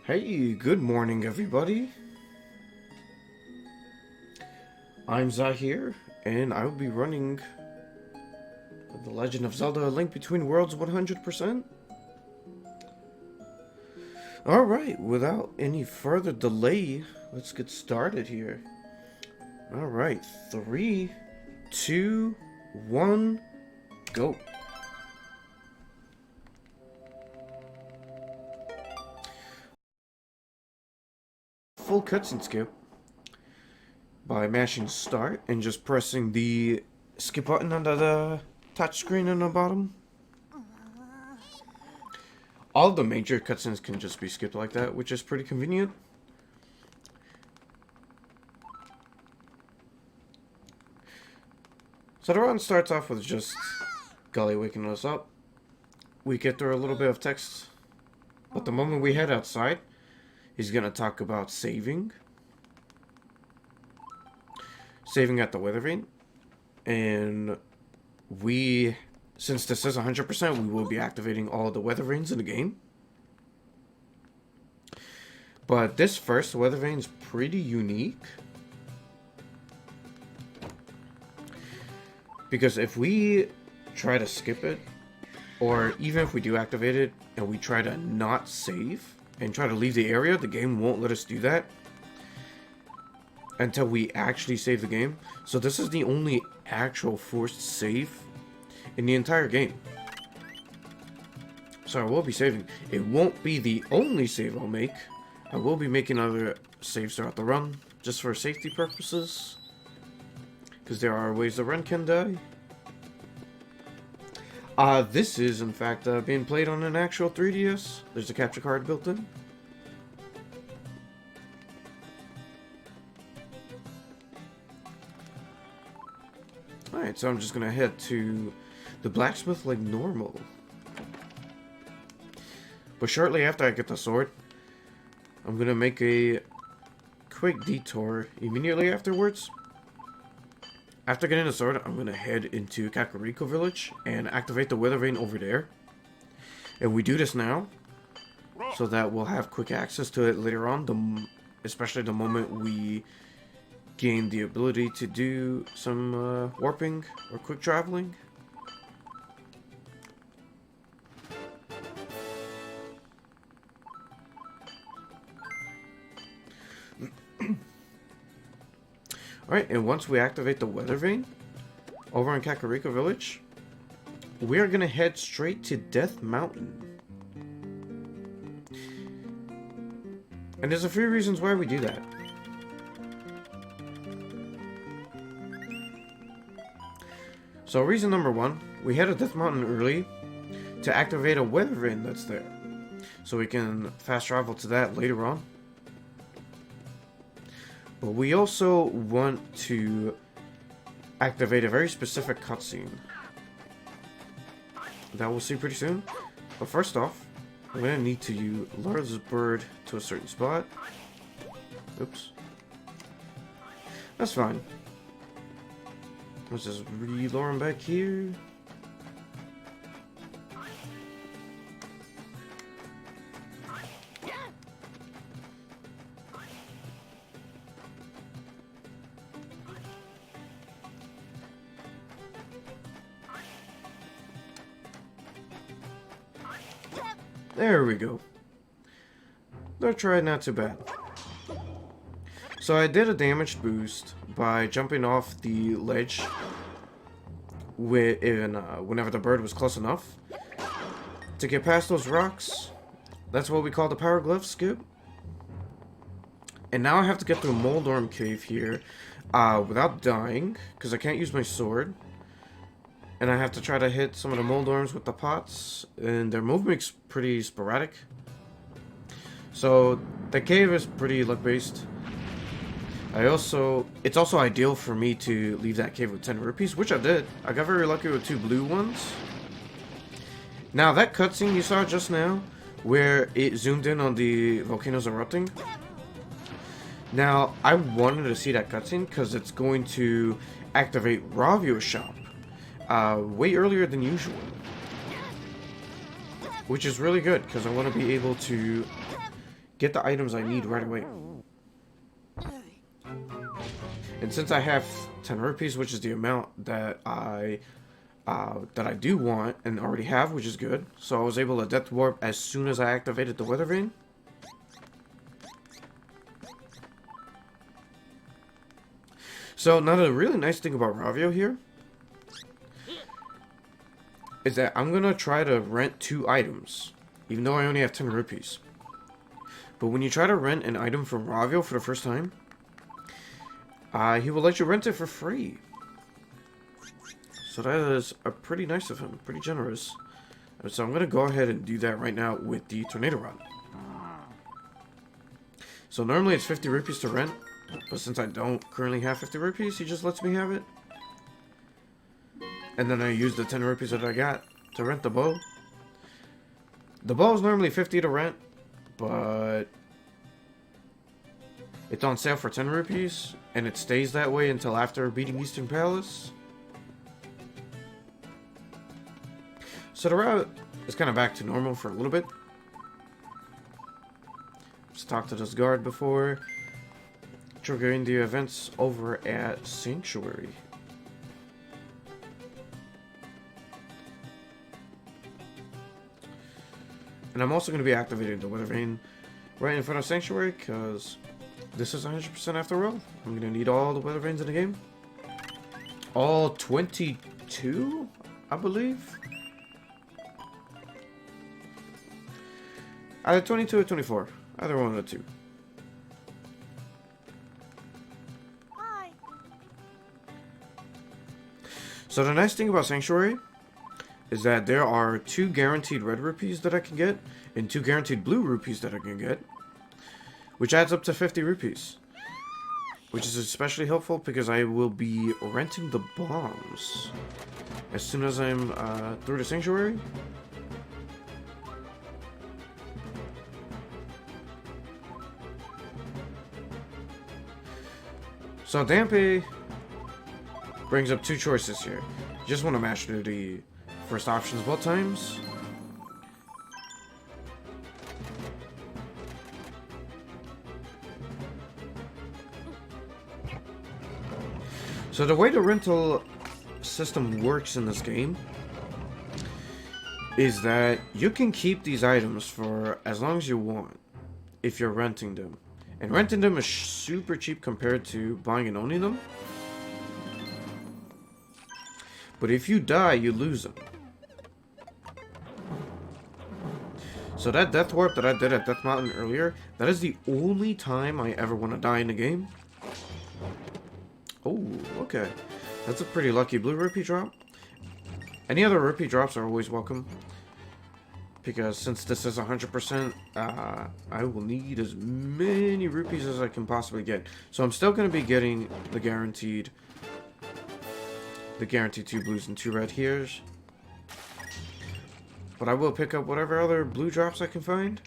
Hey, good morning, everybody. I'm Zaheer, and I will be running The Legend of Zelda: A Link Between Worlds 100%. Alright, without any further delay, let's get started here. Alright, 3, 2, 1, go. Full cutscene skip by mashing start and just pressing the skip button under the touch screen on the bottom. All of the major cutscenes can just be skipped like that, which is pretty convenient. So the run starts off with just Gully waking us up. We get through a little bit of text, but the moment we head outside, he's gonna talk about saving at the weather vane, and since this is 100%, we will be activating all of the weather vanes in the game. But this first weather vane is pretty unique, because if we try to skip it, or even if we do activate it and we try to not save and try to leave the area, the game won't let us do that until we actually save the game. So this is the only actual forced save in the entire game. So I will be saving. It won't be the only save I'll make. I will be making other saves throughout the run, just for safety purposes, because there are ways the run can die. This is in fact being played on an actual 3DS. There's a capture card built in. Alright, so I'm just gonna head to the blacksmith like normal. But shortly after I get the sword, I'm gonna make a quick detour immediately afterwards. After getting the sword, I'm gonna head into Kakariko Village and activate the weather vane over there. And we do this now, so that we'll have quick access to it later on, especially the moment we gain the ability to do some warping or quick traveling. Alright, and once we activate the weather vane over in Kakariko Village, we are gonna head straight to Death Mountain. And there's a few reasons why we do that. So reason number one, we head to Death Mountain early to activate a weather vane that's there, so we can fast travel to that later on. But we also want to activate a very specific cutscene that we'll see pretty soon. But first off, I'm going to need to lure this bird to a certain spot. Oops. That's fine. Let's just re-lure him back here. There we go. That tried not too bad. So I did a damage boost by jumping off the ledge whenever the bird was close enough to get past those rocks. That's what we call the power glove skip. And now I have to get through Moldorm Cave here without dying, because I can't use my sword. And I have to try to hit some of the Moldorms with the pots, and their movement's pretty sporadic. So the cave is pretty luck-based. It's also ideal for me to leave that cave with 10 rupees, which I did. I got very lucky with 2 blue ones. Now that cutscene you saw just now, where it zoomed in on the volcanoes erupting. Now I wanted to see that cutscene because it's going to activate Ravio's shop way earlier than usual, which is really good because I want to be able to get the items I need right away. And since I have 10 rupees, which is the amount that I do want and already have, which is good. So I was able to Death Warp as soon as I activated the Weather Vane. So now the really nice thing about Ravio here is that I'm going to try to rent 2 items, even though I only have 10 rupees. But when you try to rent an item from Ravio for the first time, he will let you rent it for free. So that is pretty nice of him, pretty generous. So I'm going to go ahead and do that right now with the Tornado Rod. So normally it's 50 rupees to rent, but since I don't currently have 50 rupees, he just lets me have it. And then I use the 10 rupees that I got to rent the bow. The bow is normally 50 to rent, but it's on sale for 10 rupees, and it stays that way until after beating Eastern Palace. So the route is kind of back to normal for a little bit. Just talked to this guard before triggering the events over at Sanctuary. And I'm also going to be activating the Weather Vane right in front of Sanctuary, because this is 100% after all. I'm going to need all the Weather Vanes in the game. All 22, I believe. Either 22 or 24. Either one of the two. Hi. So the nice thing about Sanctuary is that there are 2 guaranteed red rupees that I can get and 2 guaranteed blue rupees that I can get, which adds up to 50 rupees, which is especially helpful because I will be renting the bombs as soon as I'm through the Sanctuary. So Dampe brings up 2 choices here. You just want to mash through the first options both times. So the way the rental system works in this game is that you can keep these items for as long as you want if you're renting them. And renting them is super cheap compared to buying and owning them. But if you die, you lose them. So that Death Warp that I did at Death Mountain earlier, that is the only time I ever want to die in the game. Oh, okay. That's a pretty lucky blue rupee drop. Any other rupee drops are always welcome. Because since this is 100%, I will need as many rupees as I can possibly get. So I'm still going to be getting the guaranteed 2 blues and 2 red here. But I will pick up whatever other blue drops I can find.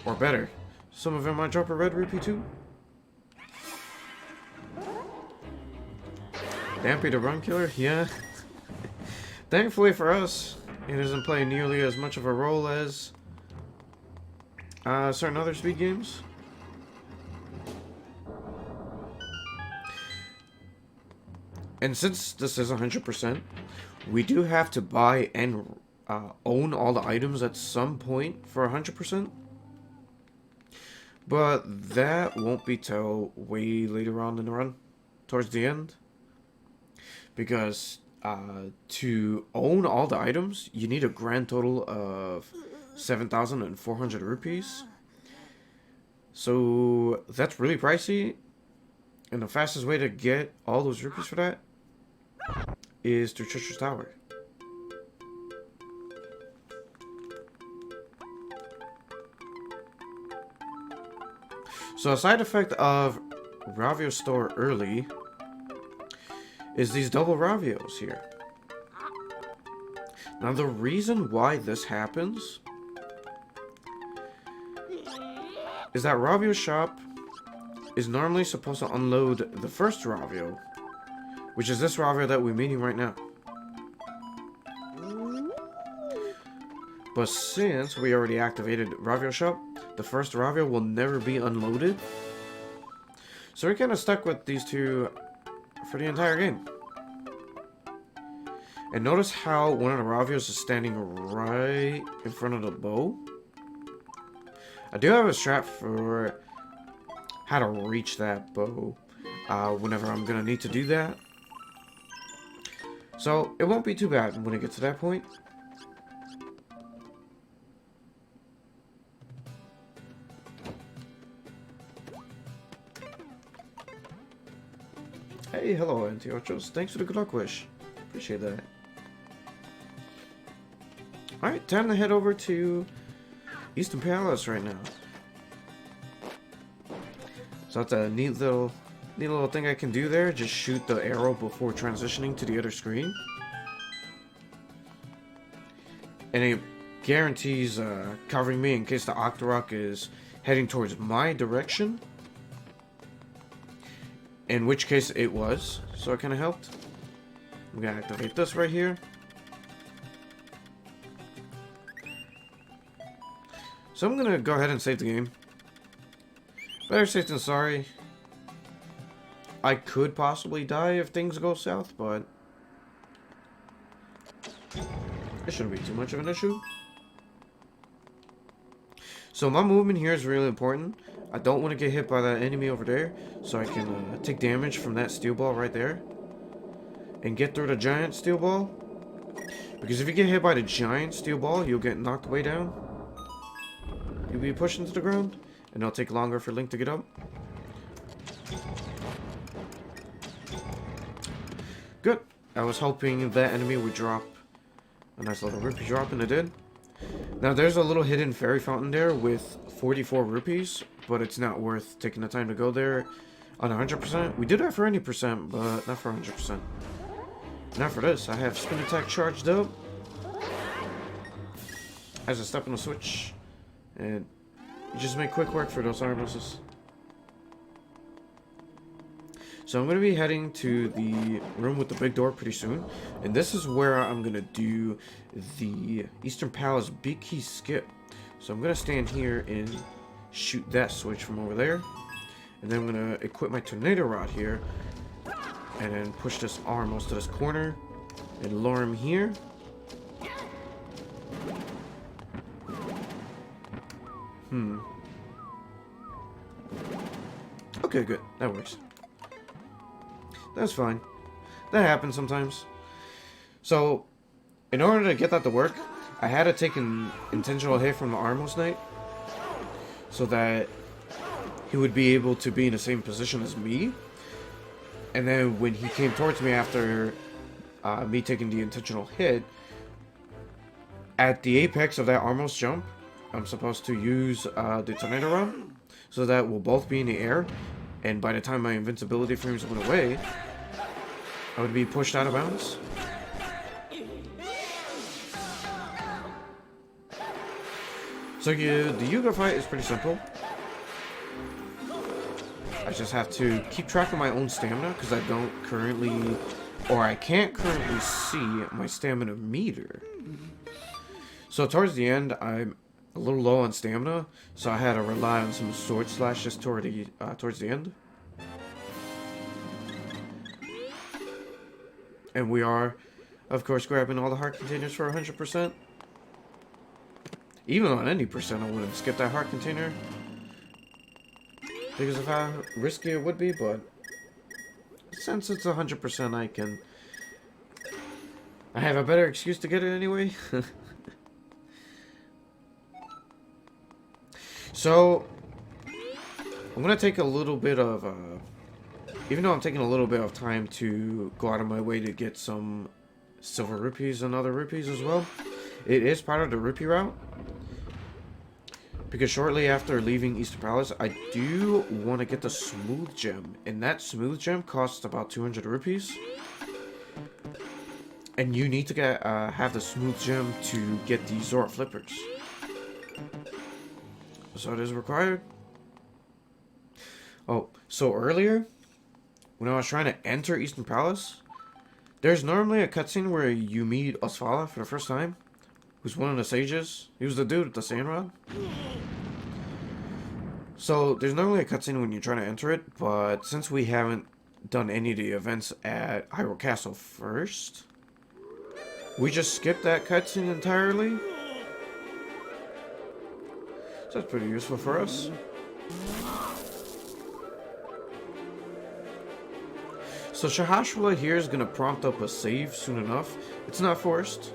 Or better, some of them might drop a red rupee too. Dampy the run killer? Yeah. Thankfully for us, it doesn't play nearly as much of a role as certain other speed games. And since this is 100%, we do have to buy and own all the items at some point for 100%. But that won't be till way later on in the run, towards the end. Because to own all the items, you need a grand total of 7,400 rupees. So that's really pricey. And the fastest way to get all those rupees for that is through Treacherous Tower. So a side effect of Ravio store early is these double Ravios here. Now the reason why this happens is that Ravio shop is normally supposed to unload the first Ravio, which is this Ravio that we're meeting right now. But since we already activated Ravio shop, the first Ravio will never be unloaded. So we're kind of stuck with these two for the entire game. And notice how one of the Ravios is standing right in front of the bow. I do have a strat for how to reach that bow whenever I'm going to need to do that. So it won't be too bad when it gets to that point. Hey, hello, Antiochos. Thanks for the good luck wish. Appreciate that. Alright, time to head over to Eastern Palace right now. So that's a neat little thing I can do there. Just shoot the arrow before transitioning to the other screen. And it guarantees covering me in case the Octorok is heading towards my direction. In which case it was, so it kind of helped. I'm gonna activate this right here. So I'm gonna go ahead and save the game. Better safe than sorry. I could possibly die if things go south, but it shouldn't be too much of an issue. So my movement here is really important. I don't want to get hit by that enemy over there, so I can take damage from that steel ball right there. And get through the giant steel ball. Because if you get hit by the giant steel ball, you'll get knocked way down. You'll be pushed into the ground, and it'll take longer for Link to get up. Good. I was hoping that enemy would drop a nice little rupee drop, and it did. Now there's a little hidden fairy fountain there with 44 rupees, but it's not worth taking the time to go there on 100%. We do that for any percent, but not for 100%. Now for this, I have spin attack charged up as a step on the switch, and you just make quick work for those armlesses. So I'm going to be heading to the room with the big door pretty soon. And this is where I'm going to do the Eastern Palace big key skip. So I'm going to stand here and shoot that switch from over there. And then I'm going to equip my tornado rod here. And then push this arm most to this corner. And lure him here. Okay, good. That works. That's fine. That happens sometimes. So, in order to get that to work, I had to take an intentional hit from the Armos Knight, so that he would be able to be in the same position as me. And then when he came towards me after me taking the intentional hit, at the apex of that Armos jump, I'm supposed to use the Tornado Rod, so that we'll both be in the air. And by the time my invincibility frames went away, I would be pushed out of bounds. So yeah, the Yuga fight is pretty simple. I just have to keep track of my own stamina, because I don't currently, or I can't currently see my stamina meter. So towards the end, I'm a little low on stamina, so I had to rely on some sword slashes towards the end. And we are, of course, grabbing all the heart containers for 100%. Even on any percent, I wouldn't skip that heart container because of how risky it would be, but since it's 100%, I have a better excuse to get it anyway. So, I'm going to take a little bit of, even though I'm taking a little bit of time to go out of my way to get some silver rupees and other rupees as well, it is part of the rupee route. Because shortly after leaving Eastern Palace, I do want to get the smooth gem. And that smooth gem costs about 200 rupees. And you need to get have the smooth gem to get the Zora flippers. So it is required. Oh, so earlier, when I was trying to enter Eastern Palace, there's normally a cutscene where you meet Osvala for the first time, who's one of the sages. He was the dude with the sand rod. So, there's normally a cutscene when you're trying to enter it, but since we haven't done any of the events at Hyrule Castle first, we just skipped that cutscene entirely. So that's pretty useful for us. So Shahashwala here is going to prompt up a save soon enough. It's not forced.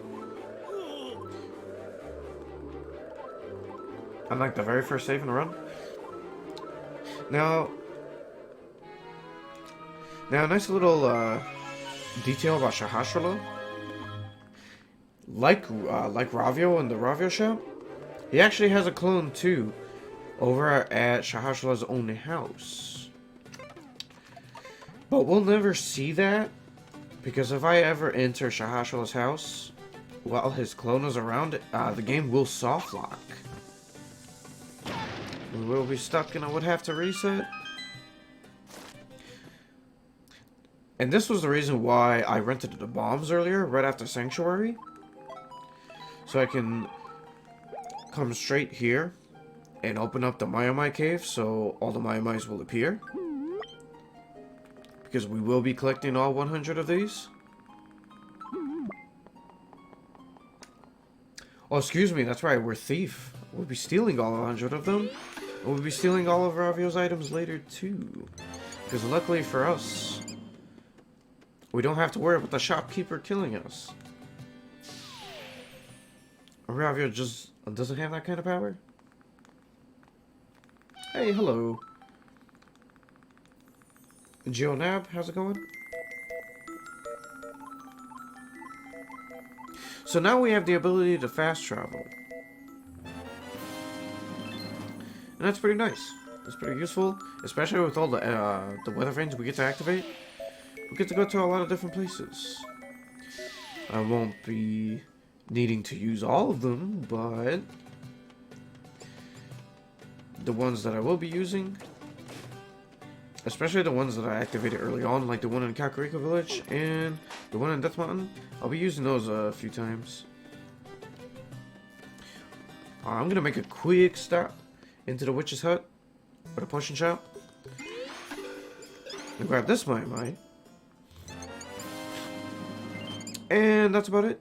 Unlike the very first save in the run. Now, a nice little detail about Shahashwala. Like Ravio in the Ravio shop, he actually has a clone too, over at Shahashwala's own house. But we'll never see that, because if I ever enter Shahashwala's house while his clone is around, the game will soft lock. We will be stuck and I would have to reset. And this was the reason why I rented the bombs earlier, right after Sanctuary. So I can come straight here and open up the Mayamai cave so all the Mayamais will appear. Because we will be collecting all 100 of these. Oh, excuse me, that's right, we're thief. We'll be stealing all 100 of them. And we'll be stealing all of Ravio's items later too. Because luckily for us, we don't have to worry about the shopkeeper killing us. Ravio just doesn't have that kind of power. Hey, hello. Geonab, how's it going? So now we have the ability to fast travel. And that's pretty nice. That's pretty useful, especially with all the weather vanes we get to activate. We get to go to a lot of different places. I won't be needing to use all of them, but the ones that I will be using, especially the ones that I activated early on, like the one in Kakariko Village and the one in Death Mountain, I'll be using those a few times. I'm gonna make a quick stop into the witch's hut or the potion shop and grab this Mai. And that's about it.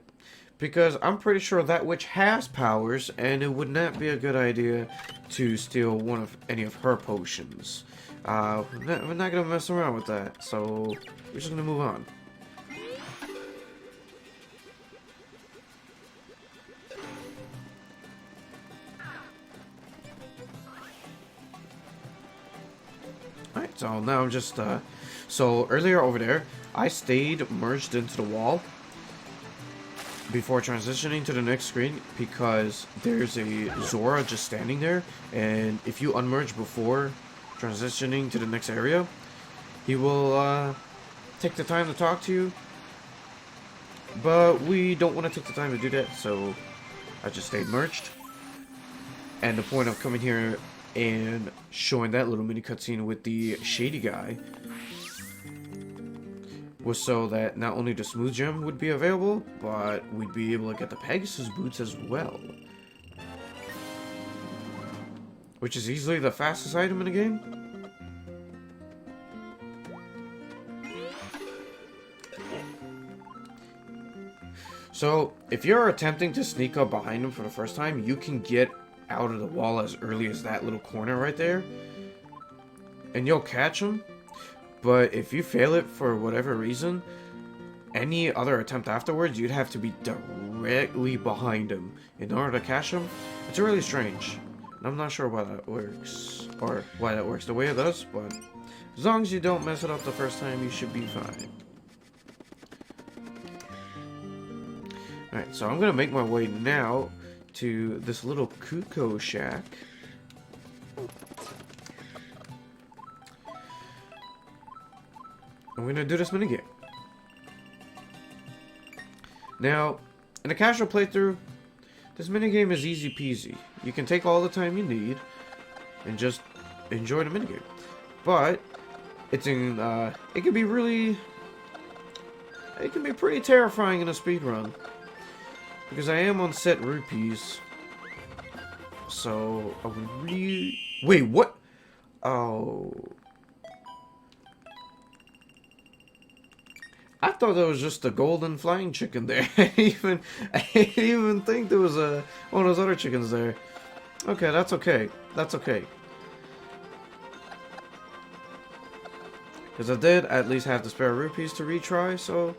Because I'm pretty sure that witch has powers, and it would not be a good idea to steal any of her potions. We're not gonna mess around with that, so we're just gonna move on. Alright, so now I'm just, so earlier over there, I stayed merged into the wall before transitioning to the next screen because there's a Zora just standing there, and if you unmerge before transitioning to the next area, he will take the time to talk to you, but we don't want to take the time to do that, so I just stayed merged. And the point of coming here and showing that little mini cutscene with the shady guy was so that not only the smooth gem would be available, but we'd be able to get the Pegasus boots as well. Which is easily the fastest item in the game. So, if you're attempting to sneak up behind him for the first time, you can get out of the wall as early as that little corner right there. And you'll catch him. But if you fail it for whatever reason, any other attempt afterwards, you'd have to be directly behind him in order to catch him. It's really strange. And I'm not sure why that works, or why that works the way it does, but as long as you don't mess it up the first time, you should be fine. Alright, so I'm going to make my way now to this little Kuko shack. I'm going to do this minigame. Now, in a casual playthrough, this minigame is easy peasy. You can take all the time you need and just enjoy the minigame. But it can be pretty terrifying in a speedrun. Because I am on set rupees. So, I would really... Wait, what? Oh. I thought that was just a golden flying chicken there. I didn't even think there was one of those other chickens there. Okay, that's okay. That's okay. Because I did at least have the spare rupees to retry, so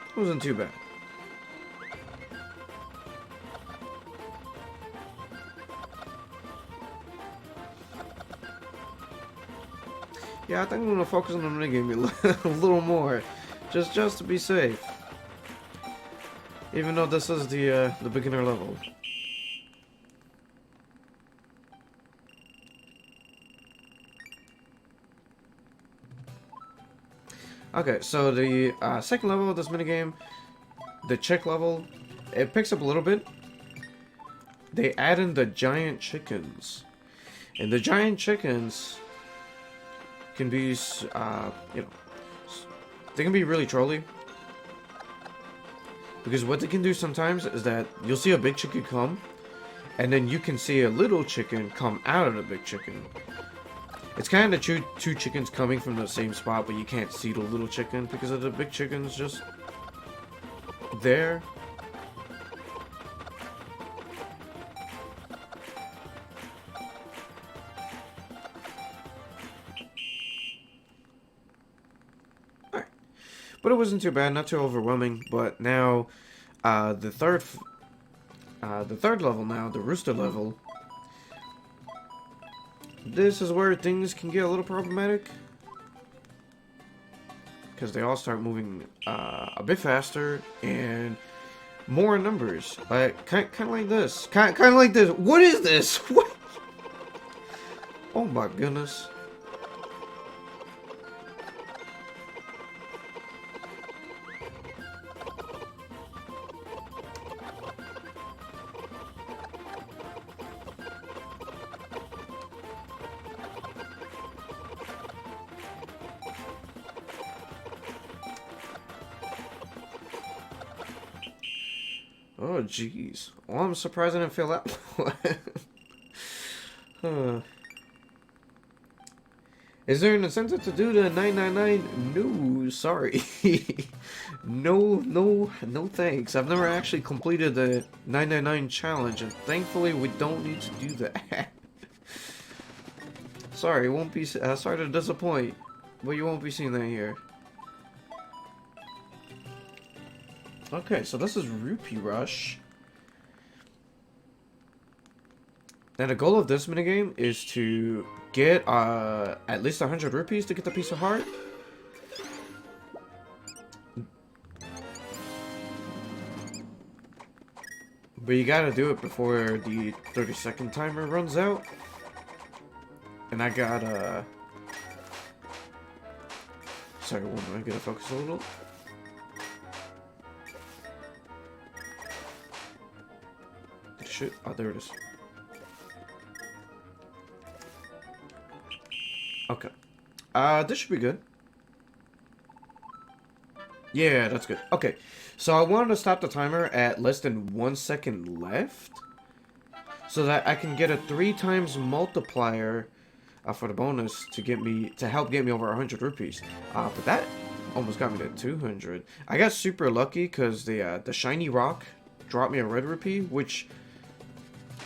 it wasn't too bad. Yeah, I think I'm gonna focus on the minigame a little more, just to be safe. Even though this is the beginner level. Okay, so the second level of this minigame, the chick level, it picks up a little bit. They add in the giant chickens, and the giant chickens can be, you know, they can be really trolly. Because what they can do sometimes is that you'll see a big chicken come, and then you can see a little chicken come out of the big chicken. It's kind of two chickens coming from the same spot, but you can't see the little chicken because of the big chicken's just there. Alright. But it wasn't too bad, not too overwhelming, but now the third level now, the rooster level, this is where things can get a little problematic. Because they all start moving a bit faster and more in numbers. Like, kind of like this. Kind of like this. What is this? What? Oh my goodness. Oh, jeez. Well, I'm surprised I didn't feel that one. Huh. Is there an incentive to do the 999? No, sorry. No thanks. I've never actually completed the 999 challenge, and thankfully we don't need to do that. Sorry, it won't be. Sorry to disappoint, but you won't be seeing that here. Okay, so this is Rupee Rush. Now the goal of this minigame is to get at least 100 rupees to get the piece of heart. But you gotta do it before the 30-second timer runs out. And I got sorry, one minute, I gotta focus a little. Shit. Oh, there it is. Okay. This should be good. Yeah, that's good. Okay. So I wanted to stop the timer at less than 1 second left, so that I can get a 3 times multiplier for the bonus to help get me over 100 rupees. But that almost got me to 200. I got super lucky because the shiny rock dropped me a red rupee, which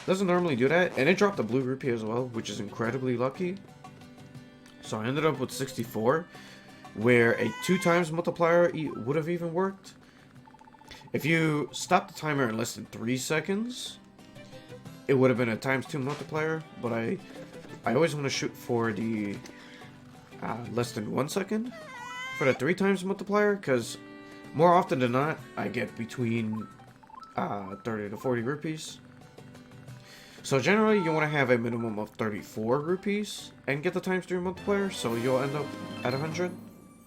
doesn't normally do that, and it dropped a blue rupee as well, which is incredibly lucky. So I ended up with 64, where a 2 times multiplier would have even worked. If you stop the timer in less than 3 seconds, it would have been a ×2 multiplier, but I always want to shoot for the less than 1 second for the 3 times multiplier, because more often than not, I get between 30 to 40 rupees. So generally, you want to have a minimum of 34 rupees and get the ×3 multiplier, so you'll end up at 100,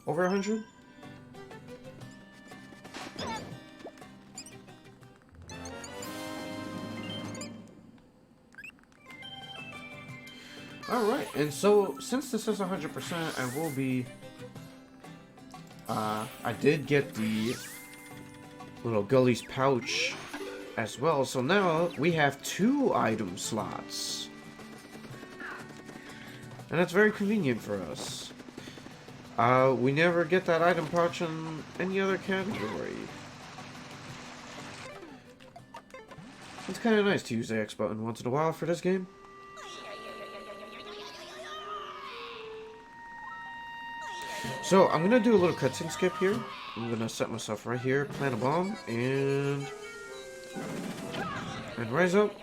over 100. Alright, and so since this is 100%, I will be, I did get the little Gully's pouch as well, so now we have 2 item slots. And that's very convenient for us. We never get that item pouch in any other category. It's kind of nice to use the X button once in a while for this game. So, I'm gonna do a little cutscene skip here. I'm gonna set myself right here, plant a bomb, and rise up.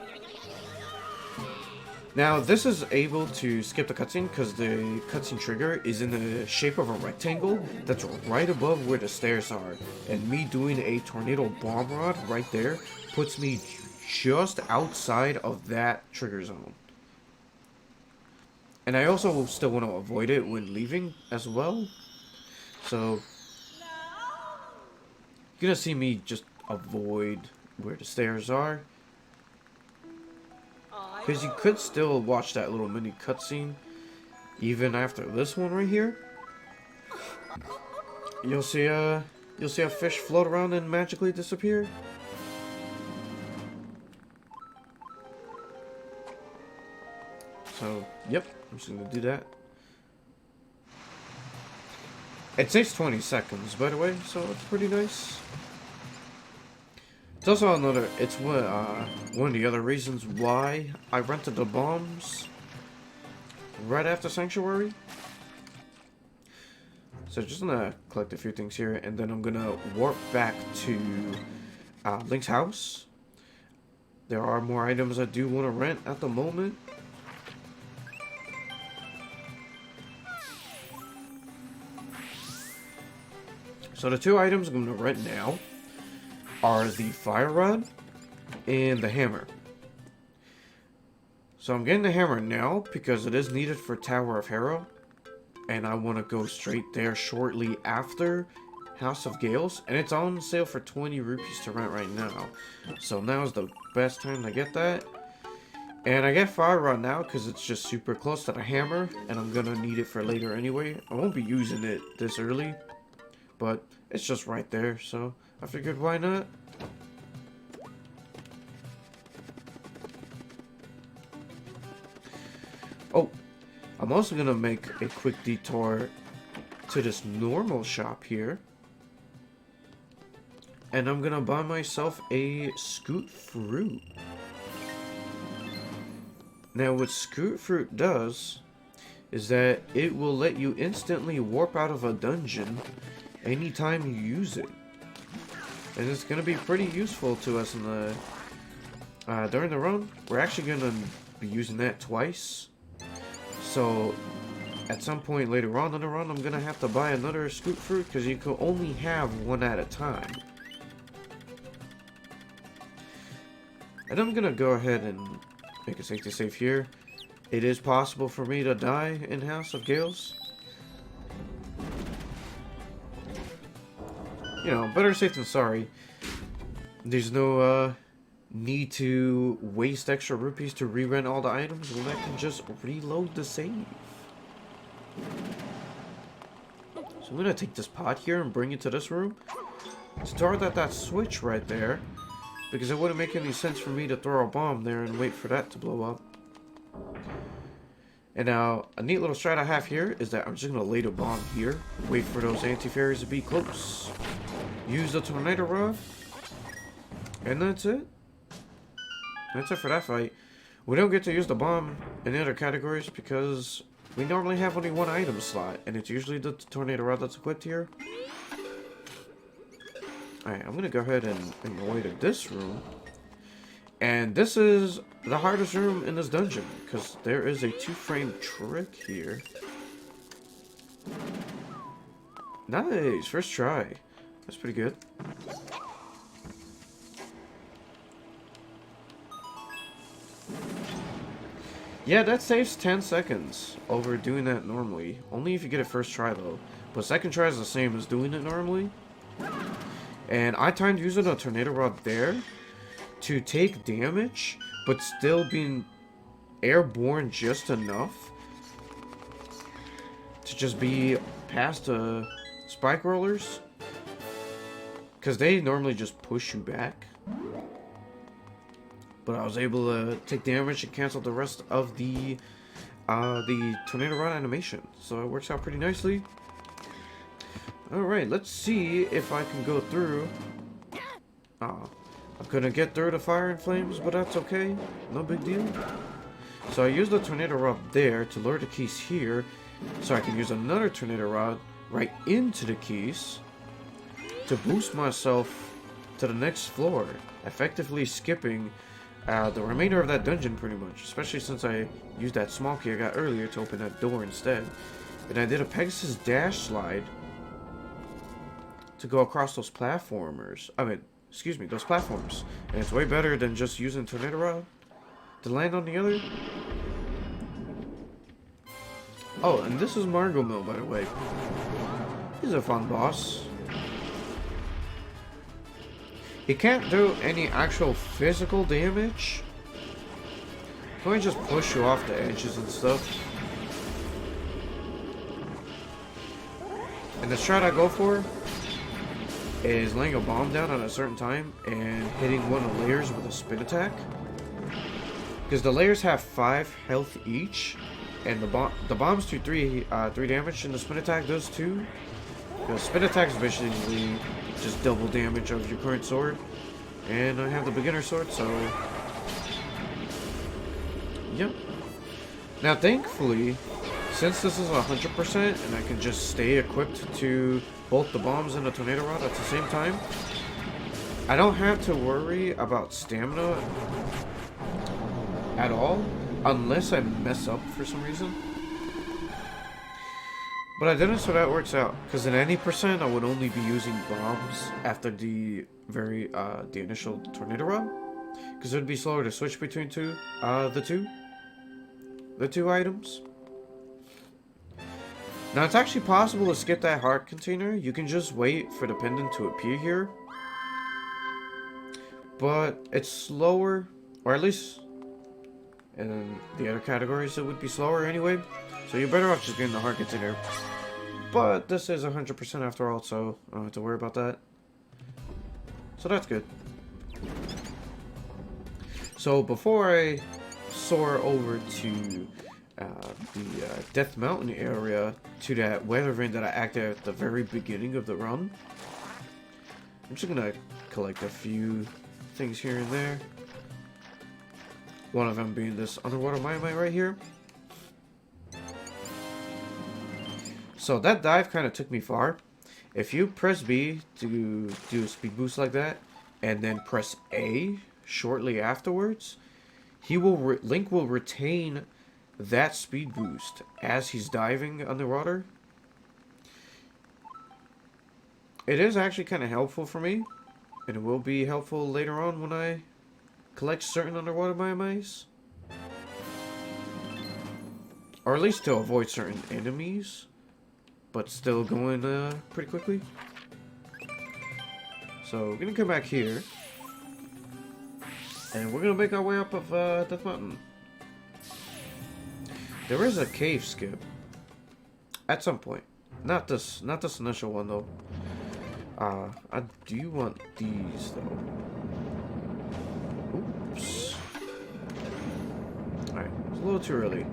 Now, this is able to skip the cutscene because the cutscene trigger is in the shape of a rectangle that's right above where the stairs are. And me doing a tornado bomb rod right there puts me just outside of that trigger zone. And I also still want to avoid it when leaving as well. So, you're gonna see me just avoid where the stairs are. Because you could still watch that little mini cutscene even after this one right here. You'll see a fish float around and magically disappear. So, yep, I'm just gonna do that. It takes 20 seconds, by the way, so it's pretty nice. It's also it's one of the other reasons why I rented the bombs right after Sanctuary. So just gonna collect a few things here, and then I'm gonna warp back to Link's house. There are more items I do want to rent at the moment. So the two items I'm gonna rent now are the fire rod and the hammer. So I'm getting the hammer now because it is needed for Tower of Hero, and I want to go straight there shortly after House of Gales, and it's on sale for 20 rupees to rent right now. So now is the best time to get that. And I get fire rod now because it's just super close to the hammer, and I'm gonna need it for later anyway. I won't be using it this early, but it's just right there, so I figured why not? Oh, I'm also gonna make a quick detour to this normal shop here. And I'm gonna buy myself a Scoot Fruit. Now what Scoot Fruit does is that it will let you instantly warp out of a dungeon anytime you use it. And it's gonna be pretty useful to us in the during the run. We're actually gonna be using that twice. So at some point later on in the run, I'm gonna have to buy another Scoot Fruit because you can only have one at a time. And I'm gonna go ahead and make a safety save here. It is possible for me to die in House of Gales. You know, better safe than sorry. There's no need to waste extra rupees to re-rent all the items when I can just reload the save. So I'm gonna take this pot here and bring it to this room. Start at that switch right there, because it wouldn't make any sense for me to throw a bomb there and wait for that to blow up. And now, a neat little strat I have here is that I'm just gonna lay the bomb here, wait for those anti-fairies to be close. Use the tornado rod, and that's it. That's it for that fight. We don't get to use the bomb in the other categories because we normally have only one item slot, and it's usually the tornado rod that's equipped here. Alright, I'm gonna go ahead and go away to this room. And this is the hardest room in this dungeon, because there is a 2-frame trick here. Nice, first try. That's pretty good. Yeah, that saves 10 seconds over doing that normally. Only if you get it first try though. But second try is the same as doing it normally. And I timed using a tornado rod there to take damage, but still being airborne just enough to just be past spike rollers. Because they normally just push you back. But I was able to take damage and cancel the rest of the the tornado rod animation. So it works out pretty nicely. Alright, let's see if I can go through. I'm gonna get through the fire and flames, but that's okay. No big deal. So I used the tornado rod there to lure the keys here, so I can use another tornado rod right into the keys to boost myself to the next floor, effectively skipping the remainder of that dungeon pretty much, especially since I used that small key I got earlier to open that door instead. And I did a Pegasus dash slide to go across those platformers. Those platforms. And it's way better than just using tornado rod to land on the other. Oh, and this is Margot Mill, by the way. He's a fun boss. He can't do any actual physical damage. He can just push you off the edges and stuff. And the strat I go for is laying a bomb down at a certain time and hitting one of the layers with a spin attack. Because the layers have 5 health each, and the bombs do 3 damage, and the spin attack does 2. The spin attack is basically just double damage of your current sword, and I have the beginner sword, so yep. Now thankfully, since this is 100% and I can just stay equipped to both the bombs and the tornado rod at the same time, I don't have to worry about stamina at all, unless I mess up for some reason. But I didn't, so that works out. Because in any percent, I would only be using bombs after the initial tornado rod. Because it would be slower to switch between the two items. Now it's actually possible to skip that heart container. You can just wait for the pendant to appear here. But it's slower, or at least in the other categories it would be slower anyway. So you're better off just getting the heart container. But this is 100% after all, so I don't have to worry about that. So that's good. So before I soar over to the Death Mountain area, to that weather vane that I acted at the very beginning of the run, I'm just gonna collect a few things here and there. One of them being this underwater mine right here. So that dive kind of took me far. If you press B to do a speed boost like that, and then press A shortly afterwards, Link will retain that speed boost as he's diving underwater. It is actually kind of helpful for me, and it will be helpful later on when I collect certain underwater mice, or at least to avoid certain enemies, but still going pretty quickly. So we're gonna come back here, and we're gonna make our way up of Death Mountain. There is a cave skip at some point. Not this initial one though. I do want these though. Oops. Alright, it's a little too early.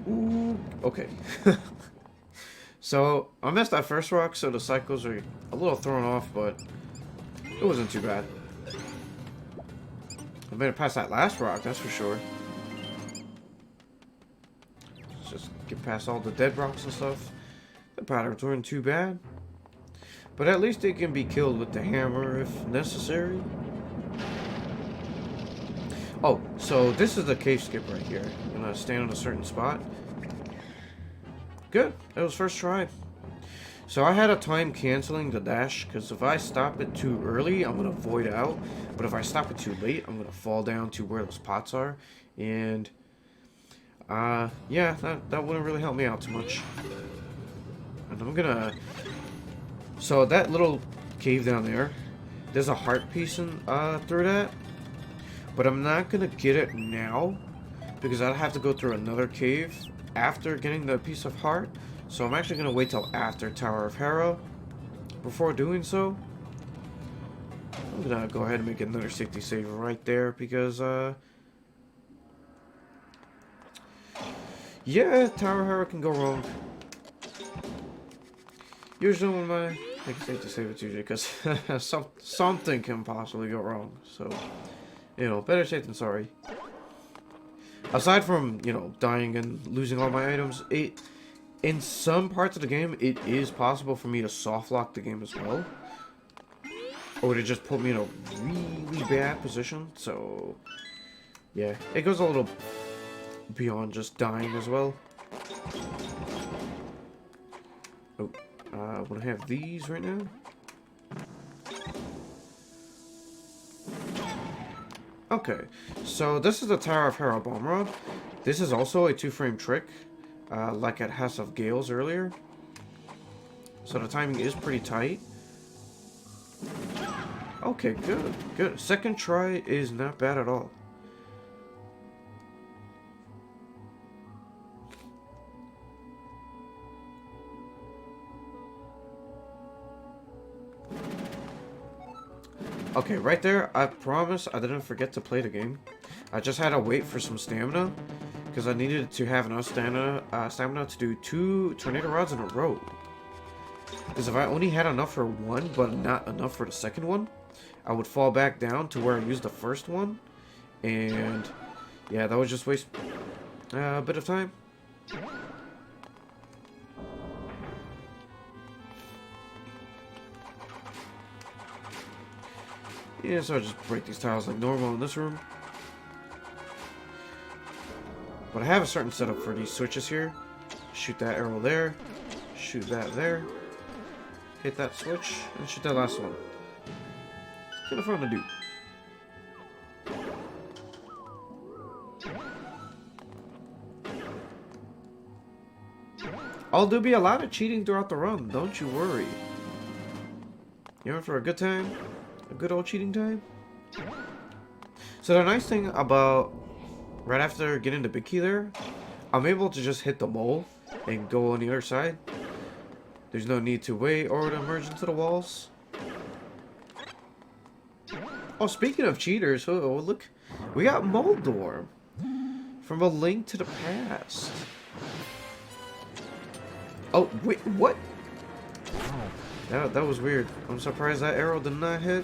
Ooh, okay. So, I missed that first rock, so the cycles are a little thrown off, but it wasn't too bad. I made it past that last rock, that's for sure. Let's just get past all the dead rocks and stuff. The patterns weren't too bad. But at least they can be killed with the hammer if necessary. Oh, so this is the cave skip right here. I'm gonna stand on a certain spot. Good, it was first try. So I had a time canceling the dash, because if I stop it too early, I'm gonna void out. But if I stop it too late, I'm gonna fall down to where those pots are. And yeah, that wouldn't really help me out too much. And I'm gonna... So that little cave down there, there's a heart piece in, through that. But I'm not gonna get it now, because I'd have to go through another cave after getting the piece of heart. So I'm actually going to wait till after Tower of Hera before doing so. I'm going to go ahead and make another safety save right there because, yeah, Tower of Hera can go wrong. Usually when I make a safety save, it's usually because something can possibly go wrong. So, you know, better safe than sorry. Aside from, you know, dying and losing all my items, in some parts of the game, it is possible for me to soft lock the game as well. Or to just put me in a really bad position. So, yeah, it goes a little beyond just dying as well. Oh, I want to have these right now. Okay, so this is the Tower of Hera Bomb Rod. This is also a 2-frame trick, like at House of Gales earlier. So the timing is pretty tight. Okay, good, good. Second try is not bad at all. Okay, right there, I promise I didn't forget to play the game. I just had to wait for some stamina, because I needed to have enough stamina to do 2 tornado rods in a row. Because if I only had enough for one, but not enough for the second one, I would fall back down to where I used the first one. And, yeah, that would just waste a bit of time. Yeah, so I just break these tiles like normal in this room. But I have a certain setup for these switches here. Shoot that arrow there. Shoot that there. Hit that switch. And shoot that last one. Kind of fun to do. Oh, there'll be a lot of cheating throughout the run. Don't you worry. You're in for a good time? A good old cheating time? So the nice thing about right after getting the big key there, I'm able to just hit the mole and go on the other side. There's no need to wait or to merge into the walls. Oh, speaking of cheaters, oh look, we got Moldor from A Link to the Past. Oh, wait, what? That was weird. I'm surprised that arrow did not hit.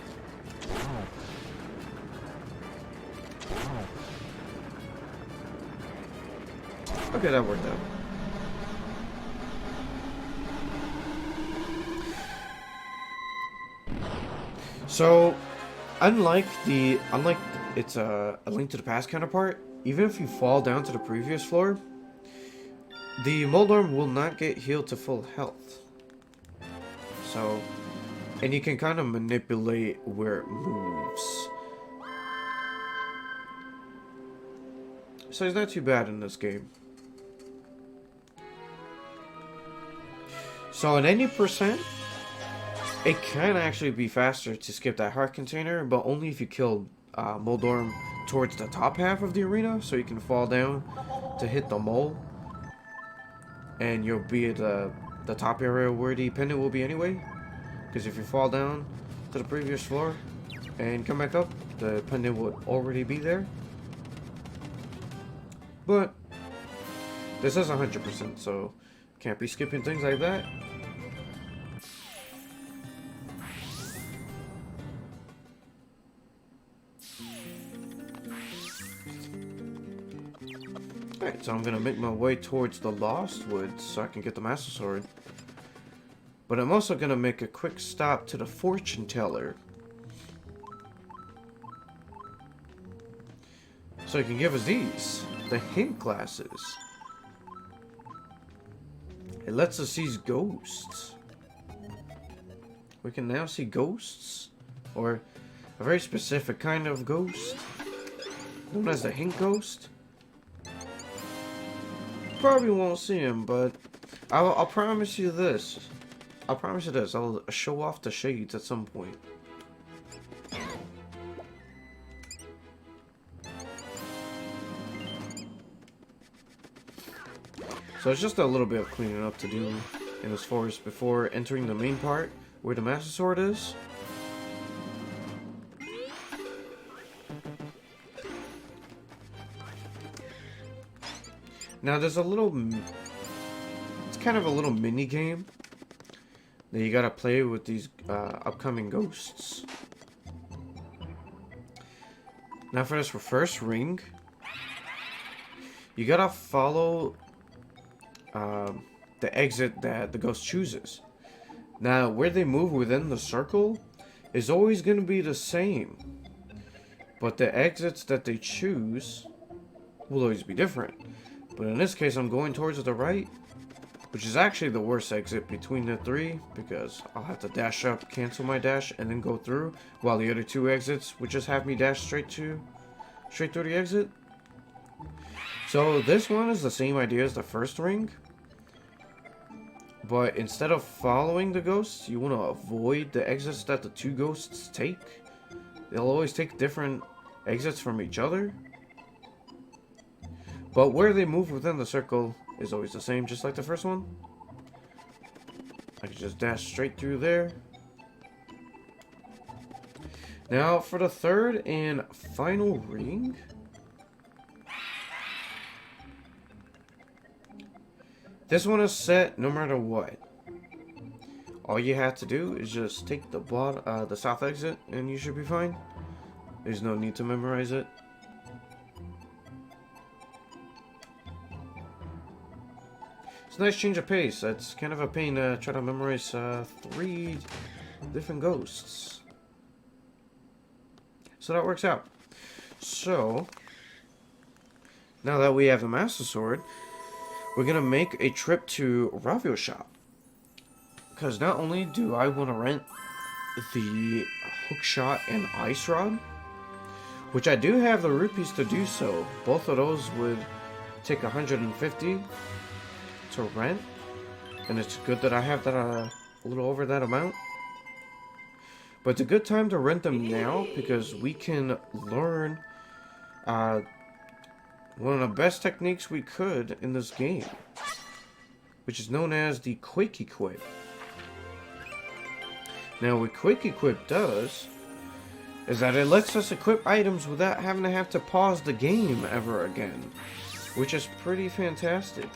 Okay, that worked out. So, unlike it's a Link to the Past counterpart, even if you fall down to the previous floor, the Moldorm will not get healed to full health. So, and you can kind of manipulate where it moves. So it's not too bad in this game. So at 80%, it can actually be faster to skip that heart container, but only if you kill Moldorm towards the top half of the arena, so you can fall down to hit the mole. And you'll be at the top area where the pendant will be anyway. Because if you fall down to the previous floor and come back up, the pendant would already be there. But this is 100%, so can't be skipping things like that. Alright, so I'm gonna make my way towards the Lost Woods so I can get the Master Sword. But I'm also gonna make a quick stop to the Fortune Teller, so he can give us these, the hint glasses. It lets us see ghosts. We can now see ghosts, or a very specific kind of ghost, known as the hint ghost. Probably won't see him, but I'll promise you this. I'll promise you this. I'll show off the shades at some point. So it's just a little bit of cleaning up to do in this forest before entering the main part where the Master Sword is. Now there's a little, it's kind of a little mini game that you gotta play with these upcoming ghosts. Now for this first ring, you gotta follow the exit that the ghost chooses. Now where they move within the circle is always gonna be the same, but the exits that they choose will always be different. But in this case, I'm going towards the right, which is actually the worst exit between the three, because I'll have to dash up, cancel my dash, and then go through, while the other two exits would just have me dash straight through the exit. So this one is the same idea as the first ring, but instead of following the ghosts, you want to avoid the exits that the two ghosts take. They'll always take different exits from each other. But where they move within the circle is always the same, just like the first one. I can just dash straight through there. Now, for the third and final ring. This one is set no matter what. All you have to do is just take the south exit and you should be fine. There's no need to memorize it. Nice change of pace. That's kind of a pain to try to memorize 3 different ghosts. So that works out. So, now that we have the Master Sword, we're going to make a trip to Ravio's shop. Because not only do I want to rent the hookshot and ice rod, which I do have the rupees to do so. Both of those would take 150 to rent, and it's good that I have that a little over that amount. But it's a good time to rent them now because we can learn one of the best techniques we could in this game, which is known as the Quick Equip. Now what Quick Equip does is that it lets us equip items without having to have to pause the game ever again, which is pretty fantastic.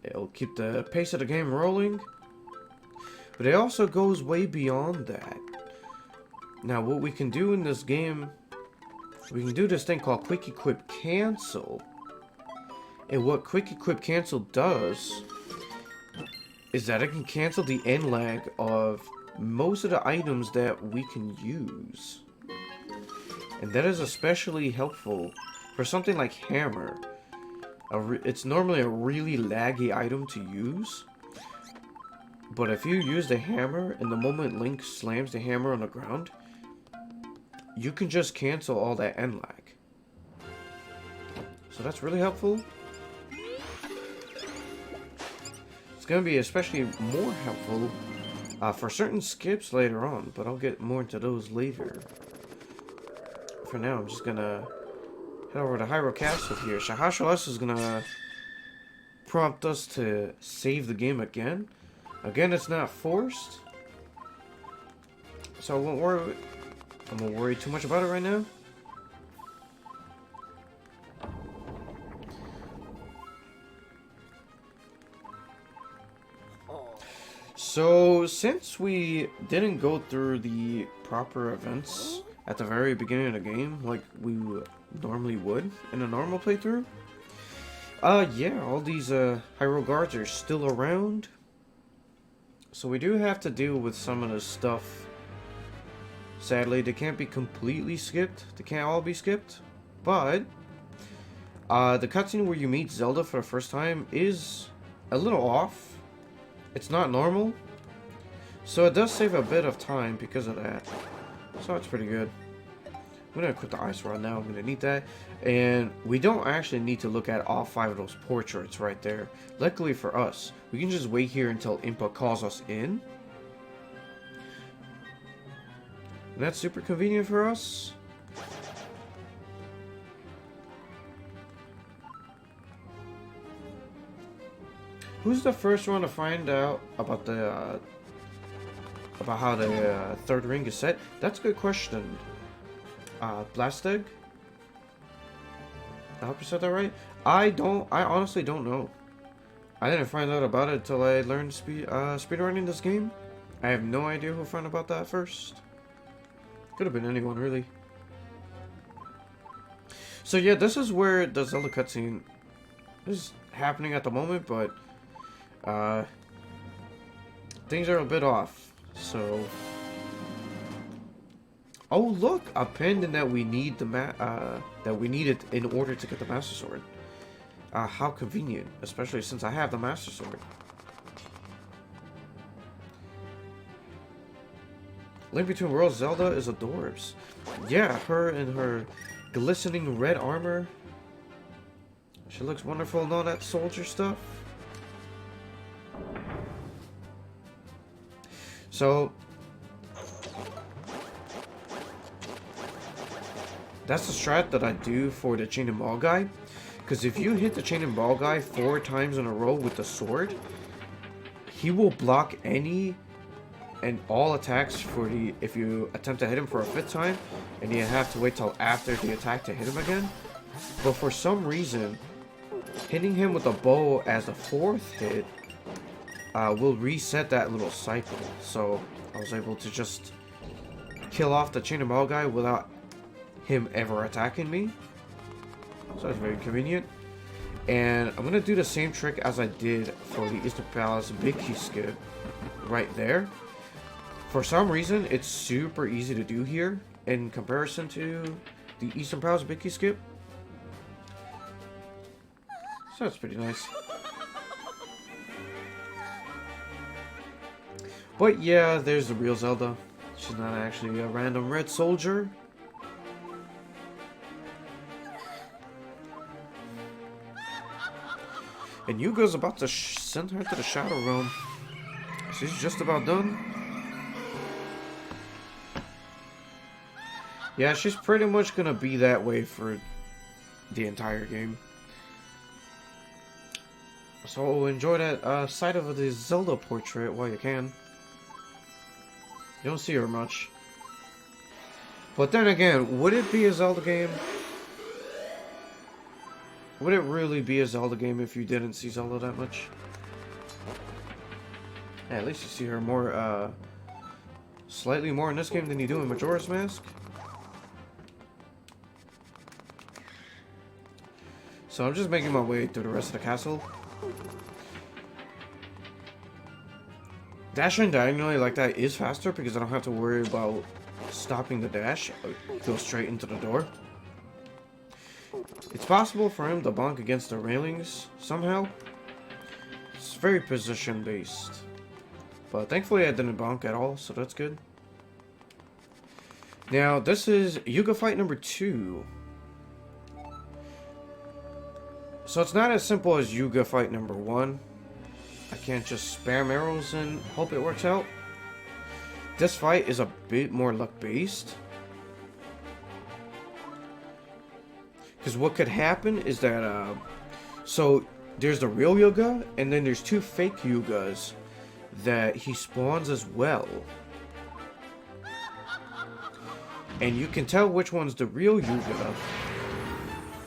It'll keep the pace of the game rolling, but it also goes way beyond that. Now what we can do in this game, we can do this thing called Quick Equip Cancel. And what Quick Equip Cancel does is that it can cancel the end lag of most of the items that we can use. And that is especially helpful for something like Hammer. It's normally a really laggy item to use, but if you use the hammer and the moment Link slams the hammer on the ground, you can just cancel all that end lag. So that's really helpful. It's going to be especially more helpful for certain skips later on, but I'll get more into those later. For now, I'm just going to head over to Hyrule Castle here. Shahashalas is gonna prompt us to save the game again. Again, it's not forced, so I won't worry too much about it right now. So, since we didn't go through the proper events at the very beginning of the game, like we normally would in a normal playthrough, yeah, all these Hyrule guards are still around. So we do have to deal with some of this stuff. Sadly, they can't be completely skipped. They can't all be skipped. But the cutscene where you meet Zelda for the first time is a little off. It's not normal. So it does save a bit of time because of that. So it's pretty good. I'm going to equip the ice rod now. I'm going to need that. And we don't actually need to look at all 5 of those portraits right there. Luckily for us, we can just wait here until Impa calls us in. And that's super convenient for us. Who's the first one to find out about the about how the third ring is set? That's a good question. Blastig? I hope you said that right. I honestly don't know. I didn't find out about it until I learned speedrunning this game. I have no idea who found about that first. Could have been anyone, really. So yeah, this is where the Zelda cutscene is happening at the moment, but things are a bit off. So, oh look, a pendant that we need that we needed in order to get the Master Sword. How convenient, especially since I have the Master Sword. Link Between Worlds Zelda is adorbs. Yeah, her in her glistening red armor. She looks wonderful and all that soldier stuff. So, that's the strat that I do for the chain and ball guy. Because if you hit the chain and ball guy 4 times in a row with the sword, he will block any and all attacks for the if you attempt to hit him for a 5th time, and you have to wait till after the attack to hit him again. But for some reason, hitting him with a bow as a 4th hit will reset that little cycle. So I was able to just kill off the chain and ball guy without him ever attacking me. So that's very convenient. And I'm gonna do the same trick as I did for the Eastern Palace big key skip right there. For some reason, it's super easy to do here in comparison to the Eastern Palace big key skip. So that's pretty nice. But yeah, there's the real Zelda. She's not actually a random red soldier. And Yuga's about to send her to the Shadow Realm. She's just about done. Yeah, she's pretty much gonna be that way for the entire game. So enjoy that side of the Zelda portrait while you can. You don't see her much. But then again, would it be a Zelda game? Would it really be a Zelda game if you didn't see Zelda that much? Yeah, at least you see her more, slightly more in this game than you do in Majora's Mask. So I'm just making my way through the rest of the castle. Dashing diagonally like that is faster because I don't have to worry about stopping the dash. Go straight into the door. It's possible for him to bonk against the railings somehow. It's very position based. But thankfully I didn't bonk at all, so that's good. Now this is Yuga fight number 2. So it's not as simple as Yuga fight number 1. I can't just spam arrows and hope it works out. This fight is a bit more luck based. Because what could happen is that, so there's the real Yuga, and then there's 2 fake Yugas that he spawns as well. And you can tell which one's the real Yuga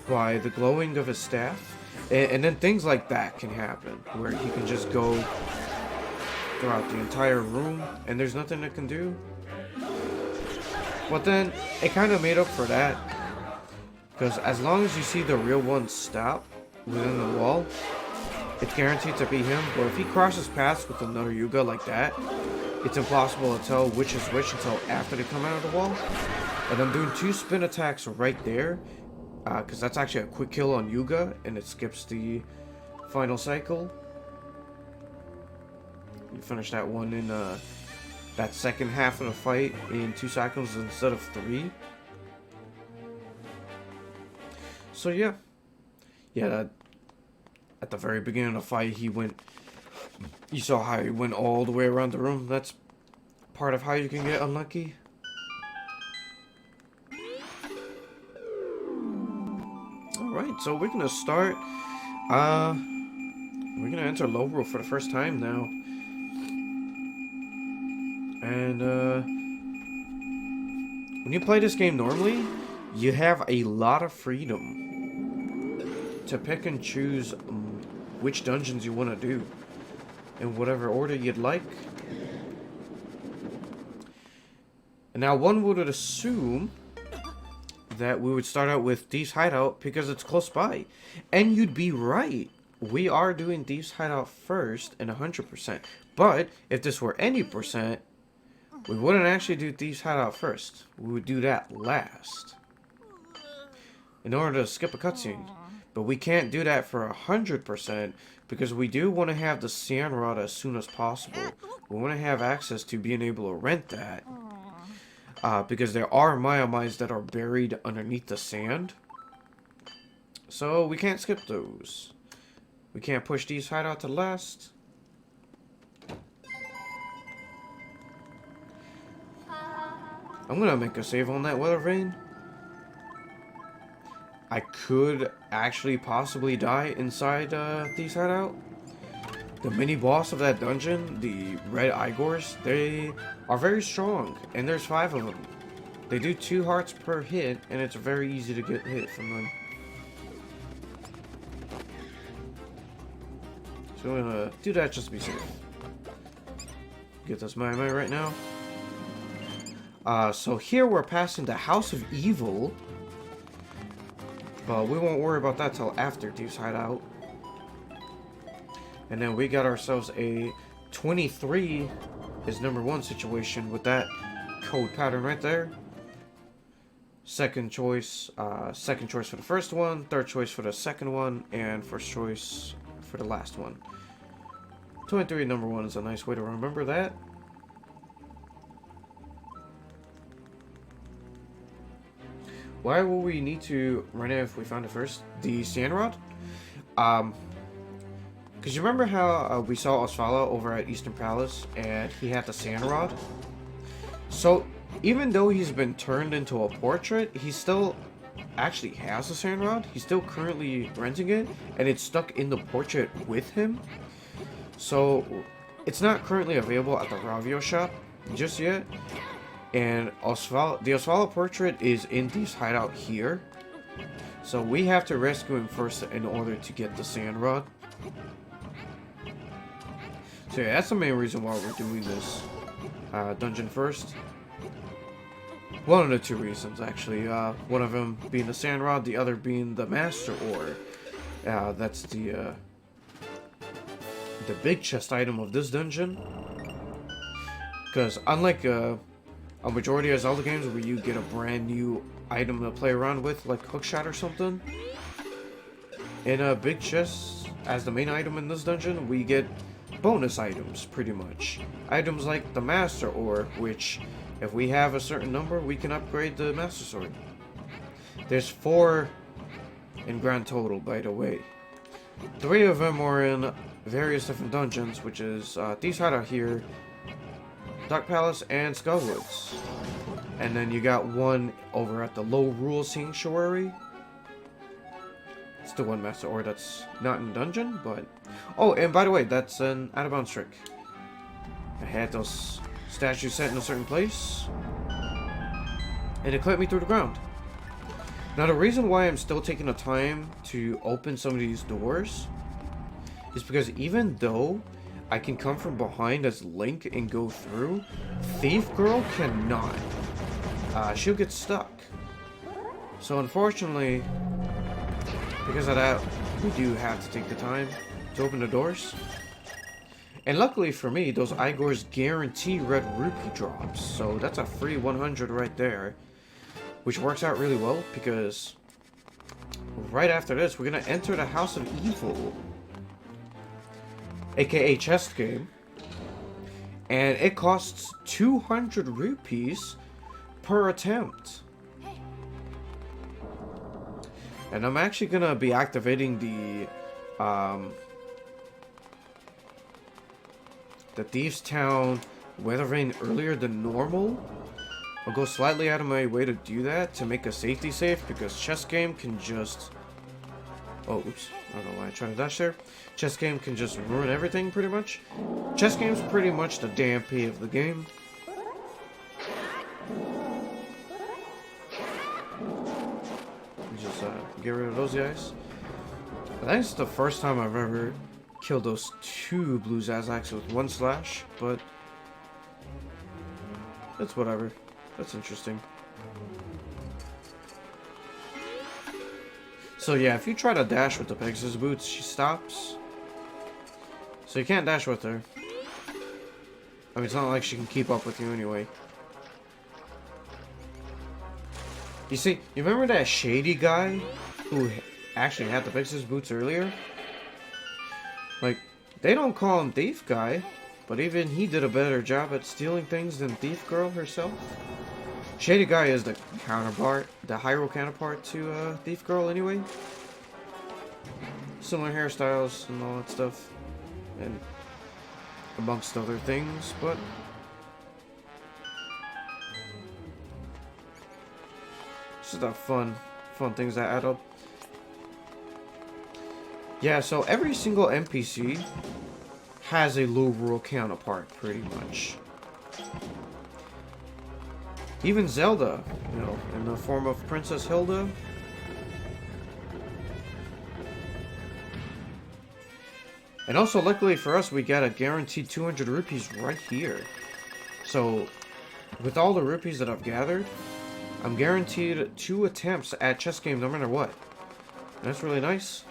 by the glowing of his staff. And then things like that can happen, where he can just go throughout the entire room, and there's nothing it can do. But then, it kind of made up for that. Because as long as you see the real one stop within the wall, it's guaranteed to be him. But if he crosses paths with another Yuga like that, it's impossible to tell which is which until after they come out of the wall. And I'm doing 2 spin attacks right there, because that's actually a quick kill on Yuga, and it skips the final cycle. You finish that one in that second half of the fight in 2 seconds instead of 3. So yeah, that at the very beginning of the fight, you saw how he went all the way around the room. That's part of how you can get unlucky. Alright, so we're gonna start We're gonna enter low rule for the first time now. And, when you play this game normally, you have a lot of freedom to pick and choose which dungeons you want to do in whatever order you'd like. And now one would assume that we would start out with Thieves Hideout because it's close by. And you'd be right. We are doing Thieves Hideout first and 100%. But if this were any percent, we wouldn't actually do Thieves Hideout first. We would do that last, in order to skip a cutscene. But we can't do that for 100% because we do want to have the sand rod as soon as possible. We want to have access to being able to rent that. Because there are Maya mines that are buried underneath the sand. So we can't skip those. We can't push these hideout to last. I'm gonna make a save on that weather vane. I could actually possibly die inside these hideout. The mini boss of that dungeon, the red Igors, they are very strong, and there's 5 of them. They do 2 hearts per hit, and it's very easy to get hit from them. So I'm gonna do that just to be safe. Get this Maya right now. So here we're passing the House of Evil. But we won't worry about that till after Thieves Hideout. And then we got ourselves a 23 is number 1 situation with that code pattern right there. Second choice for the first one, third choice for the second one, and first choice for the last one. 23 number 1 is a nice way to remember that. Why will we need to run it if we found it first? The sand rod? Because you remember how we saw Osvala over at Eastern Palace and he had the sand rod? So even though he's been turned into a portrait, he still actually has a sand rod. He's still currently renting it and it's stuck in the portrait with him. So it's not currently available at the Ravio shop just yet. And the Osvala portrait is in Thieves Hideout here. So we have to rescue him first in order to get the sand rod. So yeah, that's the main reason why we're doing this dungeon first. One of the 2 reasons, actually. One of them being the sand rod, the other being the master ore. That's the big chest item of this dungeon. Because unlike a majority of Zelda games where you get a brand new item to play around with, like hookshot or something, in a big chest, as the main item in this dungeon, we get bonus items, pretty much. Items like the Master Ore, which, if we have a certain number, we can upgrade the Master Sword. There's 4 in grand total, by the way. 3 of them are in various different dungeons, which is Thieves Hideout here, Dark Palace, and Skullwoods. And then you got 1 over at the Low Rule Sanctuary. It's the 1 Master Ore that's not in dungeon, but... Oh, and by the way, that's an out-of-bounds trick. I had those statues set in a certain place, and it clipped me through the ground. Now, the reason why I'm still taking the time to open some of these doors is because even though I can come from behind as Link and go through, Thief Girl cannot. She'll get stuck. So unfortunately, because of that, we do have to take the time to open the doors. And luckily for me, those Igors guarantee red rupee drops. So that's a free 100 right there. Which works out really well because right after this, we're going to enter the House of Evil, aka chest game, and it costs 200 rupees per attempt. And I'm actually gonna be activating the Thieves Town weather vane earlier than normal. I'll go slightly out of my way to do that to make a safety save because chess game can just... Oh, oops. I don't know why I tried to dash there. Chess game can just ruin everything, pretty much. Chess game's pretty much the DMP of the game. Just get rid of those guys. I think it's the first time I've ever killed those two blue Zazaks with one slash, but that's whatever. That's interesting. So yeah, if you try to dash with the Pegasus boots, she stops. So you can't dash with her. I mean, it's not like she can keep up with you anyway. You see, you remember that shady guy who actually had the Pegasus boots earlier? Like, they don't call him Thief Guy, but even he did a better job at stealing things than Thief Girl herself. Shady Guy is the counterpart, the Hyrule counterpart to Thief Girl anyway. Similar hairstyles and all that stuff, and amongst other things, but it's just the fun things that add up. Yeah, so every single NPC has a Lorule counterpart, pretty much. Even Zelda, you know, in the form of Princess Hilda. And also, luckily for us, we got a guaranteed 200 rupees right here. So, with all the rupees that I've gathered, I'm guaranteed 2 attempts at chess game no matter what. And that's really nice.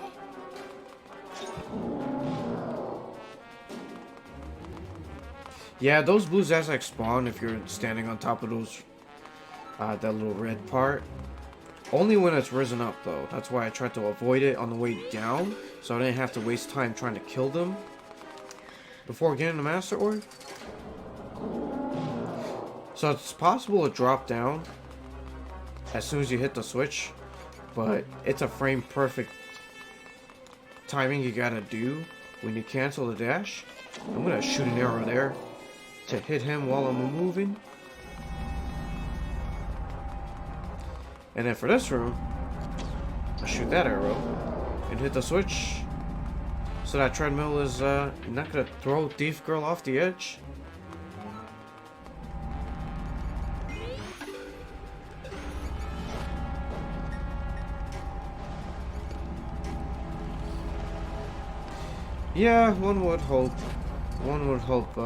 Yeah, those blue Zazak spawn if you're standing on top of those that little red part. Only when it's risen up, though. That's why I tried to avoid it on the way down, so I didn't have to waste time trying to kill them before getting the Master Orb. So it's possible to drop down as soon as you hit the switch, but it's a frame perfect timing you gotta do when you cancel the dash. I'm gonna shoot an arrow there to hit him while I'm moving. And then for this room, I'll shoot that arrow and hit the switch. So that treadmill is not gonna throw Thief Girl off the edge. Yeah, one would hope. One would hope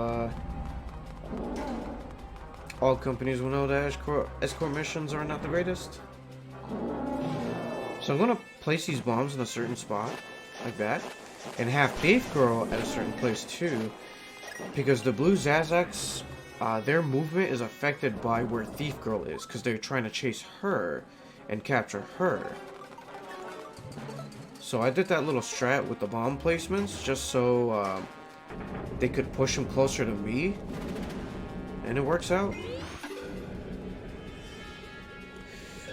all companies will know that escort missions are not the greatest. So I'm gonna place these bombs in a certain spot, like that, and have Thief Girl at a certain place too, because the blue Zazaks, their movement is affected by where Thief Girl is, because they're trying to chase her and capture her. So I did that little strat with the bomb placements, just so they could push them closer to me, and it works out.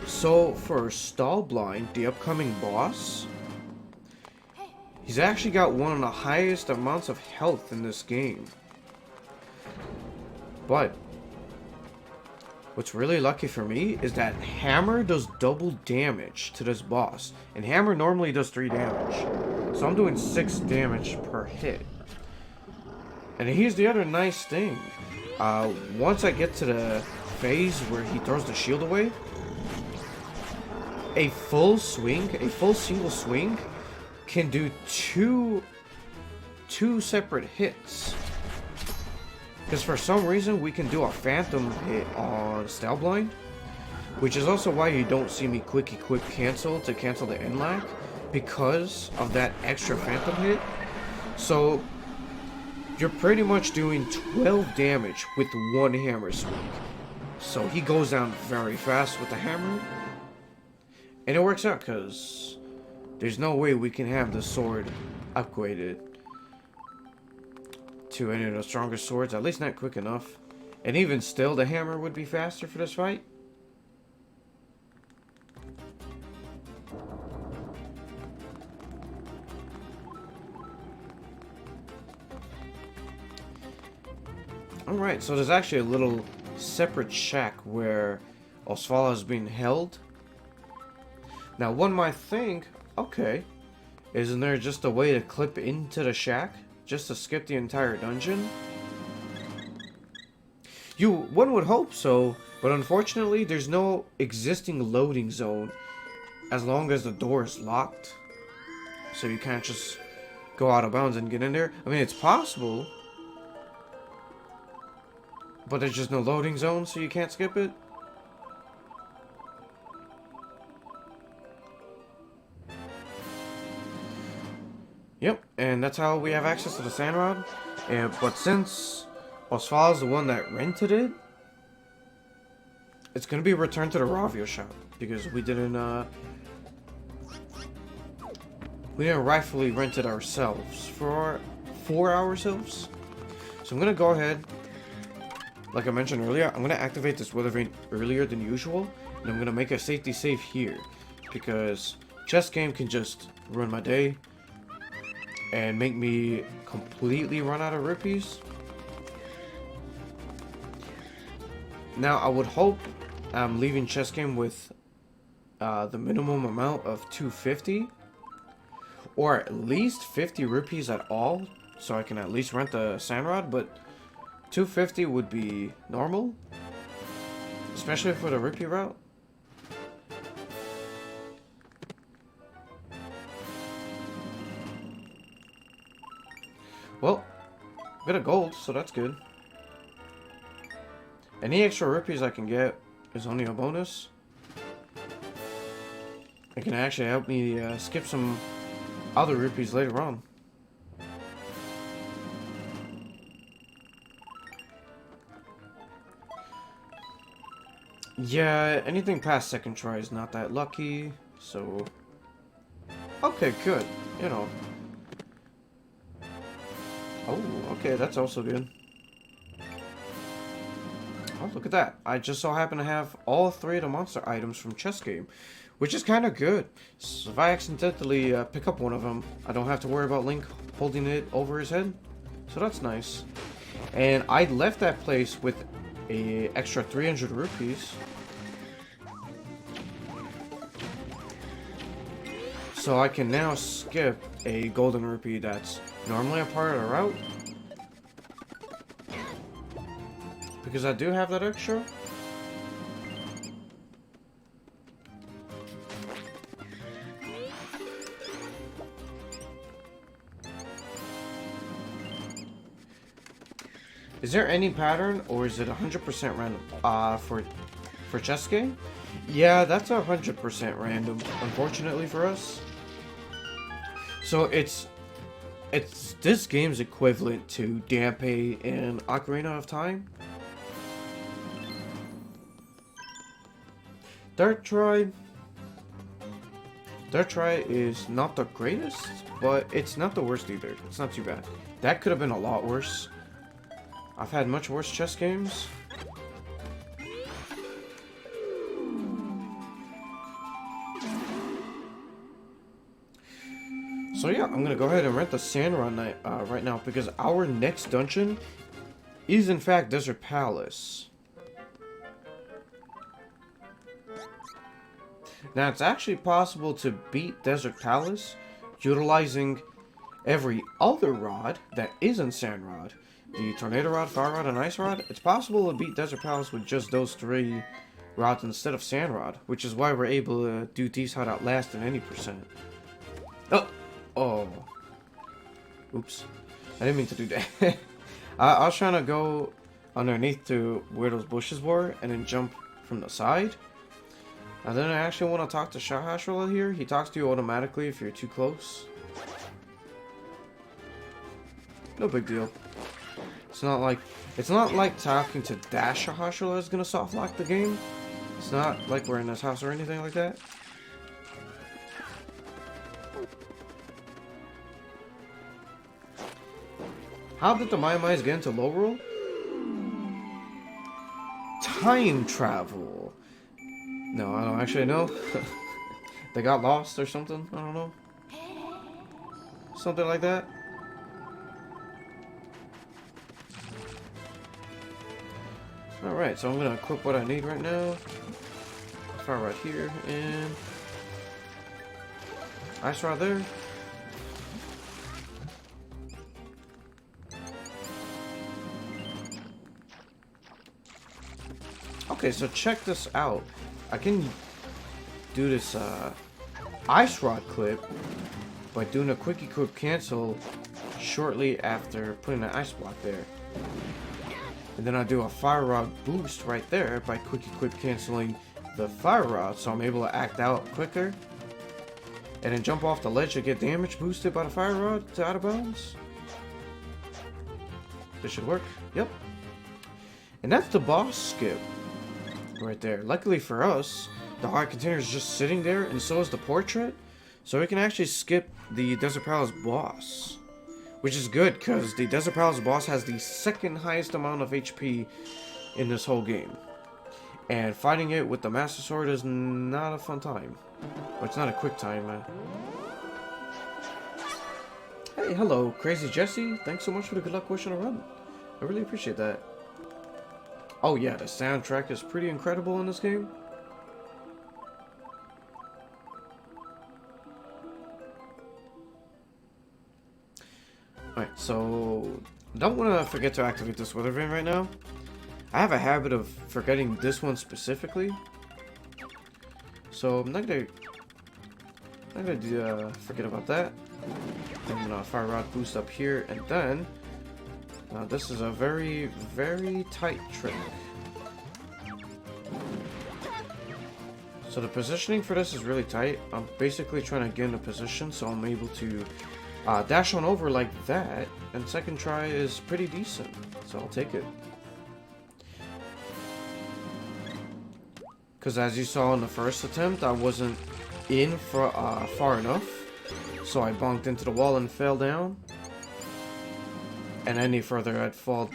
So for Stallblind, the upcoming boss, he's actually got one of the highest amounts of health in this game. But what's really lucky for me is that Hammer does double damage to this boss, and Hammer normally does 3 damage. So I'm doing 6 damage per hit. And here's the other nice thing. Once I get to the phase where he throws the shield away, a full single swing can do two separate hits. Because for some reason we can do a phantom hit on Stallblind, which is also why you don't see me quick equip cancel to cancel the end lag, because of that extra phantom hit. So you're pretty much doing 12 damage with 1 hammer swing. So he goes down very fast with the hammer. And it works out because there's no way we can have the sword upgraded to any of the stronger swords, at least not quick enough. And even still, the hammer would be faster for this fight. Alright, so there's actually a little separate shack where Osvala is being held. Now, one might think, okay, Isn't there just a way to clip into the shack? Just to skip the entire dungeon? One would hope so, but unfortunately there's no existing loading zone as long as the door is locked. So you can't just go out of bounds and get in there. I mean, it's possible, but there's just no loading zone, so you can't skip it. Yep, and that's how we have access to the sand rod. But since Osval is the one that rented it, it's gonna be returned to the Ravio shop because we didn't rightfully rent it ourselves for ourselves. So I'm gonna go ahead, like I mentioned earlier, I'm gonna activate this weather vane earlier than usual, and I'm gonna make a safety save here because chess game can just ruin my day and make me completely run out of rupees. Now, I would hope I'm leaving chess game with the minimum amount of 250, or at least 50 rupees at all, so I can at least rent the sand rod, but 250 would be normal, especially for the rupee route. Well, got a gold, so that's good. Any extra rupees I can get is only a bonus. It can actually help me skip some other rupees later on. Yeah, anything past second try is not that lucky, so... Okay, good, you know. Oh, okay, that's also good. Oh, look at that. I just so happen to have all 3 of the monster items from chess game, which is kind of good. So if I accidentally pick up one of them, I don't have to worry about Link holding it over his head. So that's nice. And I left that place with a extra 300 rupees. So I can now skip a golden rupee that's normally a part of the route. Because I do have that extra. Is there any pattern, or is it 100% random? For chess game? Yeah, that's 100% random, unfortunately for us. So it's this game's equivalent to Dampe and Ocarina of Time. Third try is not the greatest, but it's not the worst either. It's not too bad. That could have been a lot worse. I've had much worse chess games. So yeah, I'm gonna go ahead and rent the sand rod right now because our next dungeon is in fact Desert Palace. Now it's actually possible to beat Desert Palace utilizing every other rod that isn't Sand Rod. The Tornado Rod, Fire Rod, and Ice Rod. It's possible to beat Desert Palace with just those 3 rods instead of Sand Rod, which is why we're able to do these Hideout last in any percent. Oh. Oops. I didn't mean to do that. I was trying to go underneath to where those bushes were and then jump from the side. And then I actually want to talk to Shahashwala here. He talks to you automatically if you're too close. No big deal. It's not like talking to Dash Shahashwala is gonna soft lock the game. It's not like we're in this house or anything like that. How did the Mai-Mais get into low roll? Time travel. No, I don't actually know. They got lost or something? I don't know. Something like that. Alright, so I'm gonna equip what I need right now. Fire right here, and Ice Rod there. Okay, so check this out. I can do this ice rod clip by doing a quick equip cancel shortly after putting an ice block there. And then I do a fire rod boost right there by quick equip canceling the fire rod, so I'm able to act out quicker. And then jump off the ledge to get damage boosted by the fire rod to out of bounds. This should work. Yep. And that's the boss skip right there. Luckily for us, the heart container is just sitting there, and so is the portrait. So we can actually skip the Desert Palace boss. Which is good, because the Desert Palace boss has the second highest amount of HP in this whole game. And fighting it with the Master Sword is not a fun time. Well, it's not a quick time, man. Hey, hello, Crazy Jesse. Thanks so much for the good luck wish on a run. I really appreciate that. Oh yeah, the soundtrack is pretty incredible in this game. Alright, so don't want to forget to activate this weather vane right now. I have a habit of forgetting this one specifically. So I'm not gonna forget about that. I'm gonna fire rod boost up here, and then this is a very, very tight trick. So the positioning for this is really tight. I'm basically trying to get in a position so I'm able to dash on over like that, and second try is pretty decent, so I'll take it. Because as you saw in the first attempt, I wasn't in for far enough, so I bonked into the wall and fell down. And any further I'd fall.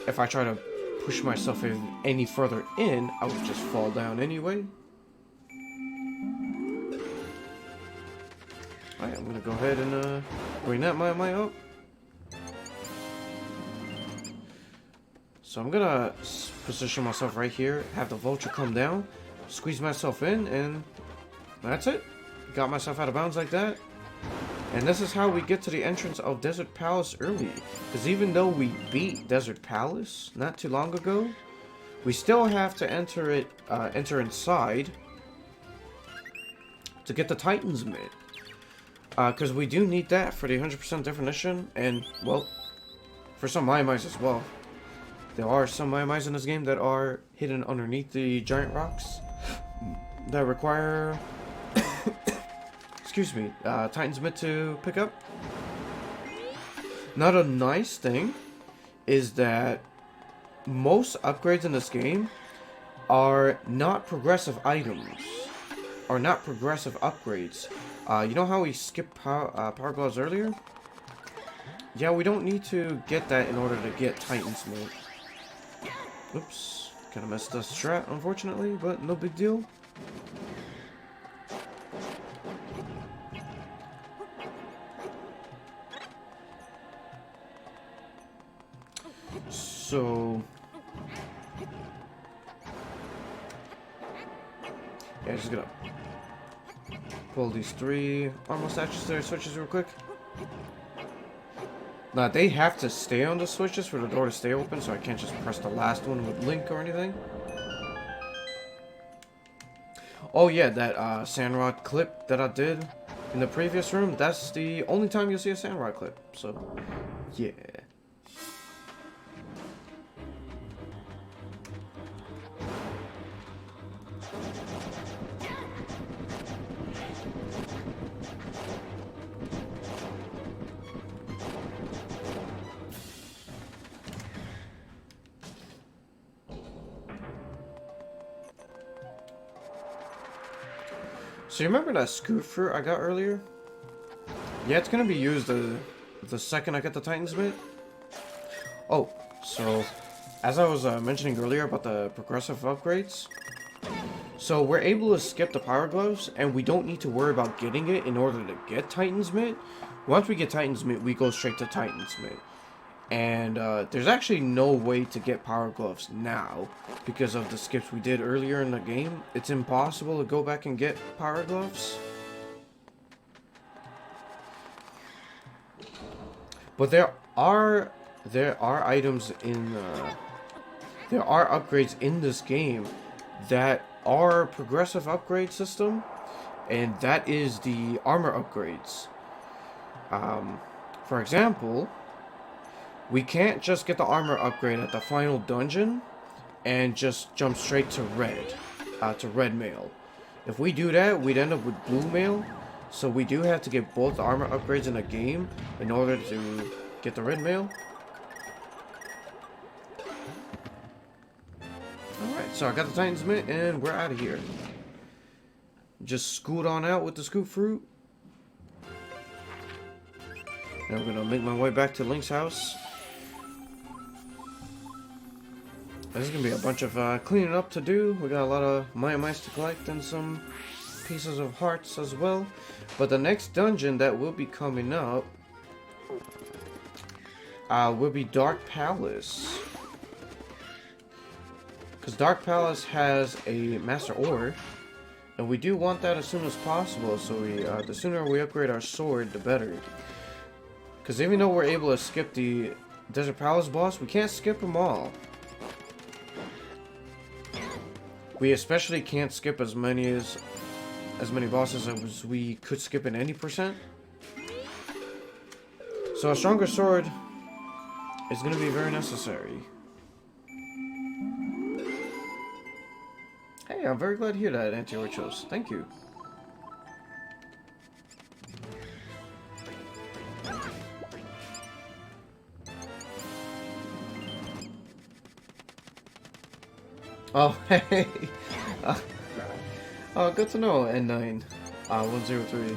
If I try to push myself any further in, I would just fall down anyway. Alright, I'm gonna go ahead and bring that my up. So I'm gonna position myself right here, have the vulture come down, squeeze myself in, and that's it. Got myself out of bounds like that. And this is how we get to the entrance of Desert Palace early. Because even though we beat Desert Palace not too long ago, we still have to enter inside to get the Titan's Mitt. Because we do need that for the 100% definition, and, well, for some Mai-Mais as well. There are some Mai-Mais in this game that are hidden underneath the giant rocks that require, excuse me, Titan's Mitt to pick up. Now the nice thing is that most upgrades in this game are not progressive items, or not progressive upgrades. You know how we skipped power gloves earlier? Yeah, we don't need to get that in order to get Titan's Mitt. Oops, kind of messed us strat, unfortunately, but no big deal. So yeah, just gonna pull these 3 armor statuary switches real quick. Now they have to stay on the switches for the door to stay open, so I can't just press the last one with Link or anything. Oh yeah, that sandrod clip that I did in the previous room, that's the only time you'll see a sandrod clip, so yeah. So you remember that scoop fruit I got earlier? Yeah, it's gonna be used the second I get the Titan's Mitt. Oh, so as I was mentioning earlier about the progressive upgrades, so we're able to skip the power gloves, and we don't need to worry about getting it in order to get Titan's Mitt. Once we get Titan's Mitt, we go straight to Titan's Mitt. And there's actually no way to get power gloves now because of the skips we did earlier in the game. It's impossible to go back and get power gloves. But there are items in there are upgrades in this game that are progressive upgrade system, and that is the armor upgrades. For example, we can't just get the armor upgrade at the final dungeon and just jump straight to red mail. If we do that, we'd end up with blue mail. So we do have to get both the armor upgrades in the game in order to get the red mail. Alright, so I got the Titan's Mint and we're out of here. Just scoot on out with the scoop fruit. Now I'm gonna make my way back to Link's house. There's gonna be a bunch of cleaning up to do. We got a lot of mice to collect and some pieces of hearts as well. But the next dungeon that will be coming up will be Dark Palace. Because Dark Palace has a Master Ore, and we do want that as soon as possible. So the sooner we upgrade our sword, the better. Because even though we're able to skip the Desert Palace boss, we can't skip them all. We especially can't skip as many bosses as we could skip in any percent. So a stronger sword is going to be very necessary. Hey, I'm very glad to hear that, Anti-Orchos. Thank you. Oh, hey. Good to know, N9. 103.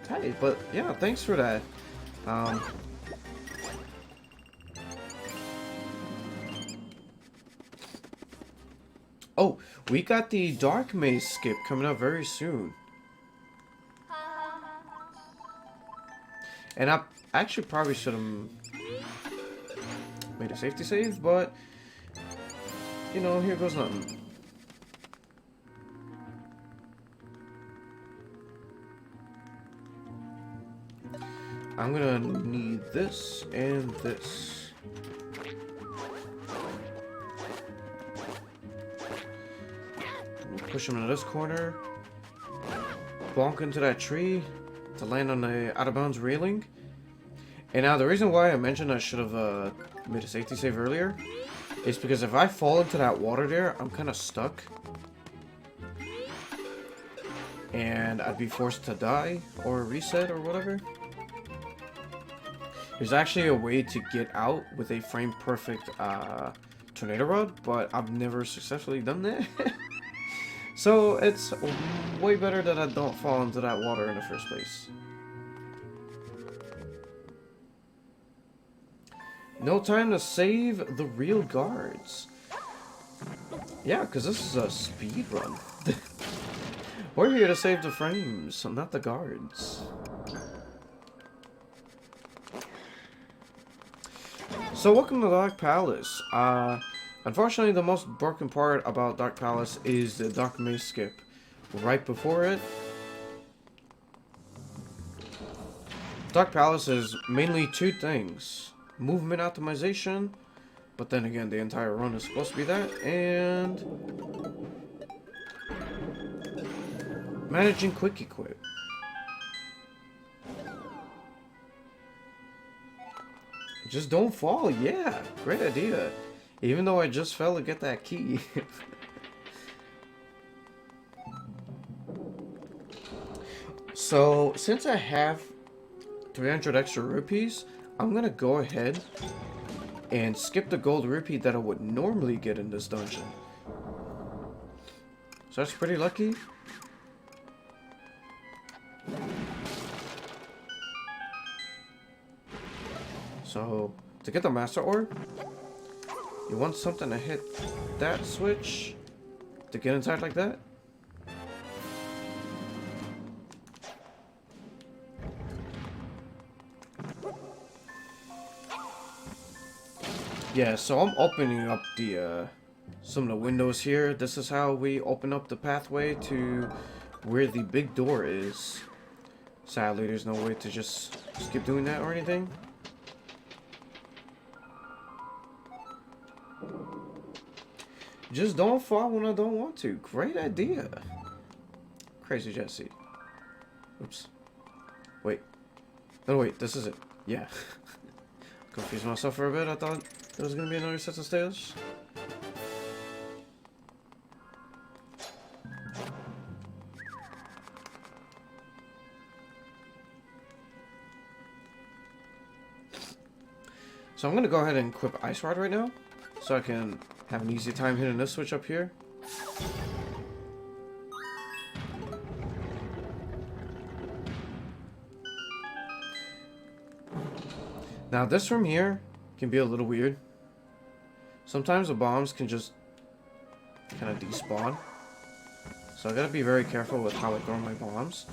Hey, but yeah, thanks for that. Oh, we got the Dark Maze skip coming up very soon. And I actually probably should have made a safety save, but you know, here goes nothing. I'm gonna need this and this. Push him into this corner. Bonk into that tree to land on the out of bounds railing. And now the reason why I mentioned I should have made a safety save earlier is because if I fall into that water there, I'm kind of stuck. And I'd be forced to die or reset or whatever. There's actually a way to get out with a frame perfect tornado rod, but I've never successfully done that. So it's way better that I don't fall into that water in the first place. No time to save the real guards. Yeah, because this is a speed run. We're here to save the frames, not the guards. So welcome to Dark Palace. Unfortunately, the most broken part about Dark Palace is the Dark Maze skip. Right before it, Dark Palace is mainly two things. Movement optimization, but then again, the entire run is supposed to be that, and managing quick equip. Just don't fall. Yeah, great idea. Even though I just fell to get that key. So, since I have 300 extra rupees, I'm gonna go ahead and skip the gold rupee that I would normally get in this dungeon. So that's pretty lucky. So, to get the Master Ore, you want something to hit that switch to get inside like that. Yeah, so I'm opening up the some of the windows here. This is how we open up the pathway to where the big door is. Sadly, there's no way to just skip doing that or anything. Just don't fall when I don't want to. Great idea. Crazy Jesse. Oops. Wait. No, wait. This is it. Yeah. Confused myself for a bit. I thought there was going to be another set of stairs. So I'm going to go ahead and equip Ice Rod right now, so I can have an easy time hitting this switch up here. Now this room here can be a little weird. Sometimes the bombs can just kind of despawn. So I gotta be very careful with how I throw my bombs.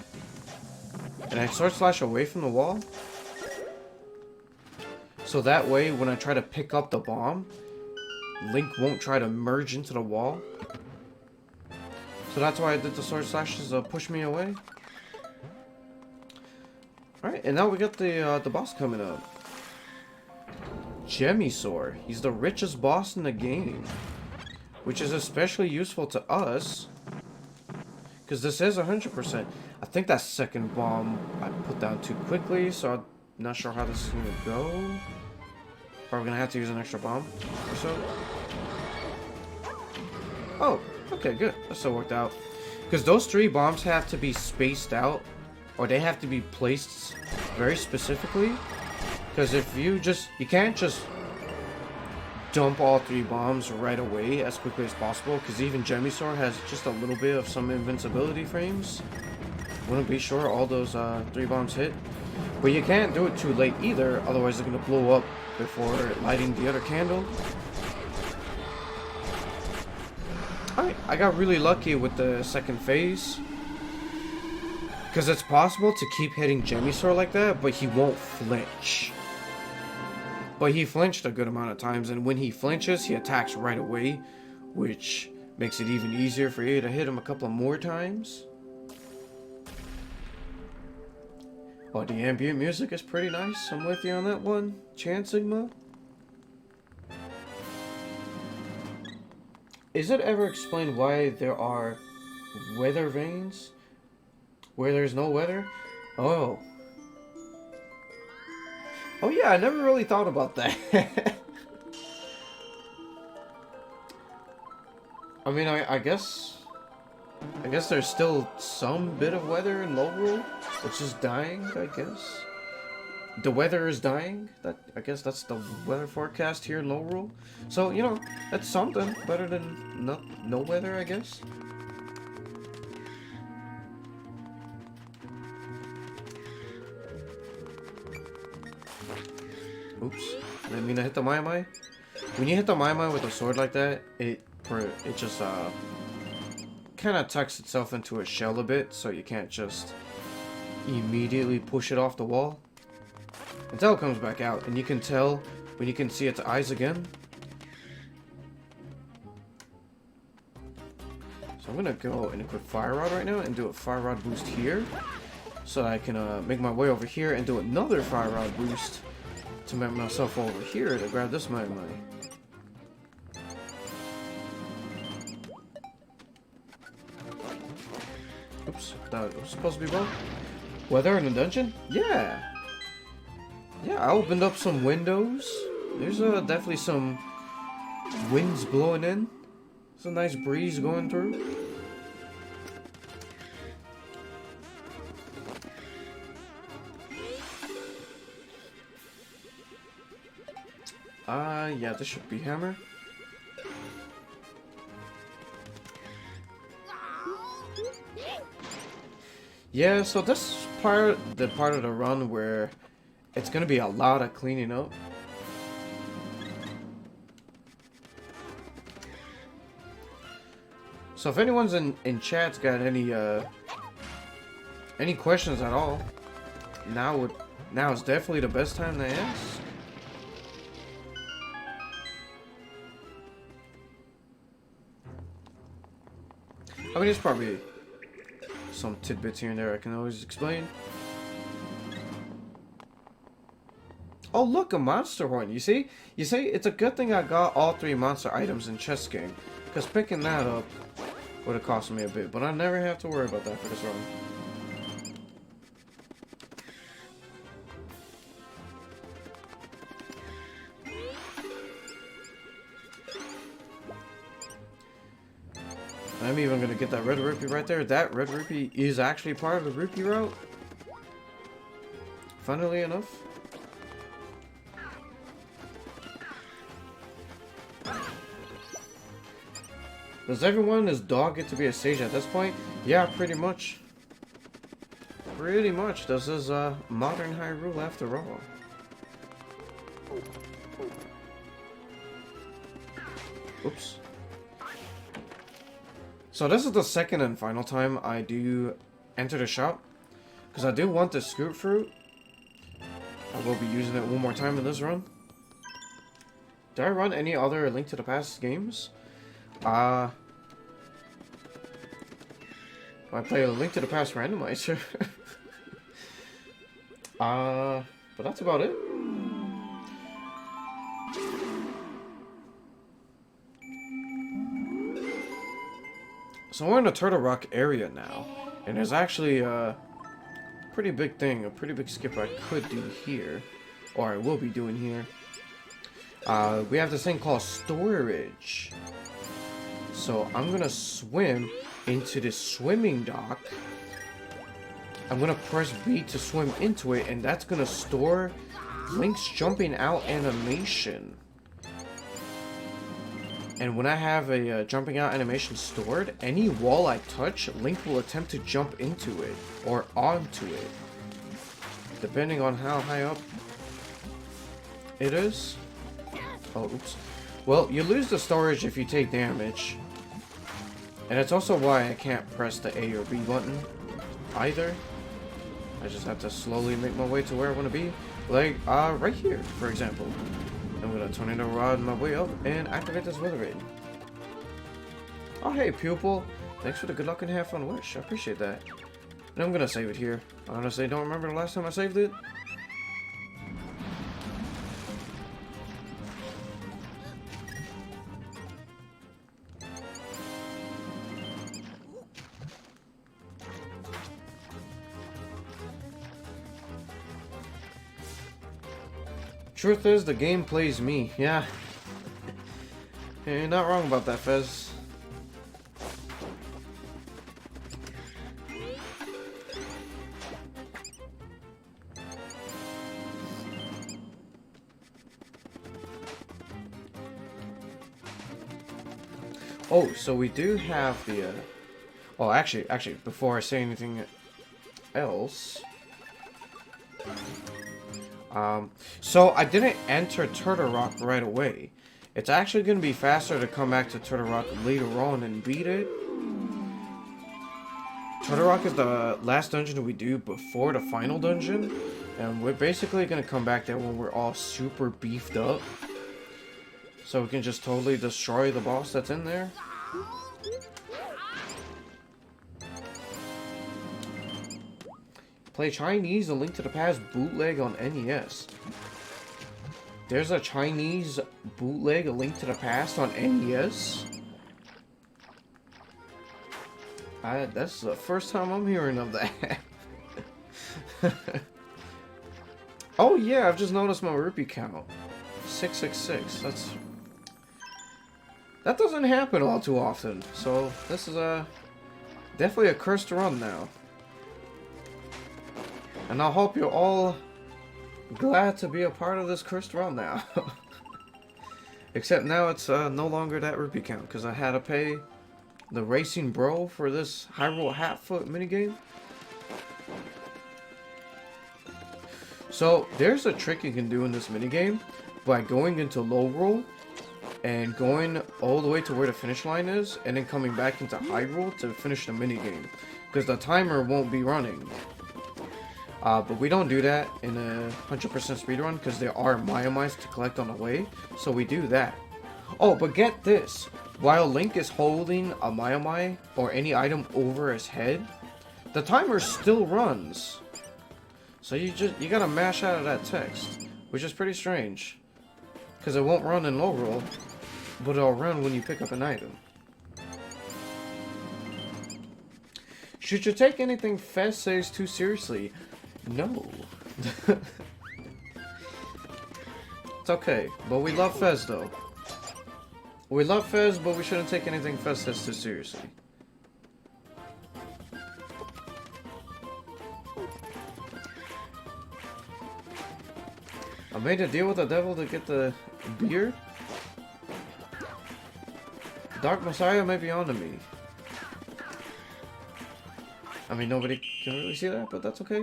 And I sword slash away from the wall. So that way, when I try to pick up the bomb, Link won't try to merge into the wall. So that's why I did the sword slashes to push me away. Alright, and now we got the boss coming up. Jemisaur. He's the richest boss in the game. Which is especially useful to us. Because this is 100%. I think that second bomb I put down too quickly, so I'm not sure how this is going to go. Probably going to have to use an extra bomb or so. Oh, okay, good. That still worked out. Because those 3 bombs have to be spaced out, or they have to be placed very specifically. Because if you can't just dump all 3 bombs right away as quickly as possible, because even Jemisaur has just a little bit of some invincibility frames. Wouldn't be sure all those 3 bombs hit. But you can't do it too late either, otherwise they're going to blow up before lighting the other candle. Alright, I got really lucky with the second phase. Because it's possible to keep hitting Jemisaur like that, but he won't flinch. But he flinched a good amount of times, and when he flinches, he attacks right away, which makes it even easier for you to hit him a couple more times. Oh, the ambient music is pretty nice. I'm with you on that one. Chan Sigma. Is it ever explained why there are weather vanes where there's no weather? Oh. Oh yeah, I never really thought about that. I mean, I guess there's still some bit of weather in Lowrule, which is dying, I guess. The weather is dying. I guess that's the weather forecast here in Lowrule. So, you know, that's something better than no weather, I guess. Oops, I didn't mean to hit the Mai. When you hit the Mai with a sword like that, it just kind of tucks itself into a shell a bit, so you can't just immediately push it off the wall until it comes back out, and you can tell when you can see its eyes again. So I'm gonna go and equip Fire Rod right now and do a Fire Rod boost here, so that I can make my way over here and do another Fire Rod boost to make myself over here to grab this Mai. Oops, that was supposed to be wrong. Weather in the dungeon? Yeah. Yeah, I opened up some windows. There's definitely some winds blowing in. There's a nice breeze going through. Yeah, this should be hammer. Yeah, so this is the part of the run where it's gonna be a lot of cleaning up. So if anyone's in chat's got any questions at all, now is definitely the best time to ask. I mean, there's probably some tidbits here and there I can always explain. Oh, look, a monster horn. You see? You see, it's a good thing I got all 3 monster items in chest game. Because picking that up would have cost me a bit. But I never have to worry about that for this run. I'm even going to get that red rupee right there. That red rupee is actually part of the rupee route. Funnily enough. Does everyone in this dog get to be a sage at this point? Yeah, pretty much. Pretty much. This is modern Hyrule after all. Oops. So this is the second and final time I do enter the shop. Because I do want the scoop fruit. I will be using it one more time in this run. Did I run any other Link to the Past games? I play a Link to the Past randomizer. But that's about it. So we're in the Turtle Rock area now. And there's actually a pretty big thing, a pretty big skip I could do here. Or I will be doing here. We have this thing called storage. So I'm gonna swim into this swimming dock. I'm gonna press B to swim into it, and that's gonna store Link's jumping out animation. And when I have a jumping out animation stored, any wall I touch, Link will attempt to jump into it or onto it, depending on how high up it is. Oh, oops. Well, you lose the storage if you take damage. And it's also why I can't press the A or B button either. I just have to slowly make my way to where I want to be. Like, right here, for example. I'm gonna Tornado Rod my way up and activate this Weather Raid. Oh, hey, pupil. Thanks for the good luck and have fun wish. I appreciate that. And I'm gonna save it here. I honestly don't remember the last time I saved it. Truth is, the game plays me. Yeah. You're not wrong about that, Fez. Oh, so we do have the, oh, actually, before I say anything else... So I didn't enter Turtle Rock right away. It's actually going to be faster to come back to Turtle Rock later on and beat it. Turtle Rock is the last dungeon that we do before the final dungeon. And we're basically going to come back there when we're all super beefed up. So we can just totally destroy the boss that's in there. Play Chinese A Link to the Past bootleg on NES. There's a Chinese bootleg A Link to the Past on NES? That's the first time I'm hearing of that. Oh yeah, I've just noticed my rupee count. 666. That doesn't happen all too often. So this is definitely a cursed run now. And I hope you're all glad to be a part of this cursed run now. Except now it's no longer that rupee count, because I had to pay the Racing Bro for this Hyrule Hatfoot minigame. So, there's a trick you can do in this minigame by going into low roll and going all the way to where the finish line is, and then coming back into high roll to finish the minigame. Because the timer won't be running. But we don't do that in a 100% speedrun because there are Maiamais to collect on the way, so we do that. Oh, but get this. While Link is holding a Maiamai or any item over his head, the timer still runs. So you gotta mash out of that text. which is pretty strange. Because it won't run in low roll, but it'll run when you pick up an item. Should you take anything Fez says too seriously? No. It's okay, but we love Fez though. We love Fez, but we shouldn't take anything Fez says too seriously. I made a deal with the devil to get the beer. Dark Messiah may be onto me. I mean, nobody can really see that, but that's okay.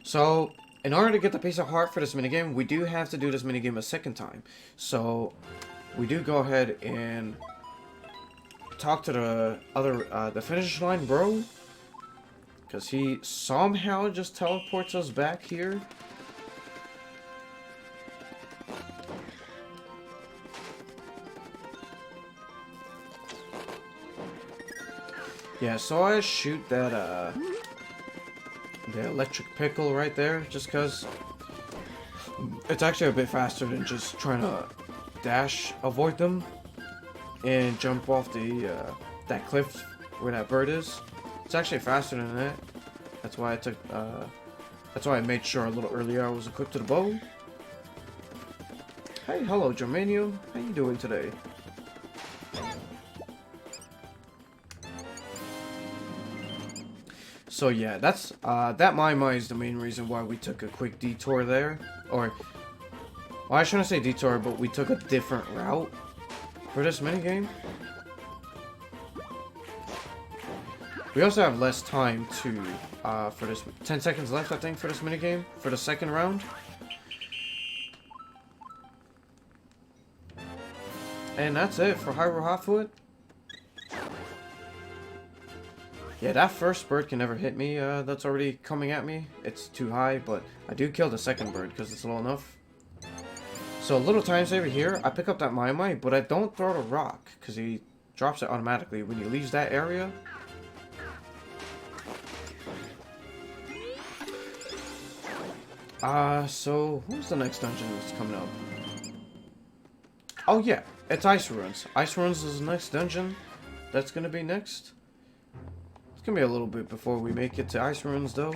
So, in order to get the piece of heart for this minigame, we do have to do this minigame a second time. So, we do go ahead and talk to the other, the finish line bro. Because he somehow just teleports us back here. Yeah, so I shoot that, the electric pickle right there, just because it's actually a bit faster than just trying to dash, avoid them, and jump off the, that cliff where that bird is. It's actually faster than that. That's why I took, that's why I made sure a little earlier I was equipped to the bow. Hey, hello, Germanium. How you doing today? So yeah, that's that my is the main reason why we took a quick detour there, or well, I shouldn't say detour, but we took a different route for this minigame. We also have less time to for this 10 seconds left, I think, for this minigame for the second round. And that's it for Hyrule Hotfoot. Yeah, that first bird can never hit me, that's already coming at me. It's too high, but I do kill the second bird because it's low enough. So a little time saver here, I pick up that Mai, but I don't throw the rock, because he drops it automatically when he leaves that area. So, who's the next dungeon that's coming up? Oh yeah, it's Ice Ruins. Ice Ruins is the next dungeon that's gonna be next. It's gonna be a little bit before we make it to Ice Ruins, though.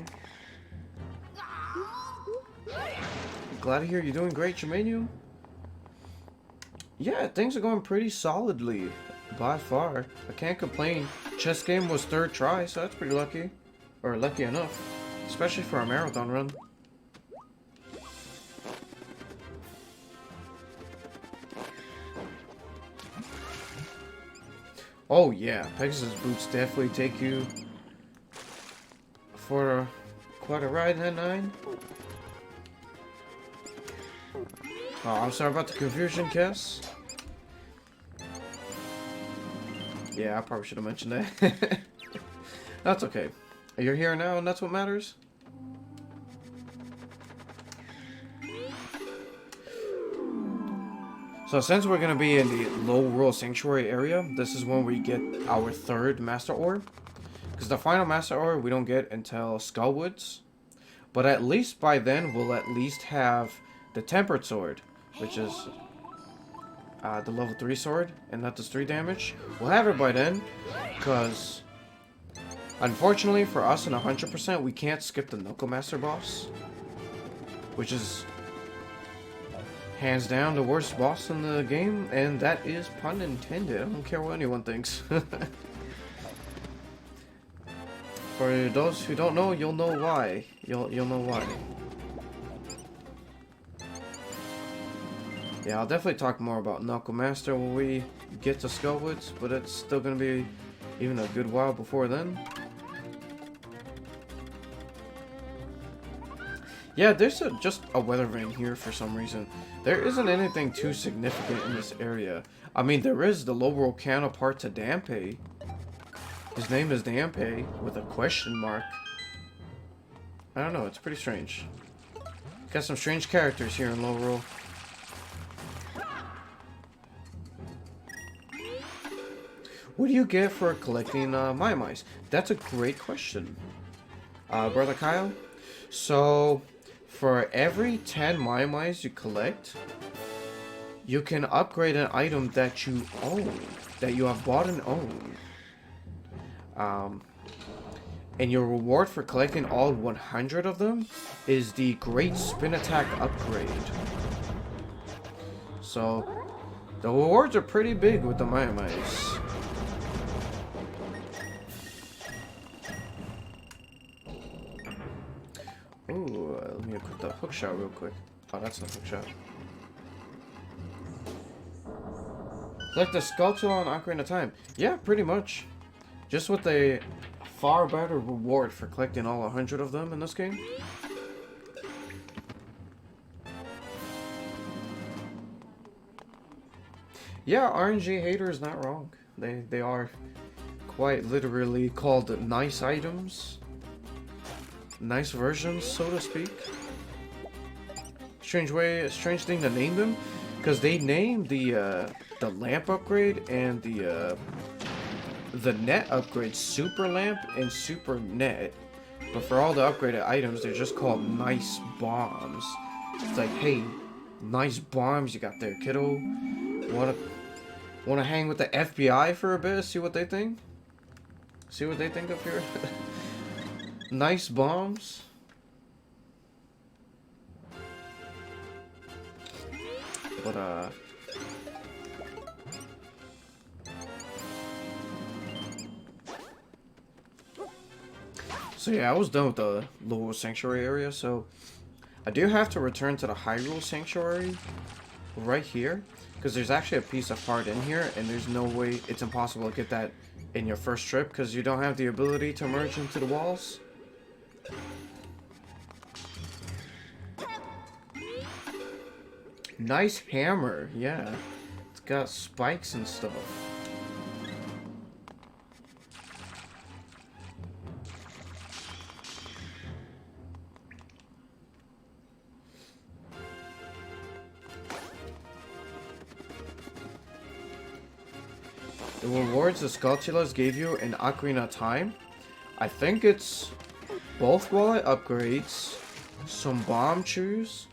Glad to hear you're doing great, Germanium. Yeah, things are going pretty solidly, by far. I can't complain. Chess game was third try, so that's pretty lucky. Or lucky enough. Especially for a marathon run. Oh yeah, Pegasus boots definitely take you for quite a ride in that 9. Oh, I'm sorry about the confusion, Kess. Yeah, I probably should have mentioned that. That's okay. You're here now, and that's what matters. So since we're going to be in the Low Rural Sanctuary area, this is when we get our third Master Ore. Because the final Master Ore we don't get until Skullwoods. But at least by then, we'll at least have the Tempered Sword, which is the level 3 sword, and that does 3 damage. We'll have it by then, because unfortunately for us in 100%, we can't skip the Knuckle Master boss. Which is hands down the worst boss in the game, and that is pun intended. I don't care what anyone thinks. For those who don't know, you'll know why. You'll know why. Yeah, I'll definitely talk more about Knuckle Master when we get to Skullwoods, but it's still gonna be even a good while before then. Yeah, there's just a weather vane here for some reason. There isn't anything too significant in this area. I mean, there is the low roll counterpart to Dampe. His name is Dampe with a question mark. I don't know, it's pretty strange. Got some strange characters here in low roll. What do you get for collecting Mai-Mais? That's a great question. Brother Kyle? So, for every 10 Mai-Mais you collect, you can upgrade an item that you own, that you have bought and owned. And your reward for collecting all 100 of them is the Great Spin Attack upgrade. So, the rewards are pretty big with the Mai-Mais. Ooh, let me equip the hook shot real quick. Oh, that's the hook shot. Like the sculpture on Ocarina of Time. Yeah, pretty much. Just with a far better reward for collecting all 100 of them in this game. Yeah, RNG hater is not wrong. They are quite literally called nice items. Nice versions, so to speak. Strange thing to name them, because they named the lamp upgrade and the net upgrade Super Lamp and Super Net, but for all the upgraded items, they're just called Nice Bombs. It's like, hey, nice bombs you got there, kiddo. Wanna hang with the FBI for a bit? See what they think? See what they think of your nice bombs? But so yeah, I was done with the Lowell Sanctuary area, so I do have to return to the Hyrule Sanctuary right here, because there's actually a piece of heart in here, and there's no way, it's impossible to get that in your first trip, because you don't have the ability to merge into the walls. Nice hammer, yeah. It's got spikes and stuff. The rewards the Skulltulas gave you in Ocarina of Time, I think it's both wallet upgrades, some bomb chews,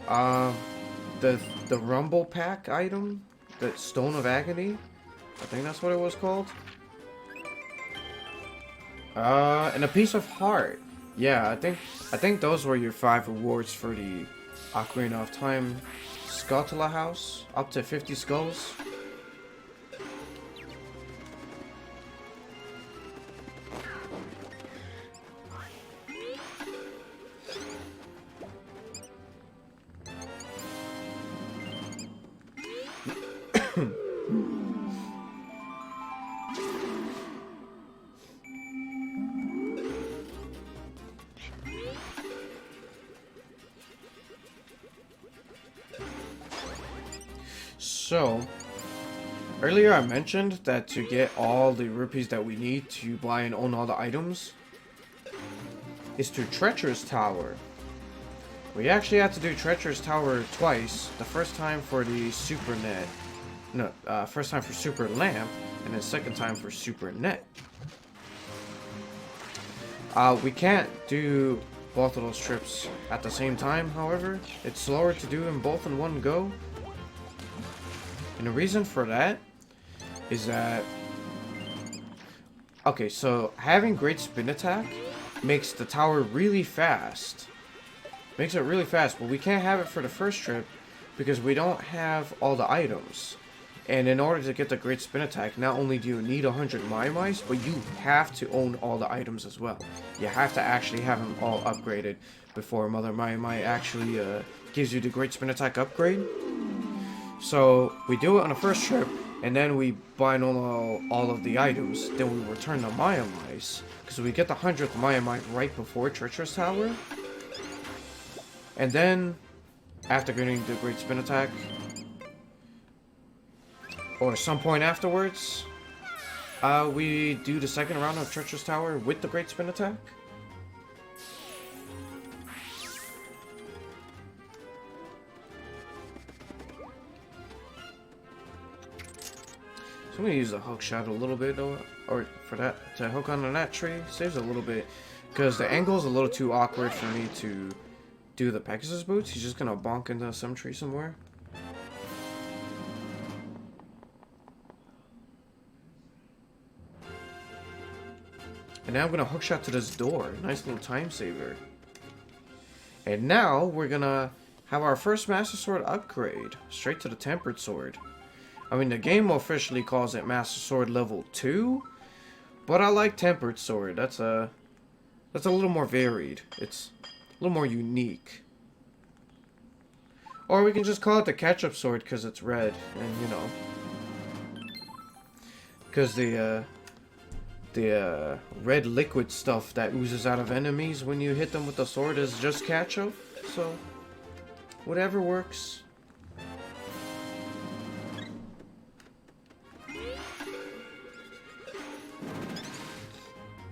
the Rumble Pack item, the Stone of Agony, I think that's what it was called. And a piece of heart. Yeah, I think those were your 5 rewards for the Ocarina of Time Skulltula house, up to 50 skulls. So, earlier I mentioned that to get all the rupees that we need to buy and own all the items is to Treacherous Tower. We actually had to do Treacherous Tower twice. The first time for the Super Net. No, first time for Super Lamp, and then second time for Super Net. We can't do both of those trips at the same time, however. It's slower to do them both in one go. And the reason for that is that... Okay, so having Great Spin Attack makes the tower really fast. Makes it really fast, but we can't have it for the first trip because we don't have all the items. And in order to get the Great Spin Attack, not only do you need 100 Mai-Mais, but you have to own all the items as well. You have to actually have them all upgraded before Mother Mai actually gives you the Great Spin Attack upgrade. So we do it on the first trip, and then we buy all of the items. Then we return the Mai-Mais, because we get the 100th Mai right before Treacherous Tower. And then, after getting the Great Spin Attack, or some point afterwards, we do the second round of Treacherous Tower with the Great Spin Attack. So I'm gonna use the hook shot a little bit, or for that to hook onto that tree. Saves a little bit Because the angle is a little too awkward for me to do the Pegasus boots. He's just gonna bonk into some tree somewhere. And now I'm gonna hookshot to this door. Nice little time saver. And now we're gonna have our first Master Sword upgrade. Straight to the Tempered Sword. I mean, the game officially calls it Master Sword level 2. But I like Tempered Sword. That's a little more varied. It's a little more unique. Or we can just call it the Ketchup Sword because it's red. And, you know. Because the red liquid stuff that oozes out of enemies when you hit them with the sword is just ketchup. So, whatever works.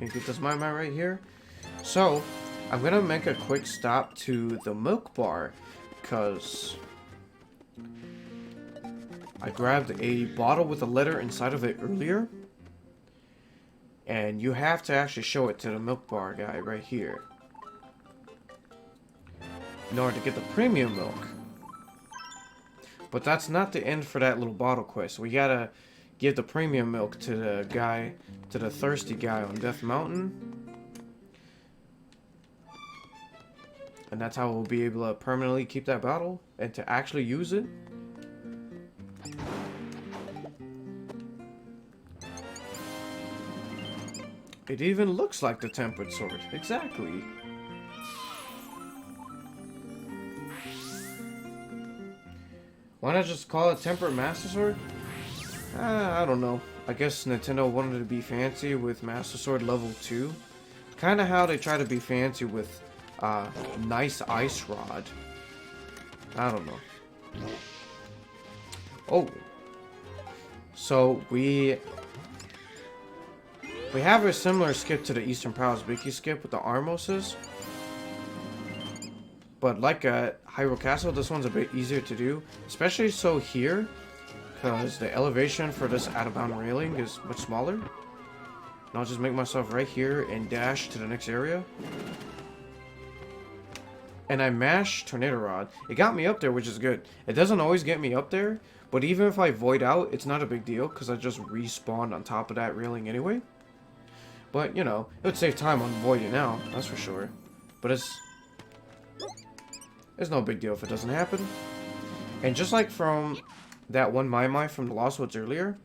And get this my right here. So, I'm gonna make a quick stop to the milk bar because I grabbed a bottle with a letter inside of it earlier. And you have to actually show it to the milk bar guy right here in order to get the premium milk. But that's not the end for that little bottle quest. We gotta give the premium milk to the guy, to the thirsty guy on Death Mountain. And that's how we'll be able to permanently keep that bottle and to actually use it. It even looks like the Tempered Sword. Exactly. Why not just call it Tempered Master Sword? I don't know. I guess Nintendo wanted to be fancy with Master Sword level 2. Kinda how they try to be fancy with Nice Ice Rod. I don't know. Oh. So we have a similar skip to the Eastern Palace Wiki skip with the Armoses. But like Hyrule Castle, this one's a bit easier to do. Especially so here, because the elevation for this out-of-bound railing is much smaller. And I'll just make myself right here and dash to the next area. And I mash Tornado Rod. It got me up there, which is good. It doesn't always get me up there, but even if I void out, it's not a big deal, because I just respawned on top of that railing anyway. But, you know, it would save time on voiding out, that's for sure. But it's no big deal if it doesn't happen. And just like from that one Mai from the Lost Woods earlier,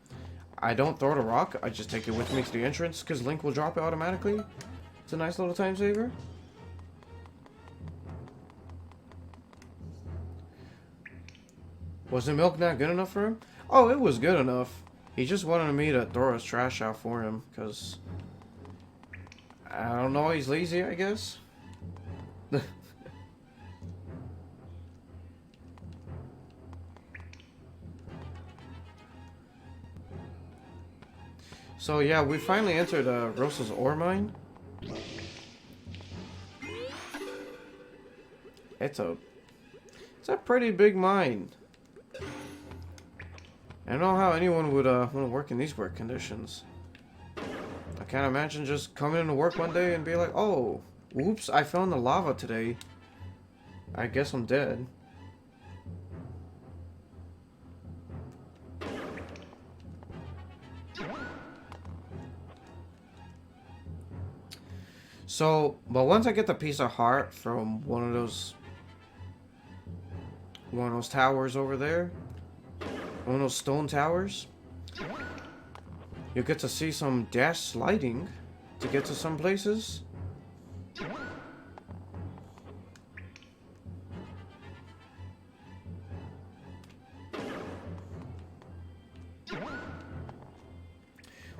I don't throw it a rock, I just take it with me to the entrance, because Link will drop it automatically. It's a nice little time saver. Was the milk not good enough for him? Oh, it was good enough. He just wanted me to throw his trash out for him, because I don't know, he's lazy, I guess. So yeah, we finally entered Rosa's ore mine. It's a pretty big mine. I don't know how anyone would want to work in these work conditions. I can't imagine just coming into work one day and be like, oh, oops, I fell in the lava today. I guess I'm dead. So, but once I get the piece of heart from one of those towers over there, one of those stone towers, you'll get to see some dash sliding to get to some places.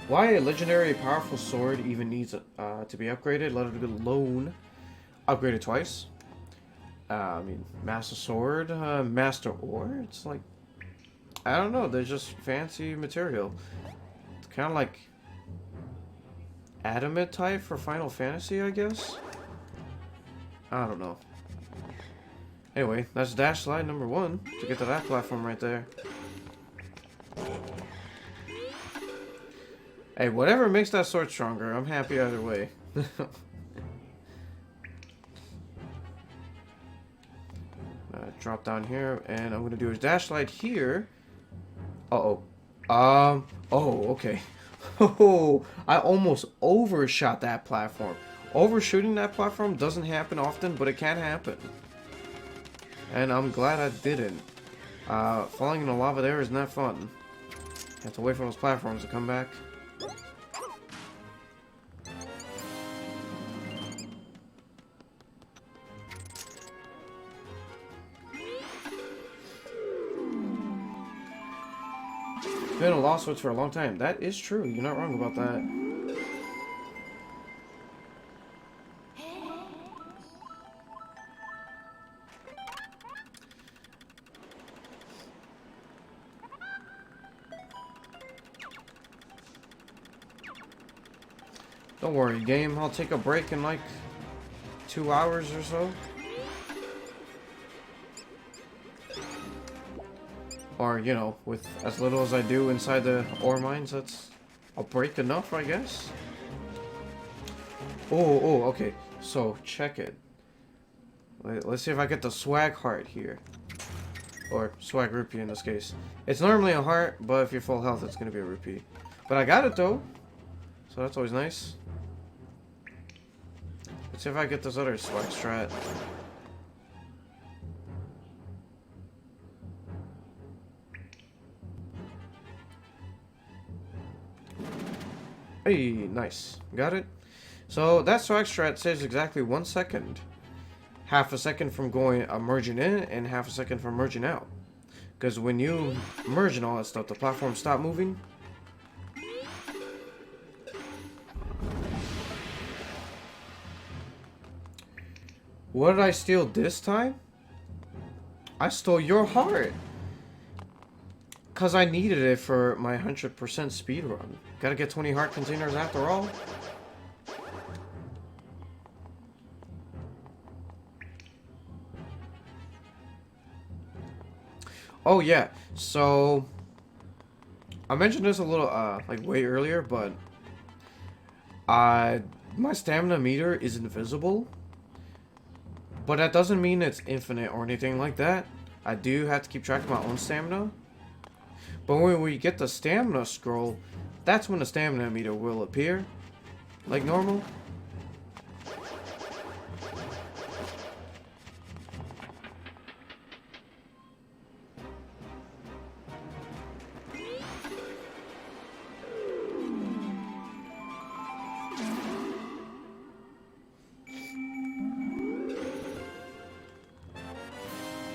Why a legendary powerful sword even needs to be upgraded, let alone upgraded twice. I mean, Master Sword, Master Ore, it's like, I don't know, they're just fancy material. It's kind of like adamant type for Final Fantasy, I guess? I don't know. Anyway, that's dash slide number 1 to get to that platform right there. Hey, whatever makes that sword stronger, I'm happy either way. drop down here, and I'm gonna do a dash slide here. Uh-oh. Oh, okay. Oh, I almost overshot that platform. Overshooting that platform doesn't happen often, but it can happen. And I'm glad I didn't. Falling in the lava there is not fun. Have to wait for those platforms to come back. Been a Lost Woods for a long time. That is true. You're not wrong about that. Don't worry, game. I'll take a break in like 2 hours or so. Or, you know, with as little as I do inside the ore mines, that's a break enough, I guess. Oh, okay. So, check it. Let's see if I get the swag heart here. Or swag rupee in this case. It's normally a heart, but if you're full health, it's going to be a rupee. But I got it, though. So that's always nice. Let's see if I get this other swag strat. Hey, nice. Got it? So that swag strat saves exactly 1 second. Half a second from going merging in and half a second from merging out. Because when you merge and all that stuff, the platforms stop moving. What did I steal this time? I stole your heart. Because I needed it for my 100% speedrun. Gotta get 20 heart containers after all. Oh yeah, so I mentioned this a little like way earlier, but my stamina meter is invisible. But that doesn't mean it's infinite or anything like that. I do have to keep track of my own stamina. But when we get the stamina scroll, that's when the stamina meter will appear. Like normal.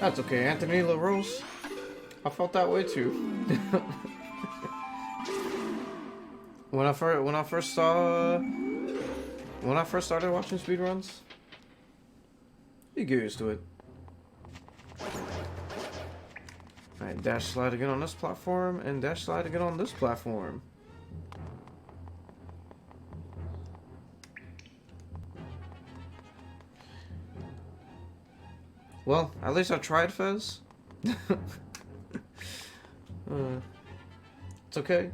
That's okay, Anthony LaRose. I felt that way too. when I first started watching speedruns, you get used to it. Alright, dash slide again on this platform, and dash slide again on this platform. Well, at least I tried, Fez. It's okay.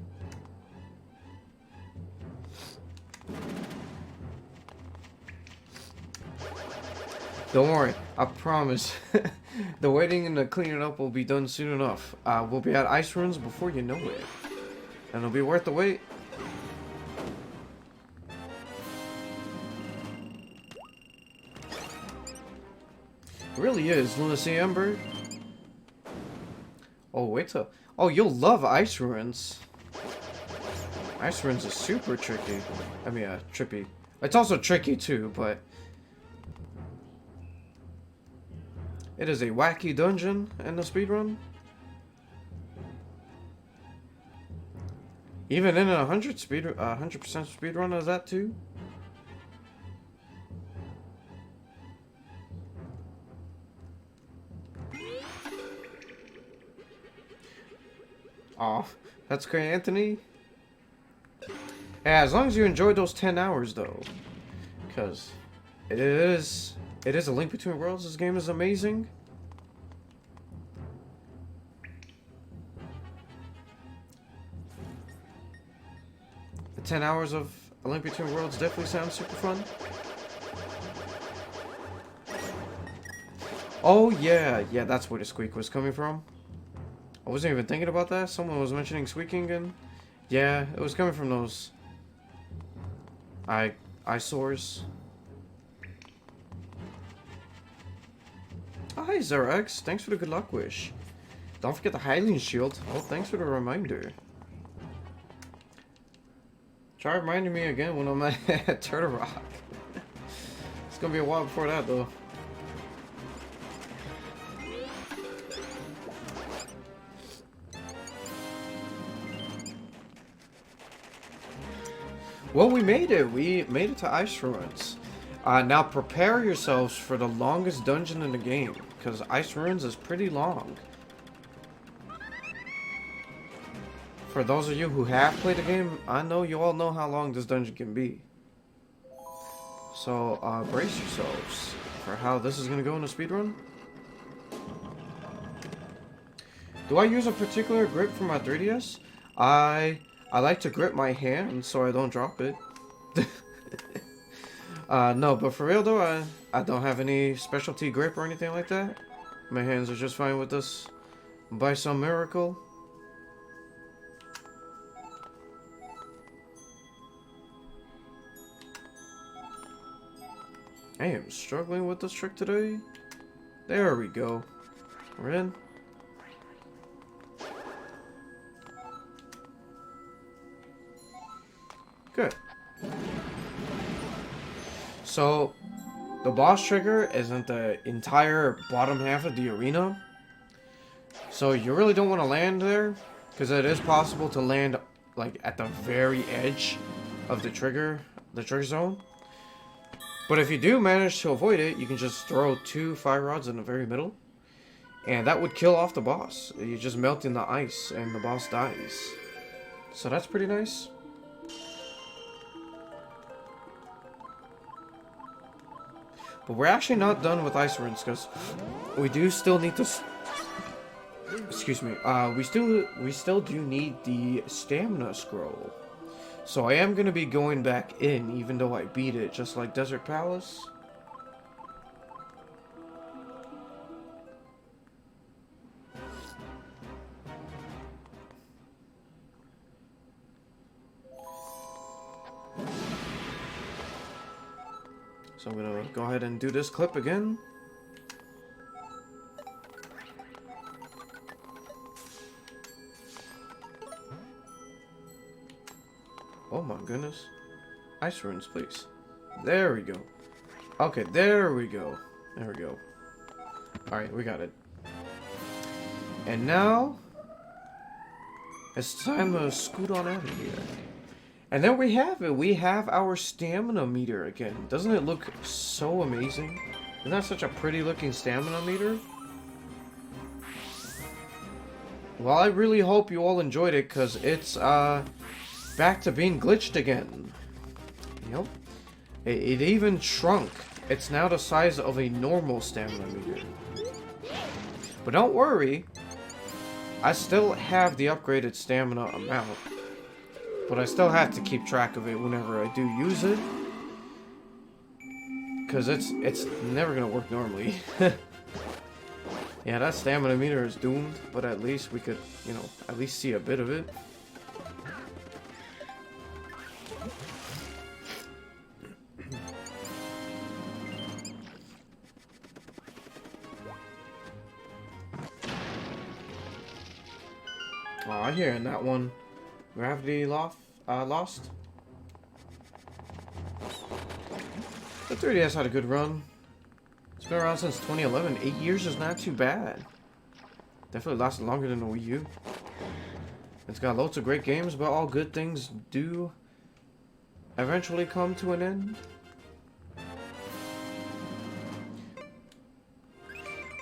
Don't worry, I promise. The waiting and the cleaning up will be done soon enough. We'll be at ice ruins before you know it. And it'll be worth the wait. It really is, Lunacy Ember. Oh, wait till... Oh, you'll love ice ruins. Ice ruins is super tricky. I mean, trippy. It's also tricky too, but... It is a wacky dungeon in the speedrun. Even in a 100% speedrun is that too? Aw, that's great, Anthony. Yeah, as long as you enjoyed those 10 hours though. Because it is a link between worlds. This game is amazing. The 10 hours of A Link Between Worlds definitely sounds super fun. Oh, yeah. Yeah, that's where the squeak was coming from. I wasn't even thinking about that. Someone was mentioning squeaking, and yeah, it was coming from those eyesores. Oh, hi, Zerex. Thanks for the good luck wish. Don't forget the Hylian shield. Oh, thanks for the reminder. Try reminding me again when I'm at Turtle Rock. It's gonna be a while before that, though. Well, we made it. We made it to Ice Ruins. Now prepare yourselves for the longest dungeon in the game, because Ice Ruins is pretty long. For those of you who have played the game, I know you all know how long this dungeon can be. So, brace yourselves for how this is going to go in the speedrun. Do I use a particular grip for my 3DS? I like to grip my hand so I don't drop it. No, but for real though, I don't have any specialty grip or anything like that. My hands are just fine with this. By some miracle. I am struggling with this trick today. There we go. We're in. Good. So, the boss trigger isn't the entire bottom half of the arena. So you really don't want to land there, because it is possible to land like at the very edge of the trigger zone. But if you do manage to avoid it, you can just throw 2 fire rods in the very middle, and that would kill off the boss. You just melt in the ice, and the boss dies. So that's pretty nice. But we're actually not done with Ice Ruins, because we do still need to... Excuse me. We still do need the stamina scroll. So I am going to be going back in, even though I beat it, just like Desert Palace. So I'm going to go ahead and do this clip again. Oh my goodness. Ice Ruins, please. There we go. Okay, there we go. There we go. Alright, we got it. And now... it's time to scoot on out of here. And there we have it. We have our stamina meter again. Doesn't it look so amazing? Isn't that such a pretty looking stamina meter? Well, I really hope you all enjoyed it, because it's, back to being glitched again. Yep. It even shrunk. It's now the size of a normal stamina meter. But don't worry. I still have the upgraded stamina amount. But I still have to keep track of it whenever I do use it. Because it's never going to work normally. Yeah, that stamina meter is doomed. But at least we could, you know, at least see a bit of it. Oh, I hear in that one. Gravity lost. The 3DS had a good run. It's been around since 2011. 8 years is not too bad. Definitely lasted longer than the Wii U. It's got loads of great games, but all good things do eventually come to an end.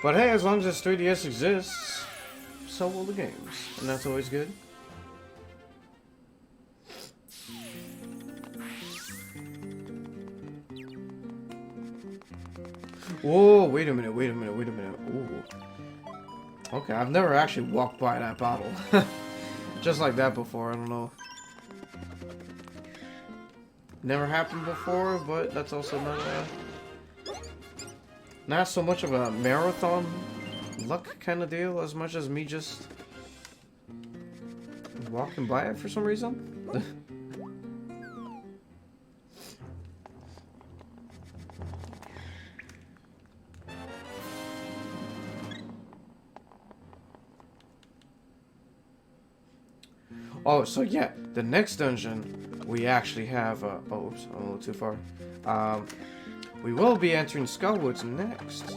But hey, as long as this 3DS exists, so will the games. And that's always good. Whoa, wait a minute. Ooh. Okay, I've never actually walked by that bottle. Just like that before, I don't know. Never happened before, but that's also not not so much of a marathon luck kind of deal as much as me just walking by it for some reason. Oh, so yeah, the next dungeon we actually have. Oh, oops, I'm a little too far. We will be entering Skullwoods next,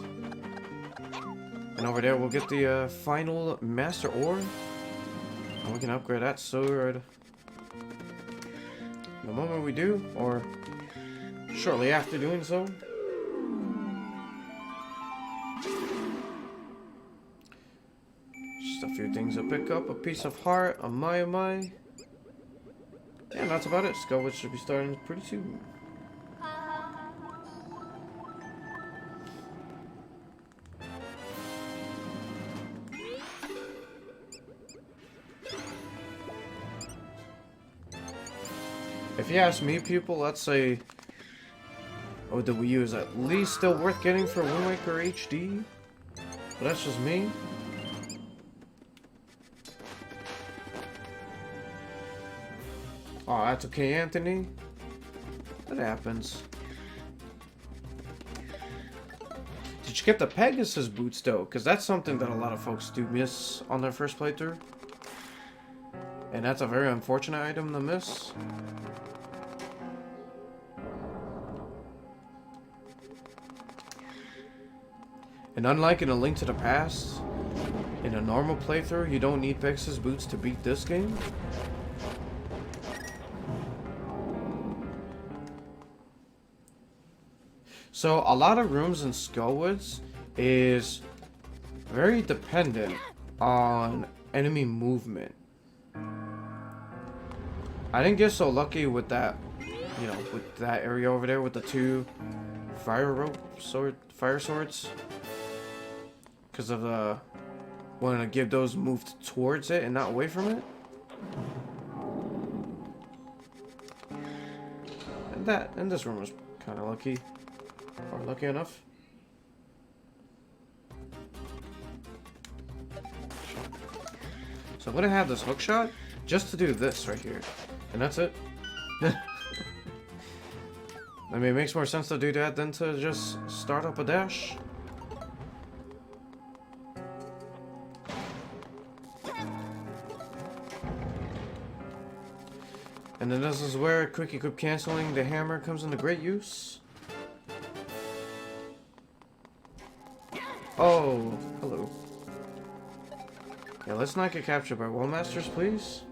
and over there we'll get the final Master Ore, and we can upgrade that sword. The moment we do, or shortly after doing so. Just a few things to pick up. A piece of heart, a my. Yeah, that's about it. Skullwoods should be starting pretty soon. If you ask me, people, let's say, oh, the Wii U is at least still worth getting for Wind Waker HD. But that's just me. Oh, that's okay, Anthony. That happens. Did you get the Pegasus boots, though? Because that's something that a lot of folks do miss on their first playthrough. And that's a very unfortunate item to miss. And unlike in A Link to the Past, in a normal playthrough, you don't need Pegasus boots to beat this game. So a lot of rooms in Skullwoods is very dependent on enemy movement. I didn't get so lucky with that, you know, with that area over there with the two fire swords. Because of the wanting to give those moved towards it and not away from it. And this room was kind of lucky. Or lucky enough. So I'm gonna have this hook shot just to do this right here. And that's it. I mean, it makes more sense to do that than to just start up a dash. And then this is where quick equip canceling the hammer comes into great use. Oh, hello. Yeah, let's not get captured by wall masters, please.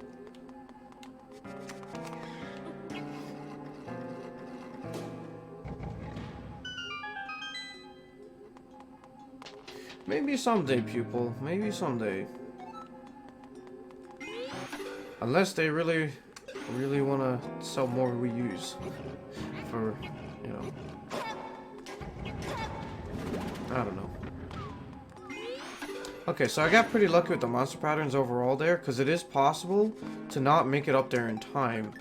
Maybe someday, pupil. Maybe someday. Unless they really want to sell more reuse for, you know, I don't know. Okay, so I got pretty lucky with the monster patterns overall there, because it is possible to not make it up there in time.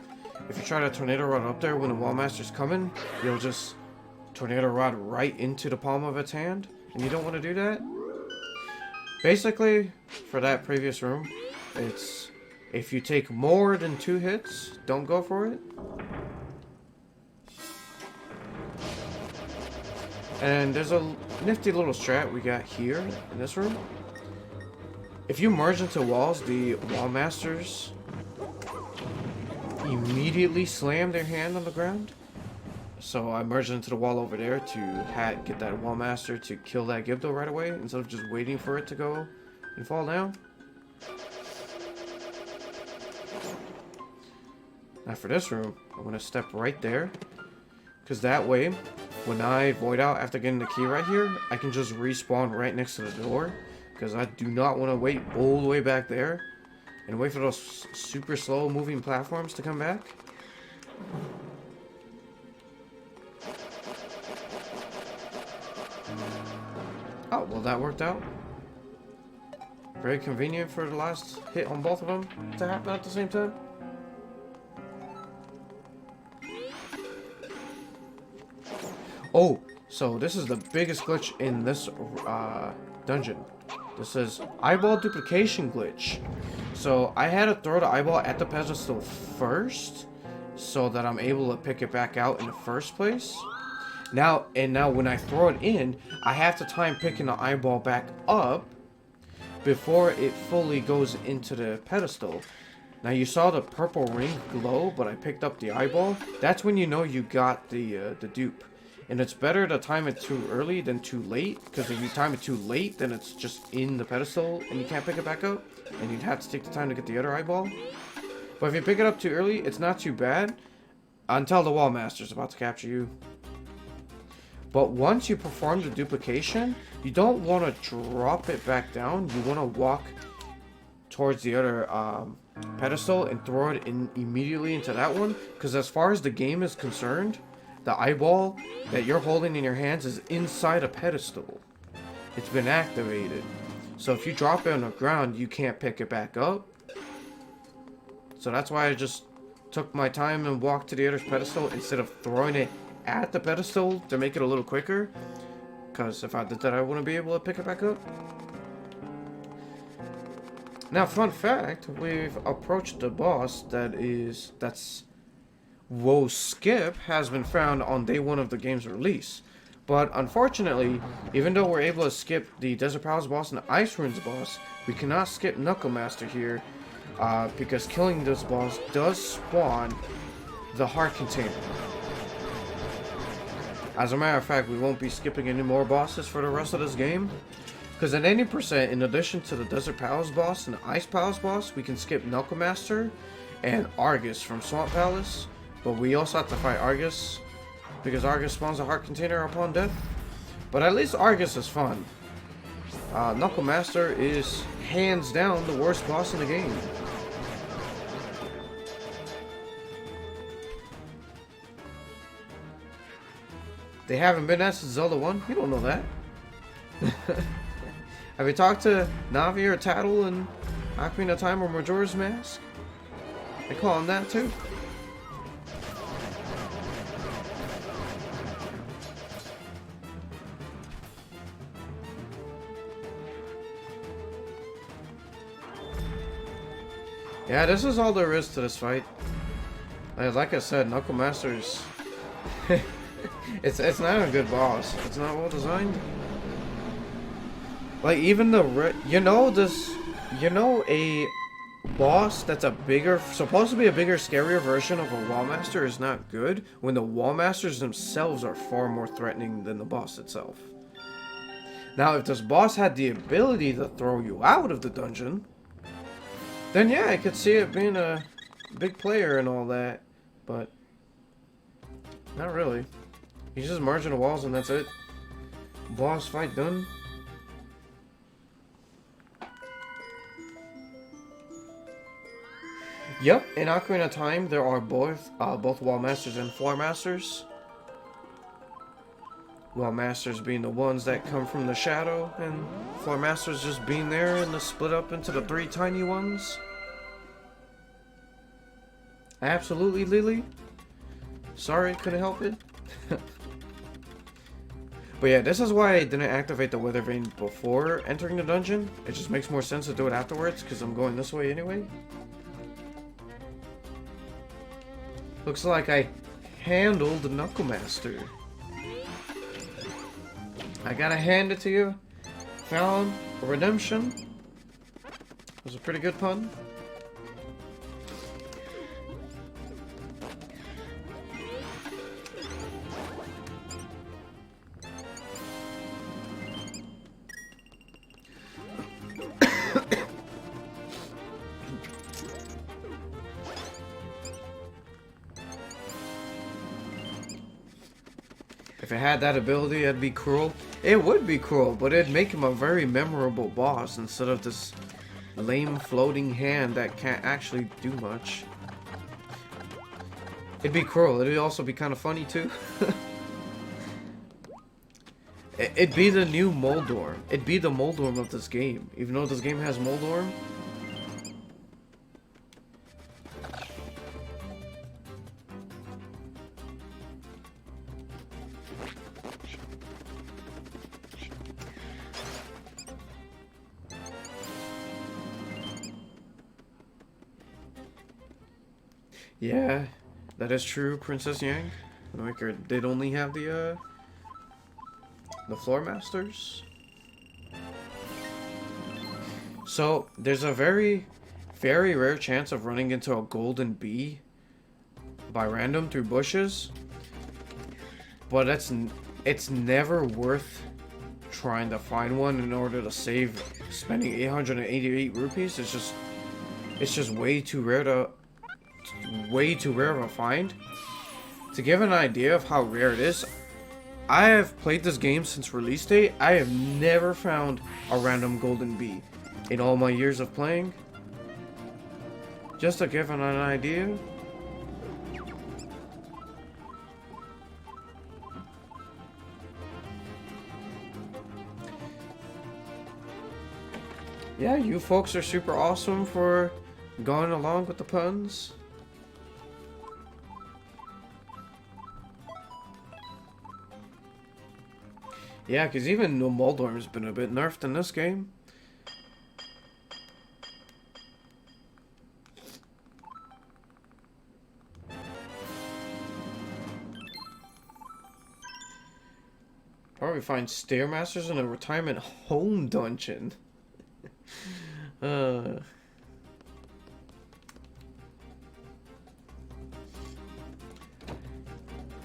If you try to tornado rod up there when the wall master's coming, you'll just tornado rod right into the palm of its hand, and you don't want to do that. Basically, for that previous room, it's if you take more than 2 hits, don't go for it. And there's a nifty little strat we got here in this room. If you merge into walls, the wall masters immediately slam their hand on the ground. So I merged into the wall over there to get that wall master to kill that Gibdo right away, instead of just waiting for it to go and fall down. Now for this room, I'm going to step right there, because that way, when I void out after getting the key right here, I can just respawn right next to the door, because I do not want to wait all the way back there and wait for those super slow moving platforms to come back. Oh, well, that worked out. Very convenient for the last hit on both of them to happen at the same time. Oh, So this is the biggest glitch in this dungeon. This is eyeball duplication glitch. So I had to throw the eyeball at the pedestal first, so that I'm able to pick it back out in the first place. Now when I throw it in, I have to time picking the eyeball back up before it fully goes into the pedestal. Now you saw the purple ring glow, but I picked up the eyeball. That's when you know you got the dupe. And it's better to time it too early than too late, because if you time it too late, then it's just in the pedestal and you can't pick it back up, and you'd have to take the time to get the other eyeball. But if you pick it up too early, it's not too bad, until the wall master's about to capture you. But once you perform the duplication, you don't want to drop it back down. You want to walk towards the other pedestal and throw it in immediately into that one, because as far as the game is concerned, the eyeball that you're holding in your hands is inside a pedestal. It's been activated. So if you drop it on the ground, you can't pick it back up. So that's why I just took my time and walked to the other pedestal instead of throwing it at the pedestal to make it a little quicker. Because if I did that, I wouldn't be able to pick it back up. Now, fun fact, we've approached the boss that's Whoa Skip has been found on day 1 of the game's release. But unfortunately, even though we're able to skip the Desert Palace boss and the Ice Ruins boss, we cannot skip Knuckle Master here, because killing this boss does spawn the heart container. As a matter of fact, we won't be skipping any more bosses for the rest of this game, because at 80%, in addition to the Desert Palace boss and the Ice Palace boss, we can skip Knuckle Master and Argus from Swamp Palace. But we also have to fight Argus, because Argus spawns a heart container upon death. But at least Argus is fun. Knuckle Master is hands down the worst boss in the game. They haven't been at since Zelda 1? You don't know that. Have you talked to Navi or Tattle in Ocarina of Time or Majora's Mask? They call him that too. Yeah, this is all there is to this fight. Like I said, Knuckle Master's it's not a good boss. It's not well designed. Like even a boss that's supposed to be a bigger, scarier version of a Wall Master is not good when the Wall Masters themselves are far more threatening than the boss itself. Now, if this boss had the ability to throw you out of the dungeon, then yeah, I could see it being a big player and all that, but not really. He's just marching the walls and that's it. Boss fight done. Yep, in Ocarina of Time, there are both Wall Masters and Floor Masters. Wall Masters being the ones that come from the shadow, and Floor Masters just being there and split up into the 3 tiny ones. Absolutely, Lily. Sorry, couldn't help it. But yeah, this is why I didn't activate the Weather Vane before entering the dungeon. It just makes more sense to do it afterwards, because I'm going this way anyway. Looks like I handled the Knuckle Master. I gotta hand it to you. Found a redemption. It was a pretty good pun. If it had that ability, it'd be cruel. It would be cruel, but it'd make him a very memorable boss instead of this lame floating hand that can't actually do much. It'd be cruel. It'd also be kind of funny too. It'd be the new Moldorm. It'd be the Moldorm of this game. Even though this game has Moldorm. Yeah, that is true, Princess Yang. Like, they'd only have the floor masters. So there's a very, very rare chance of running into a golden bee by random through bushes, but it's never worth trying to find one in order to save spending 888 rupees. It's just way too rare of a find. To give an idea of how rare it is, I have played this game since release date. I have never found a random golden bee in all my years of playing. Just to give an idea. Yeah, you folks are super awesome for going along with the puns. Yeah, because even Moldorm's been a bit nerfed in this game. Probably find Stairmasters in a retirement home dungeon.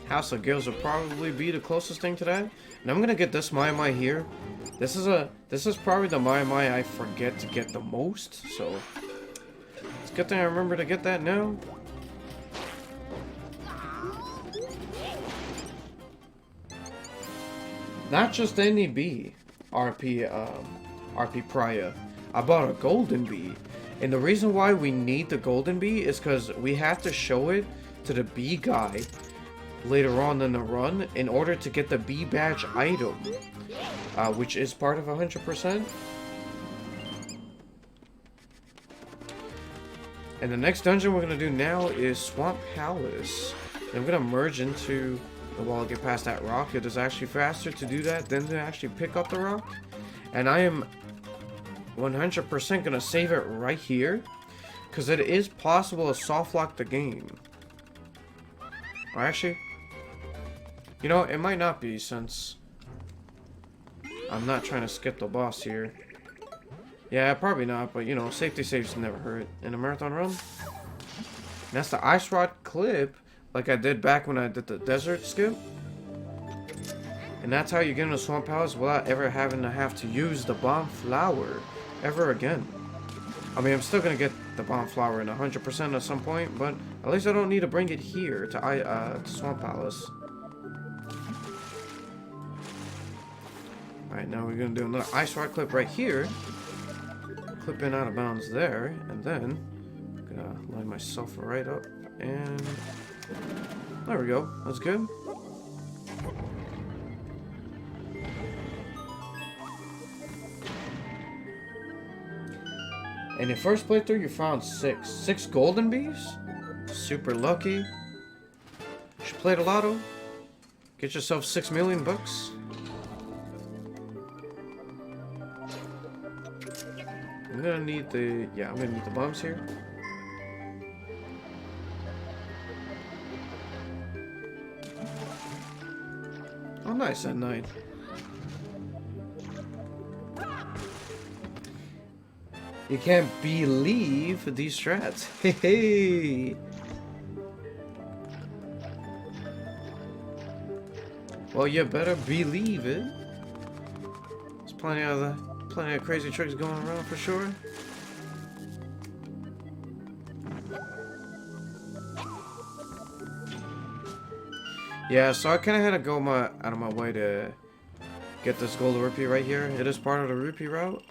House of Gills will probably be the closest thing to that. And I'm gonna get this Mai here. This is probably the Mai I forget to get the most, so it's a good thing I remember to get that now. Not just any bee, RP Priya. I bought a golden bee. And the reason why we need the golden bee is because we have to show it to the bee guy later on in the run in order to get the bee badge item, which is part of 100%. And the next dungeon we're going to do now is Swamp Palace. And I'm going to merge into the wall, get past that rock. It is actually faster to do that than to actually pick up the rock. And I am 100% going to save it right here, because it is possible to soft lock the game. Or actually, you know, it might not be, since I'm not trying to skip the boss here. Yeah, probably not, but you know, safety saves never hurt in a marathon run. And that's the Ice Rod clip, like I did back when I did the desert skip. And that's how you get into Swamp Palace without ever having to use the bomb flower ever again. I mean, I'm still gonna get the bomb flower in 100% at some point, but at least I don't need to bring it here to Swamp Palace. Alright, now we're gonna do another Ice Rod clip right here. Clip in out of bounds there, and then I'm gonna line myself right up, and there we go. That's good. In your first playthrough, you found six golden bees. Super lucky. You should play the lotto. Get yourself 6 million bucks. I'm gonna need the bombs here. Oh, nice at night. You can't believe these strats. Hey, hey. Well, you better believe it. There's plenty of crazy tricks going around for sure. Yeah, so I kind of had to go out of my way to get this gold rupee right here. It is part of the rupee route.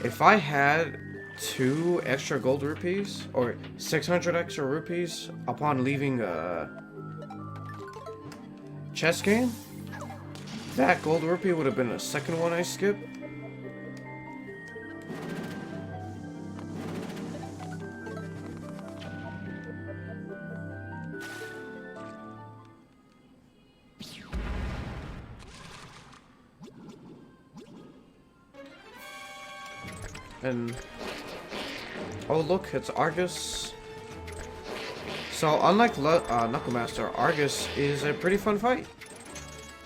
If I had 2 extra gold rupees, or 600 extra rupees upon leaving a chess game, that gold rupee would have been the second one I skipped. And oh look, it's Argus. So unlike Knuckle Master, Argus is a pretty fun fight.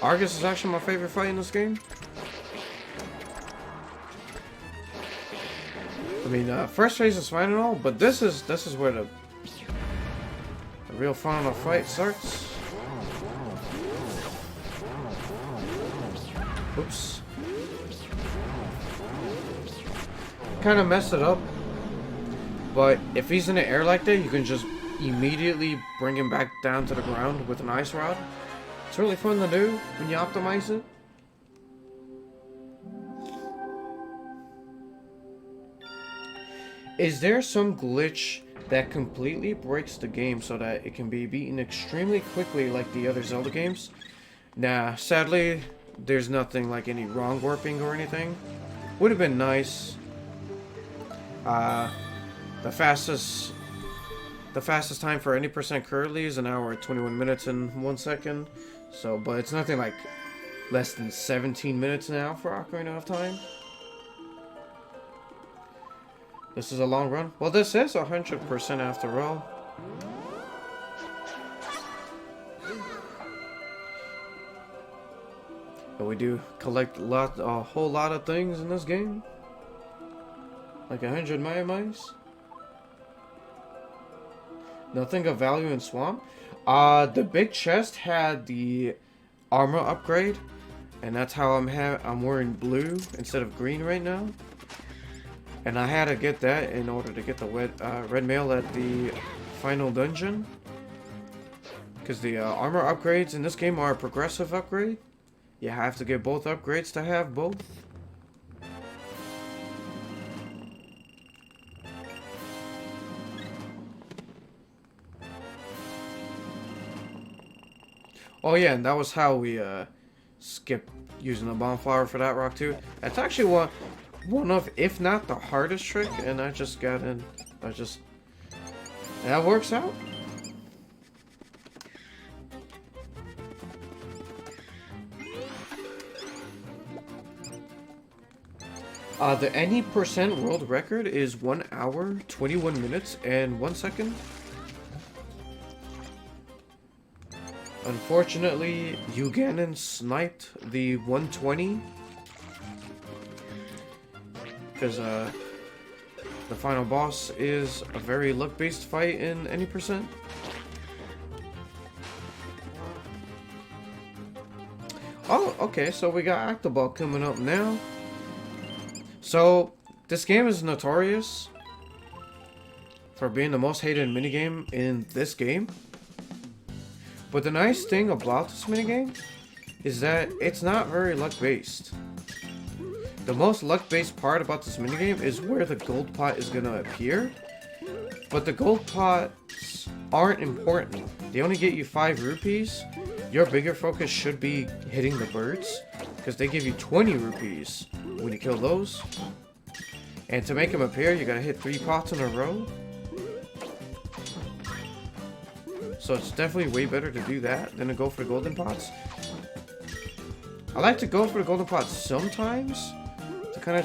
Argus is actually my favorite fight in this game. I mean, first phase is fine and all, but this is where the real fun of the fight starts. Oops. Kind of messed it up. But if he's in the air like that, you can just immediately bring him back down to the ground with an ice rod. It's really fun to do when you optimize it. Is there some glitch that completely breaks the game so that it can be beaten extremely quickly like the other Zelda games? Nah, sadly, there's nothing like any wrong warping or anything. Would have been nice. The fastest time for any percent currently is 1 hour 21 minutes and 1 second. So, but it's nothing like less than 17 minutes now for Ocarina of Time. This is a long run. Well, this is 100% after all. But we do collect a whole lot of things in this game. Like 100 Maya Mice. Nothing of value in Swamp. The big chest had the armor upgrade, and that's how I'm wearing blue instead of green right now. And I had to get that in order to get the red mail at the final dungeon. Because the armor upgrades in this game are a progressive upgrade. You have to get both upgrades to have both. Oh yeah, and that was how we skipped using the bomb flower for that rock too. That's actually one of, if not the hardest trick, and I just got in. That works out. The any percent world record is 1 hour, 21 minutes, and 1 second. Unfortunately, Uganon sniped the 120. Because, the final boss is a very luck-based fight in any percent. Oh, okay, so we got Octoball coming up now. So, this game is notorious for being the most hated minigame in this game. But the nice thing about this minigame is that it's not very luck-based. The most luck-based part about this minigame is where the gold pot is gonna appear. But the gold pots aren't important. They only get you 5 rupees. Your bigger focus should be hitting the birds, because they give you 20 rupees when you kill those. And to make them appear, you gotta hit 3 pots in a row. So it's definitely way better to do that than to go for the golden pots. I like to go for the golden pots sometimes to kind of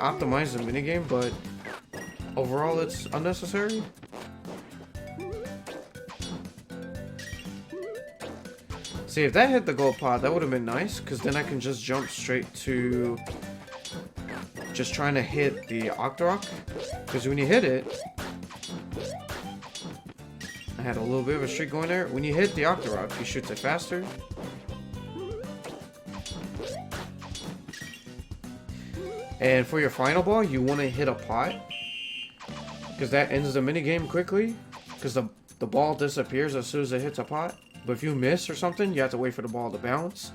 optimize the minigame, but overall it's unnecessary. See, if that hit the gold pot, that would have been nice, because then I can just jump straight to just trying to hit the Octorok. Because when you hit it, I had a little bit of a streak going there. When you hit the Octorok, he shoots it faster. And for your final ball, you want to hit a pot, because that ends the minigame quickly, because the ball disappears as soon as it hits a pot. But if you miss or something, you have to wait for the ball to bounce.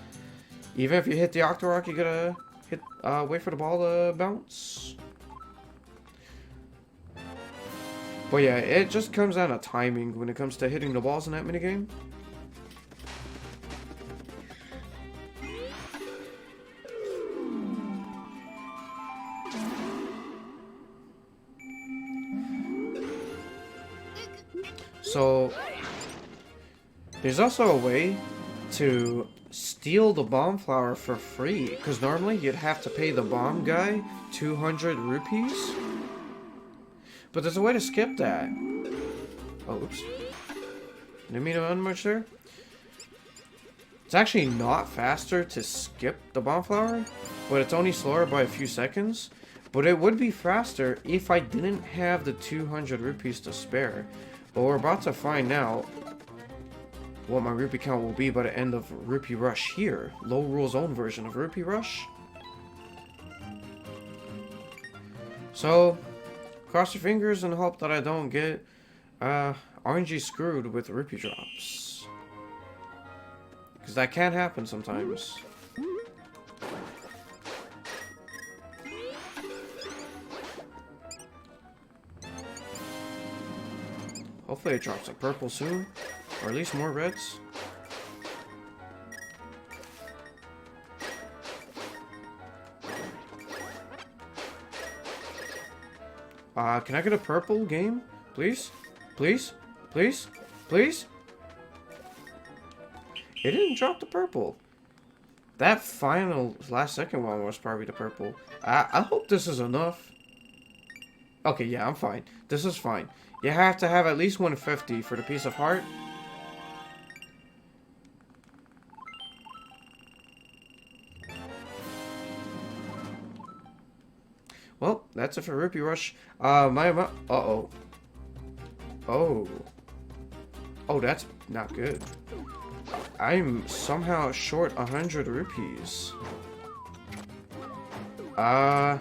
Even if you hit the Octorok, you gotta wait for the ball to bounce. But yeah, it just comes down to timing when it comes to hitting the balls in that minigame. So, there's also a way to steal the bomb flower for free, because normally you'd have to pay the bomb guy 200 rupees. But there's a way to skip that. Oh, oops. Didn't mean to unmuch there. It's actually not faster to skip the bomb flower, but it's only slower by a few seconds. But it would be faster if I didn't have the 200 rupees to spare. But we're about to find out what my rupee count will be by the end of Rupee Rush here. Low Rule's own version of Rupee Rush. So, cross your fingers and hope that I don't get RNG screwed with rupee drops. Because that can happen sometimes. Hopefully it drops a purple soon. Or at least more reds. Can I get a purple game? Please? Please? Please? Please? It didn't drop the purple. That final last second one was probably the purple. I hope this is enough. Okay, yeah, I'm fine. This is fine. You have to have at least 150 for the piece of heart. Well, that's it for Rupee Rush. My amount. Uh-oh. Oh. Oh, that's not good. I'm somehow short 100 rupees. Huh.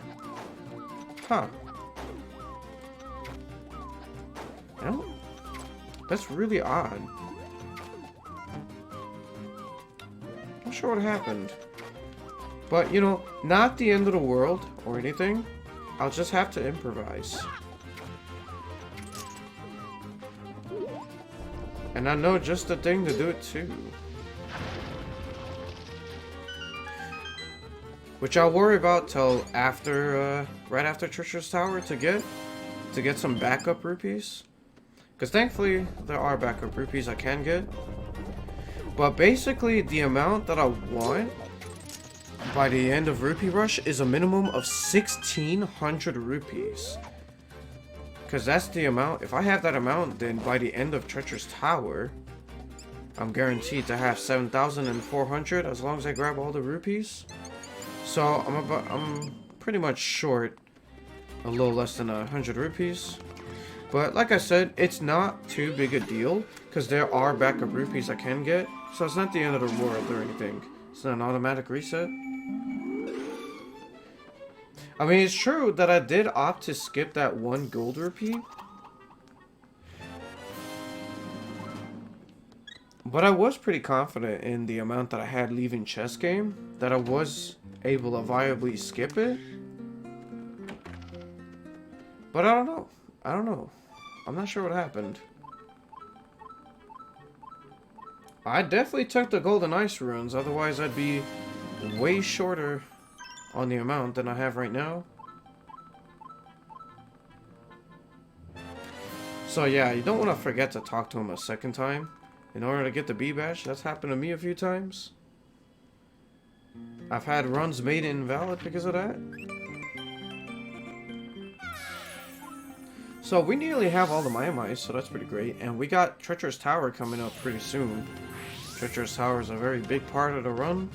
No? That's really odd. Not sure what happened. But, you know, not the end of the world or anything. I'll just have to improvise. And I know just the thing to do it too. Which I'll worry about till after, right after Treacherous Tower to get some backup rupees. Because thankfully, there are backup rupees I can get. But basically, the amount that I want by the end of Rupee Rush is a minimum of 1,600 rupees. Because that's the amount. If I have that amount, then by the end of Treacherous Tower, I'm guaranteed to have 7,400 as long as I grab all the rupees. So I'm pretty much short a little less than 100 rupees. But like I said, it's not too big a deal because there are backup rupees I can get. So it's not the end of the world or anything. It's not an automatic reset. I mean, it's true that I did opt to skip that one gold rupee. But I was pretty confident in the amount that I had leaving chess game that I was able to viably skip it. But I don't know. I don't know. I'm not sure what happened. I definitely took the golden ice runes, otherwise I'd be way shorter on the amount than I have right now. So yeah, you don't want to forget to talk to him a second time in order to get the B badge. That's happened to me a few times. I've had runs made invalid because of that. So we nearly have all the Mai-Mais, so that's pretty great. And we got Treacherous Tower coming up pretty soon. Treacherous Tower is a very big part of the run.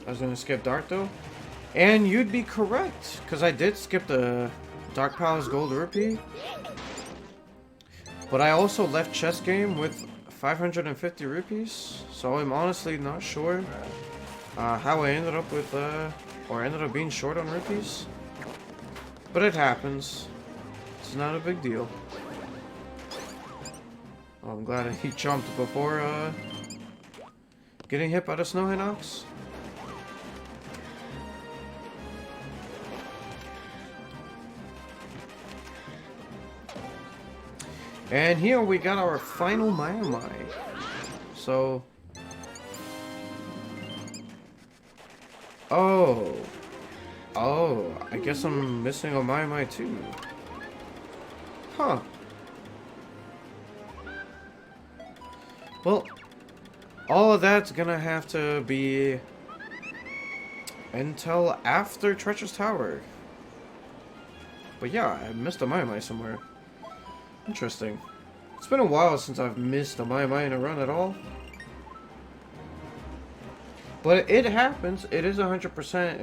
I was gonna skip Dark though. And you'd be correct, because I did skip the Dark Palace Gold Rupee. But I also left chess game with 550 rupees, so I'm honestly not sure how I ended up with, or ended up being short on rupees. But it happens. It's not a big deal. Oh, I'm glad he jumped before getting hit by the Snow Hinox. And here we got our final Mai-Mai. So... Oh, I guess I'm missing a Mai-Mai too. Huh. Well, all of that's gonna have to be until after Treacherous Tower. But yeah, I missed a Mai somewhere. Interesting. It's been a while since I've missed a Mai in a run at all. But it happens. It is 100%,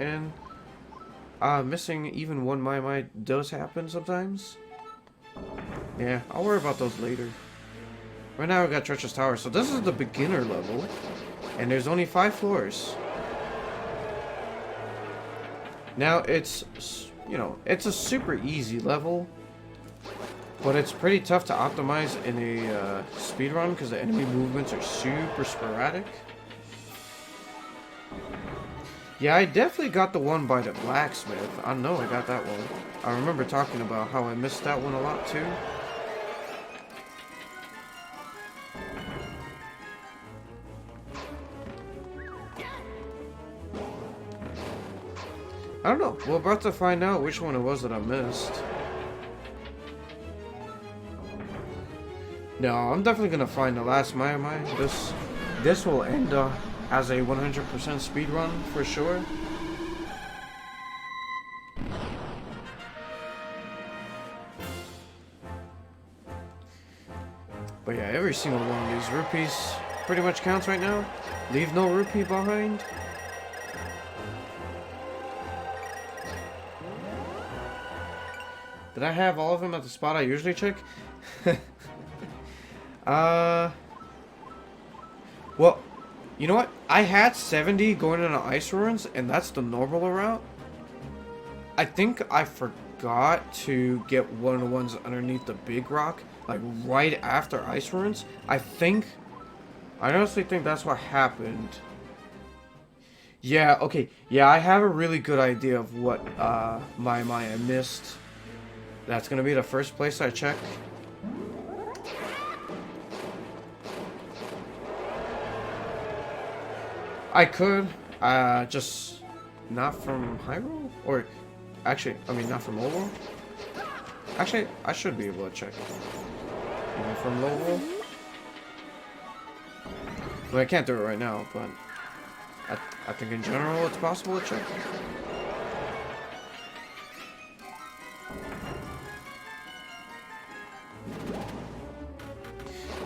and missing even one Mai does happen sometimes. Yeah, I'll worry about those later. Right now I got Treacherous Tower, so this is the beginner level, and there's only 5 floors. Now it's, you know, it's a super easy level, but it's pretty tough to optimize in a speedrun because the enemy movements are super sporadic. Yeah, I definitely got the one by the blacksmith. I know I got that one. I remember talking about how I missed that one a lot too. I don't know. We're about to find out which one it was that I missed. No, I'm definitely gonna find the last Mai. This will end as a 100% speed run for sure. But yeah, every single one of these rupees pretty much counts right now. Leave no rupee behind. Did I have all of them at the spot I usually check? Well, you know what? I had 70 going into ice ruins, and that's the normal route. I think I forgot to get one of the ones underneath the big rock, like right after ice ruins. I honestly think that's what happened. Yeah, okay. Yeah, I have a really good idea of what Mai I missed. That's gonna be the first place I check. I could, just not from Hyrule, or actually, I mean not from Lowell. Actually, I should be able to check even from Lowell. Well, I can't do it right now, but I think in general it's possible to check.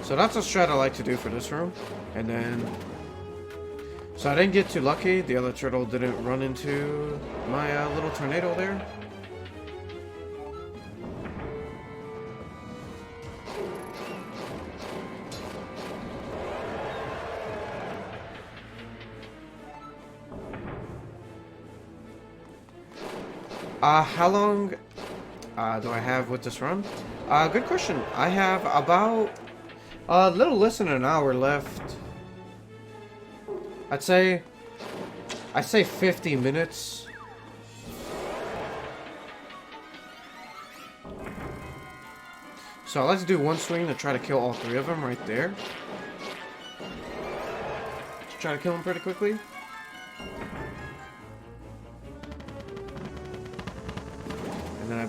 So that's a strat I like to do for this room. And then... So I didn't get too lucky. The other turtle didn't run into my little tornado there. How long do I have with this run? Good question. I have about a little less than an hour left. I'd say 50 minutes. So let's do one swing to try to kill all 3 of them right there. Just try to kill them pretty quickly. And then I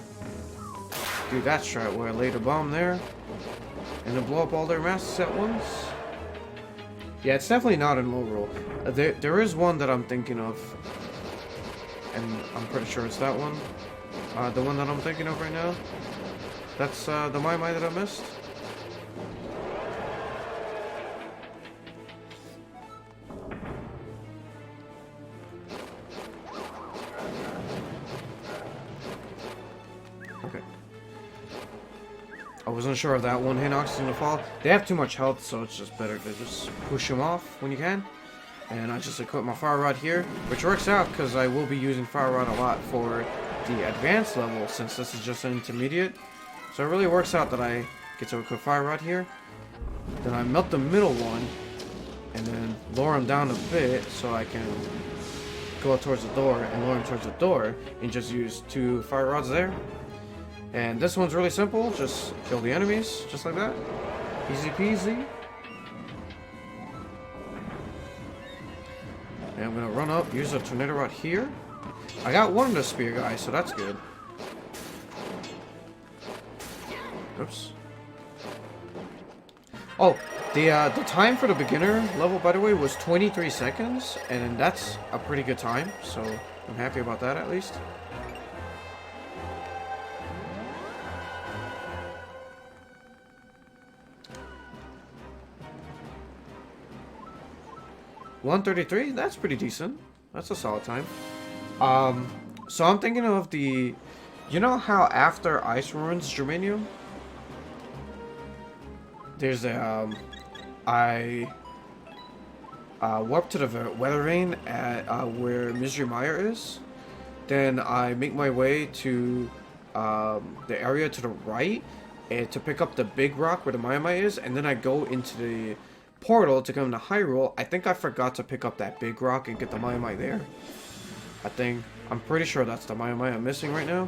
do that strat where I laid a bomb there and then blow up all their masks at once. Yeah, it's definitely not in low roll. There is one that I'm thinking of, and I'm pretty sure it's that one. The one that I'm thinking of right now. That's the Mai that I missed. Okay. I wasn't sure if that one Hinox is gonna fall. They have too much health, so it's just better to just push them off when you can. And I just equip my Fire Rod here, which works out because I will be using Fire Rod a lot for the advanced level since this is just an intermediate. So it really works out that I get to equip Fire Rod here. Then I melt the middle one and then lower him down a bit so I can go towards the door and lower him towards the door and just use 2 Fire Rods there. And this one's really simple, just kill the enemies, just like that. Easy peasy. And I'm gonna run up, use a tornado rod here. I got one of the spear guys, so that's good. Oops. Oh, the time for the beginner level, by the way, was 23 seconds, and that's a pretty good time, so I'm happy about that at least. $1:33? That's pretty decent. That's a solid time. So I'm thinking of the... You know how after Ice Ruins Germanium? There's a, I warp to the weather vane at where Misery Mire is. Then I make my way to the area to the right and to pick up the big rock where the Maiamai is, and then I go into the portal to come to Hyrule. I think I forgot to pick up that big rock and get the Maiamai there. I'm pretty sure that's the Maiamai I'm missing right now.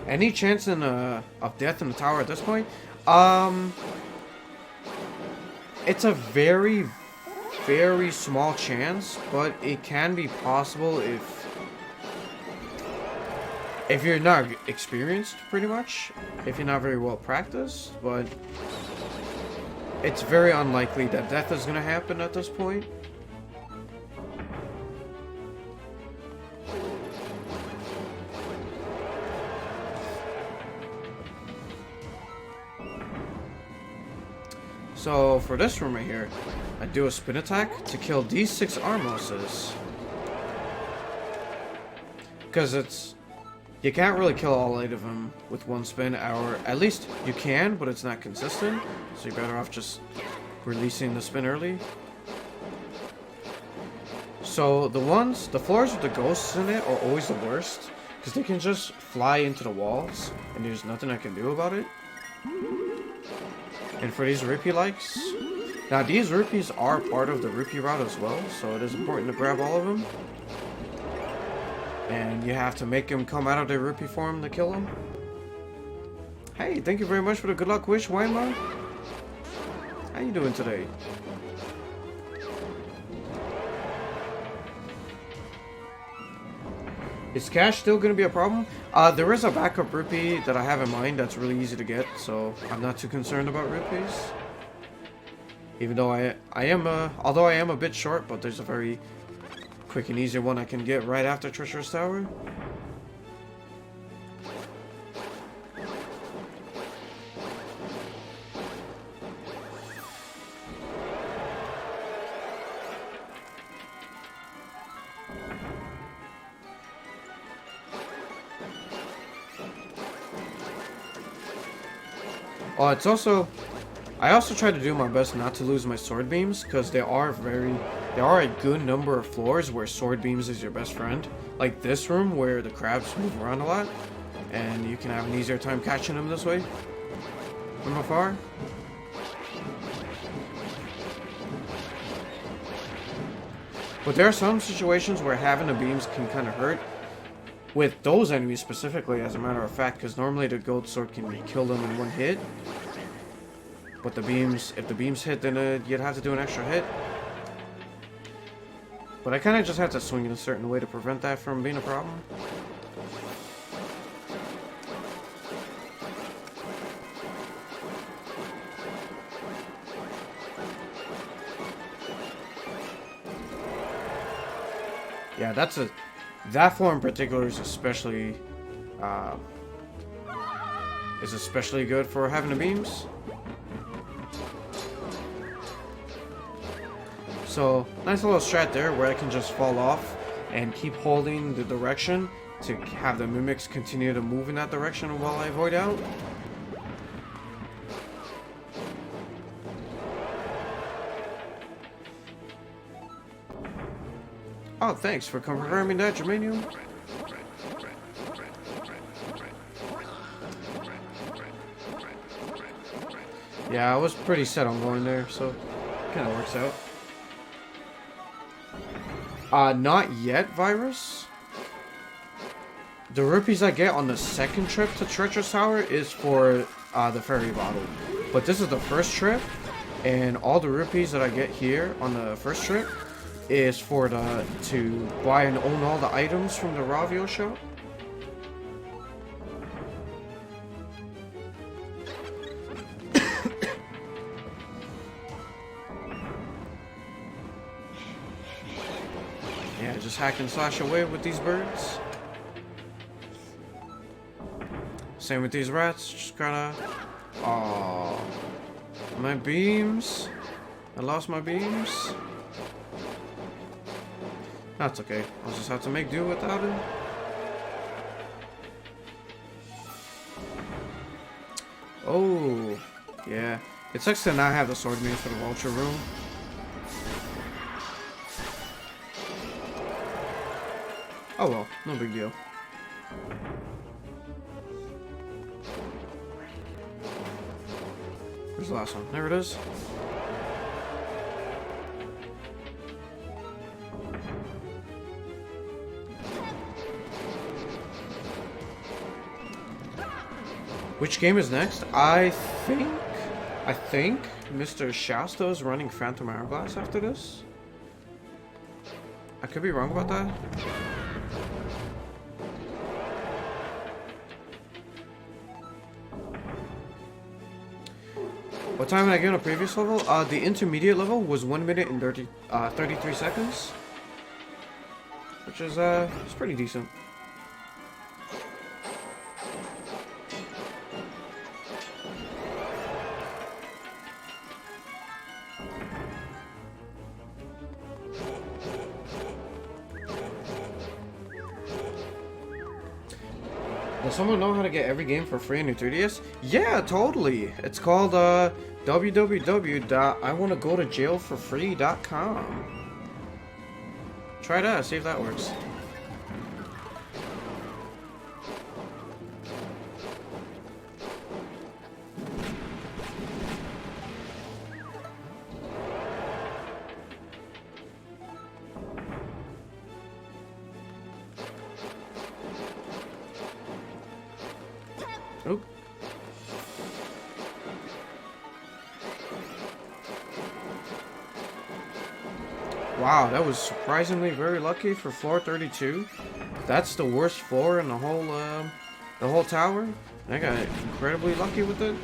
Any chance of death in the tower at this point? It's a very, very small chance, but it can be possible if you're not experienced, pretty much. If you're not very well practiced, but it's very unlikely that death is gonna happen at this point. So for this room right here, I do a spin attack to kill these 6 Armoses. Because you can't really kill all 8 of them with one spin, or at least you can, but it's not consistent. So you're better off just releasing the spin early. So the floors with the ghosts in it are always the worst, because they can just fly into the walls, and there's nothing I can do about it. And for these rupee likes, now these rupees are part of the rupee route as well, so it is important to grab all of them. And you have to make them come out of their rupee form to kill them. Hey, thank you very much for the good luck wish, Weinmar. How you doing today? Is cash still going to be a problem? There is a backup rupee that I have in mind that's really easy to get, so I'm not too concerned about rupees. Even though although I am a bit short, but there's a very quick and easy one I can get right after Treacherous Tower. I also try to do my best not to lose my sword beams, because there are a good number of floors where sword beams is your best friend. Like this room where the crabs move around a lot, and you can have an easier time catching them this way from afar. But there are some situations where having the beams can kind of hurt. With those enemies specifically, as a matter of fact, because normally the gold sword can kill them in one hit. But if the beams hit, then you'd have to do an extra hit. But I kind of just have to swing in a certain way to prevent that from being a problem. Yeah, that floor in particular is especially good for having the beams. So, nice little strat there where I can just fall off and keep holding the direction to have the mimics continue to move in that direction while I avoid out. Oh, thanks for confirming that, Germanium. Yeah, I was pretty set on going there, so it kind of works out. Not yet, Virus. The rupees I get on the second trip to Treacherous Tower is for the fairy bottle. But this is the first trip, and all the rupees that I get here on the first trip is for to buy and own all the items from the Ravio shop. Yeah, just hack and slash away with these birds. Same with these rats, just gotta... Aww. My beams. I lost my beams. That's okay. I'll just have to make do without it. Oh, yeah. It sucks to not have the sword beams for the vulture room. Oh well, no big deal. Where's the last one? There it is. Which game is next? I think Mr. Shasta is running Phantom Hourglass after this. I could be wrong about that. What time did I get on a previous level? The intermediate level was 1 minute and 33 seconds. Which is, it's pretty decent. Does someone know how to get every game for free on your 3DS? Yeah, totally. It's called www.iwannagotojailforfree.com. Try that, see if that works. Oh. Wow, that was surprisingly very lucky for floor 32. That's the worst floor in the whole tower. I got incredibly lucky with it.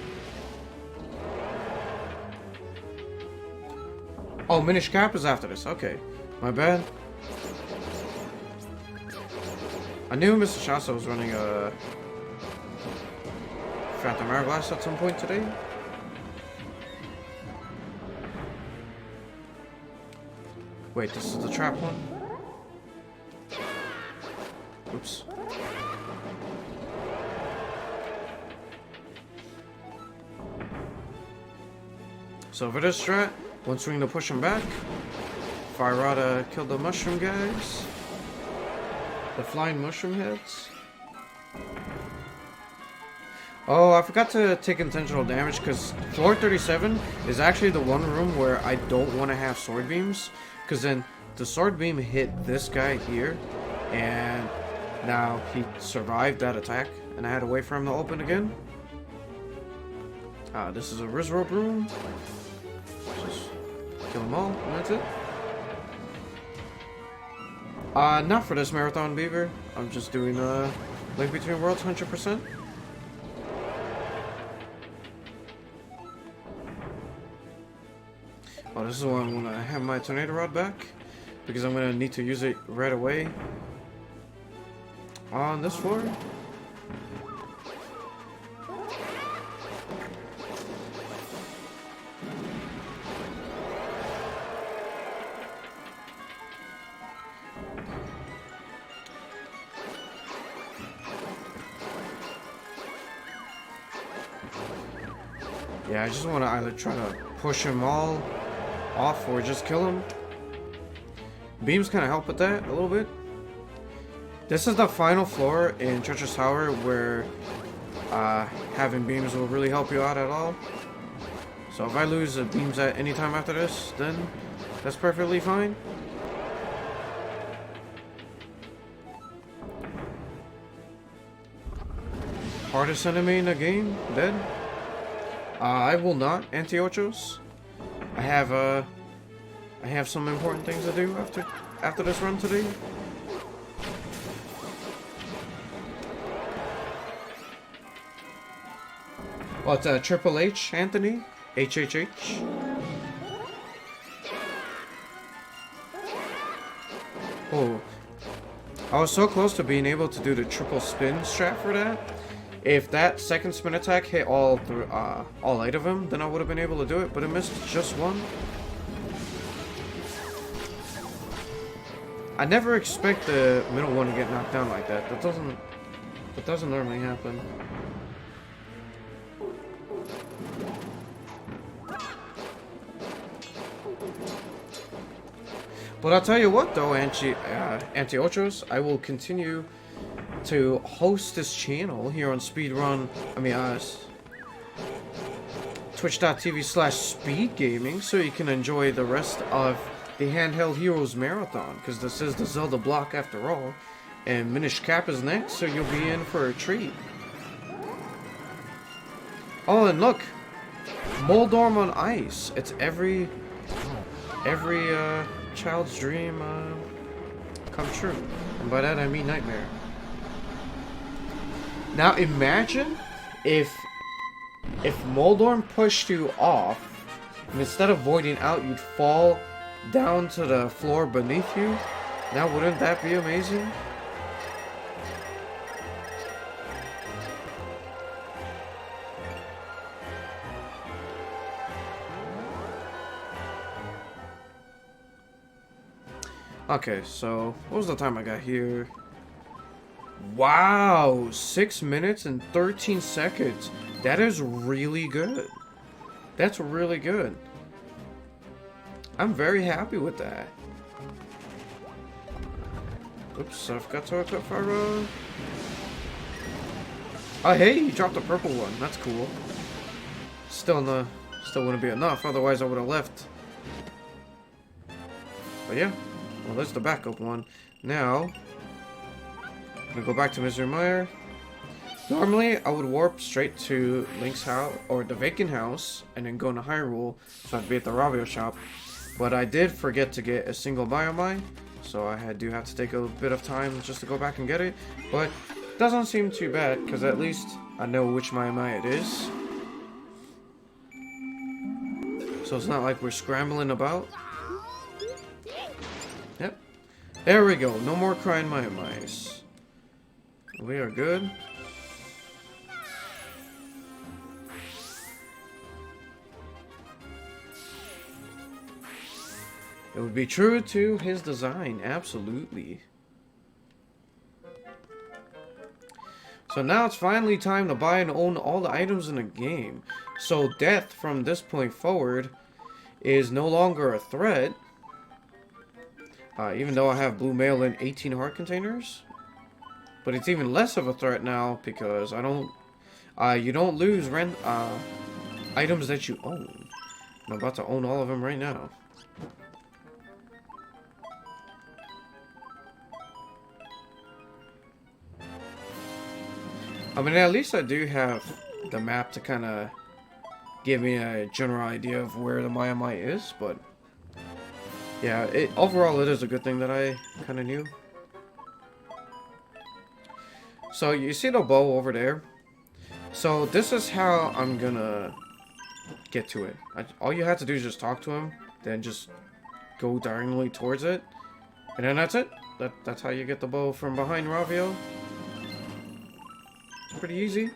Oh, Minish Cap is after this. Okay, my bad. I knew Mr. Shasta was running a Phantom Hourglass at some point today. Wait, this is the trap one? Oops. So for this strat, one swing to push him back. Fire Rod killed the mushroom guys. The flying mushroom heads. Oh, I forgot to take intentional damage because floor 37 is actually the one room where I don't want to have sword beams. Because then the sword beam hit this guy here. And now he survived that attack. And I had to wait for him to open again. This is a Riz Rope room. Just kill them all and that's it. Not for this Marathon Beaver. I'm just doing Link Between Worlds 100%. Oh, this is why I'm gonna have my Tornado Rod back, because I'm gonna need to use it right away on this floor. Yeah, I just want to either try to push them all off or just kill him. Beams kind of help with that a little bit. This is the final floor in Treacherous Tower where having beams will really help you out at all. So if I lose the beams at any time after this, then that's perfectly fine. Hardest enemy in the game, dead. I will not, Antiochos. I have some important things to do after this run today. Oh, it's Triple H, Anthony? HHH? Oh. I was so close to being able to do the triple spin strat for that. If that second spin attack hit all 8 of them, then I would have been able to do it, but it missed just one. I never expect the middle one to get knocked down like that. That doesn't normally happen. But I'll tell you what though, Antiochos, I will continue to host this channel here on twitch.tv/speedgaming, so you can enjoy the rest of the Handheld Heroes Marathon, because this is the Zelda block after all, and Minish Cap is next, so you'll be in for a treat. Oh, and look, Moldorm on ice. It's every child's dream come true, and by that I mean nightmare. Now imagine if Moldorm pushed you off, and instead of voiding out, you'd fall down to the floor beneath you. Now wouldn't that be amazing? Okay, so what was the time I got here? Wow, 6 minutes and 13 seconds. That is really good. That's really good. I'm very happy with that. Oops, I forgot to equip Fire Rod. Oh, hey, you dropped a purple one. That's cool. Still wouldn't be enough. Otherwise, I would have left. But yeah. Well, there's the backup one. Now, I'm gonna go back to Misery Mire. Normally, I would warp straight to Link's house, or the vacant house, and then go into Hyrule, so I'd be at the Ravio shop. But I did forget to get a single Biomine, so I do have to take a bit of time just to go back and get it. But it doesn't seem too bad, because at least I know which Biomine it is. So it's not like we're scrambling about. Yep. There we go. No more crying mice. We are good. It would be true to his design, absolutely. So now it's finally time to buy and own all the items in the game. So death from this point forward is no longer a threat. Even though I have blue mail and 18 heart containers. But it's even less of a threat now because you don't lose items that you own. I'm about to own all of them right now. I mean, at least I do have the map to kind of give me a general idea of where the Miamite is, but yeah, overall it is a good thing that I kind of knew. So you see the bow over there? So this is how I'm gonna get to it. All you have to do is just talk to him, then just go diagonally towards it, and then that's it. That's how you get the bow from behind Ravio. It's pretty easy.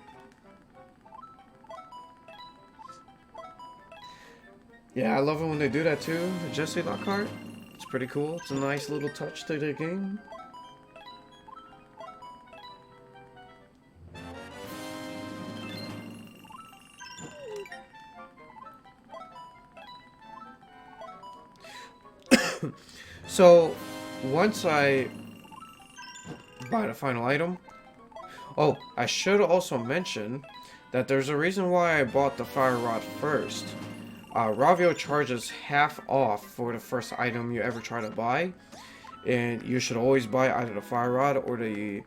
Yeah, I love it when they do that too, the Jesse Lockhart. It's pretty cool. It's a nice little touch to the game. So, once I buy the final item... Oh, I should also mention that there's a reason why I bought the Fire Rod first. Ravio charges half off for the first item you ever try to buy, and you should always buy either the Fire Rod or the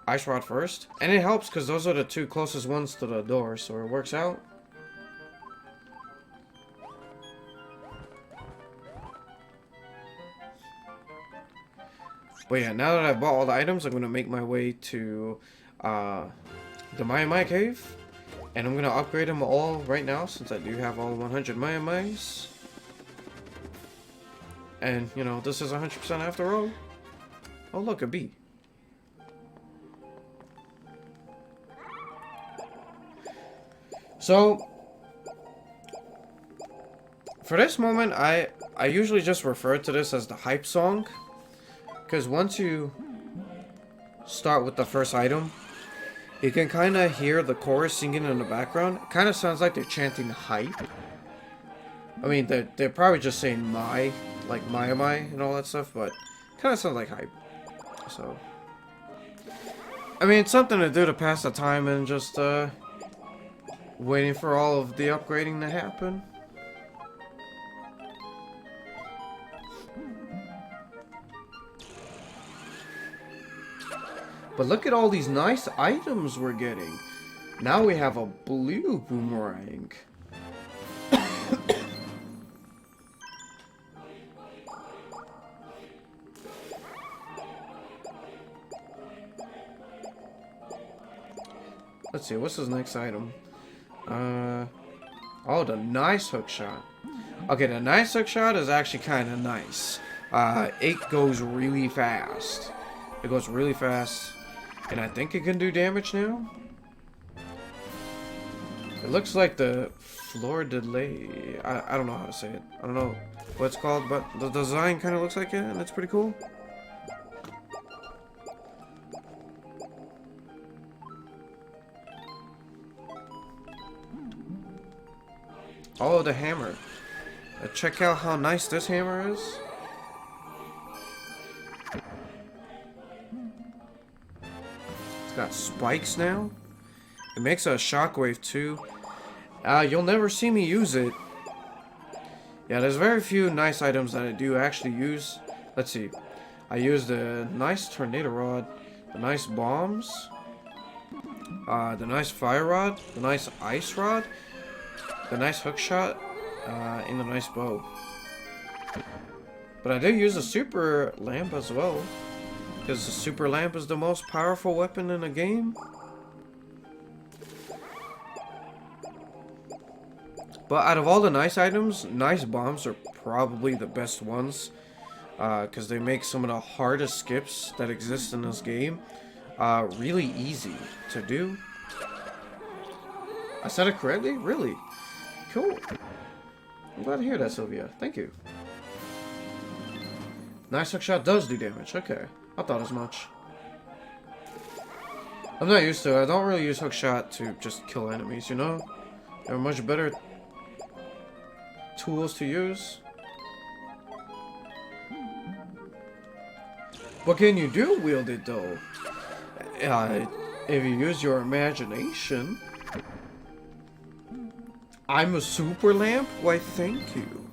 Ice Rod first. And it helps because those are the two closest ones to the door, so it works out. But yeah, now that I've bought all the items, I'm going to make my way to the Maya Cave. And I'm going to upgrade them all right now, since I do have all 100 Maya. And, you know, this is 100% after all. Oh, look, a bee. So, for this moment, I usually just refer to this as the hype song. Because once you start with the first item, you can kind of hear the chorus singing in the background. It kind of sounds like they're chanting hype. I mean, they're probably just saying my, like my and all that stuff, but kind of sounds like hype. So, I mean, it's something to do to pass the time and just waiting for all of the upgrading to happen. But look at all these nice items we're getting. Now we have a blue boomerang. Let's see, what's his next item? Oh, the nice hook shot. Okay, the nice hook shot is actually kind of nice. It goes really fast. It goes really fast. And I think it can do damage now. It looks like the floor delay. I don't know how to say it. I don't know what it's called, but the design kind of looks like it, and it's pretty cool. Oh, the hammer. Check out how nice this hammer is. It's got spikes now. It makes a shockwave too. You'll never see me use it. Yeah, there's very few nice items that I do actually use. Let's see. I use the nice tornado rod, the nice bombs, the nice fire rod, the nice ice rod, the nice hook shot, and the nice bow. But I do use a super lamp as well, because the super lamp is the most powerful weapon in the game. But out of all the nice items, nice bombs are probably the best ones, because they make some of the hardest skips that exist in this game really easy to do. I said it correctly? Really? Cool. I'm glad to hear that, Sylvia. Thank you. Nice hook shot does do damage. Okay. I thought as much. I'm not used to it. I don't really use hook shot to just kill enemies, you know? There are much better tools to use. What can you do wield it though? If you use your imagination. I'm a super lamp? Why, thank you.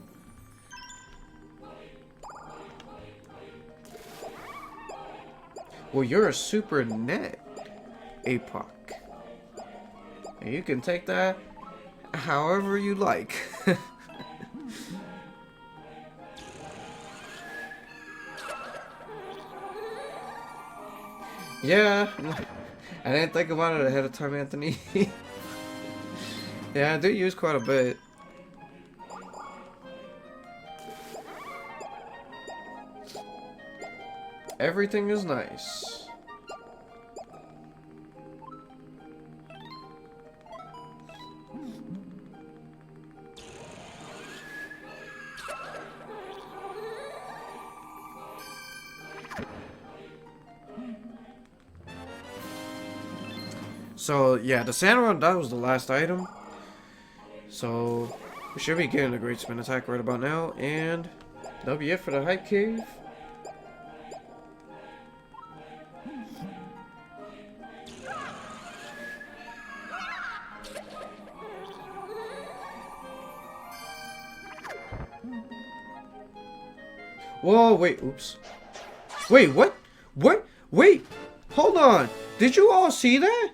Well, you're a super net, APOC. And you can take that however you like. Yeah, I didn't think about it ahead of time, Anthony. Yeah, I do use quite a bit. Everything is nice. So, yeah, the sand rod, that was the last item. So, we should be getting a great spin attack right about now, and that'll be it for the hype cave. Whoa, wait, oops. Wait, what? What? Wait, hold on. Did you all see that?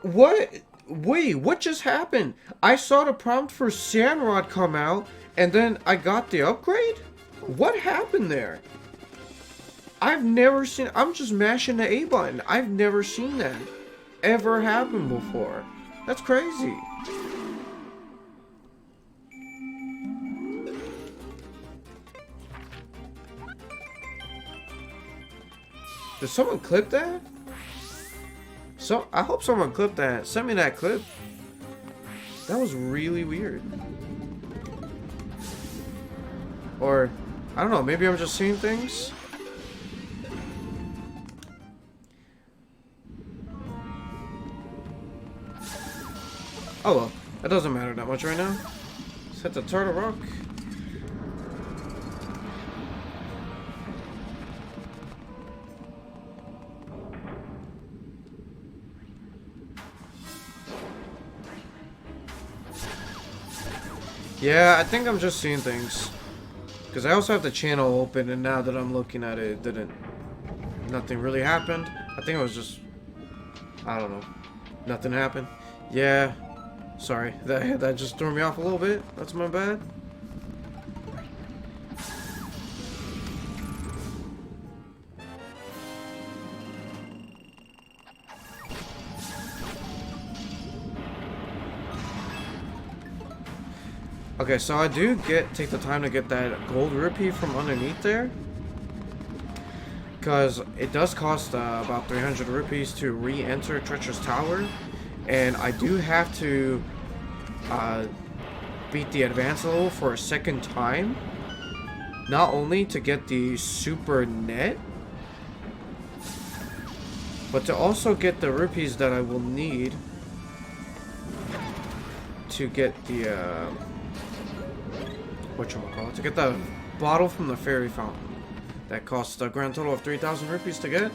What? Wait, what just happened? I saw the prompt for Sandrod come out, and then I got the upgrade? What happened there? I've never seen... I'm just mashing the A button. I've never seen that ever happen before. That's crazy. Did someone clip that? So I hope someone clipped that. Send me that clip. That was really weird. Or, I don't know, maybe I'm just seeing things. Oh well, that doesn't matter that much right now. Let's hit the Turtle Rock. Yeah, I think I'm just seeing things. Because I also have the channel open, and now that I'm looking at it, nothing really happened. I think it was just, I don't know, nothing happened. Yeah, sorry, that just threw me off a little bit. That's my bad. Okay, so I do take the time to get that gold rupee from underneath there. Because it does cost about 300 rupees to re-enter Treacherous Tower. And I do have to beat the advanced level for a second time. Not only to get the super net, but to also get the rupees that I will need to get the... whatchamacallit, to get the bottle from the fairy fountain. That costs a grand total of 3,000 rupees to get.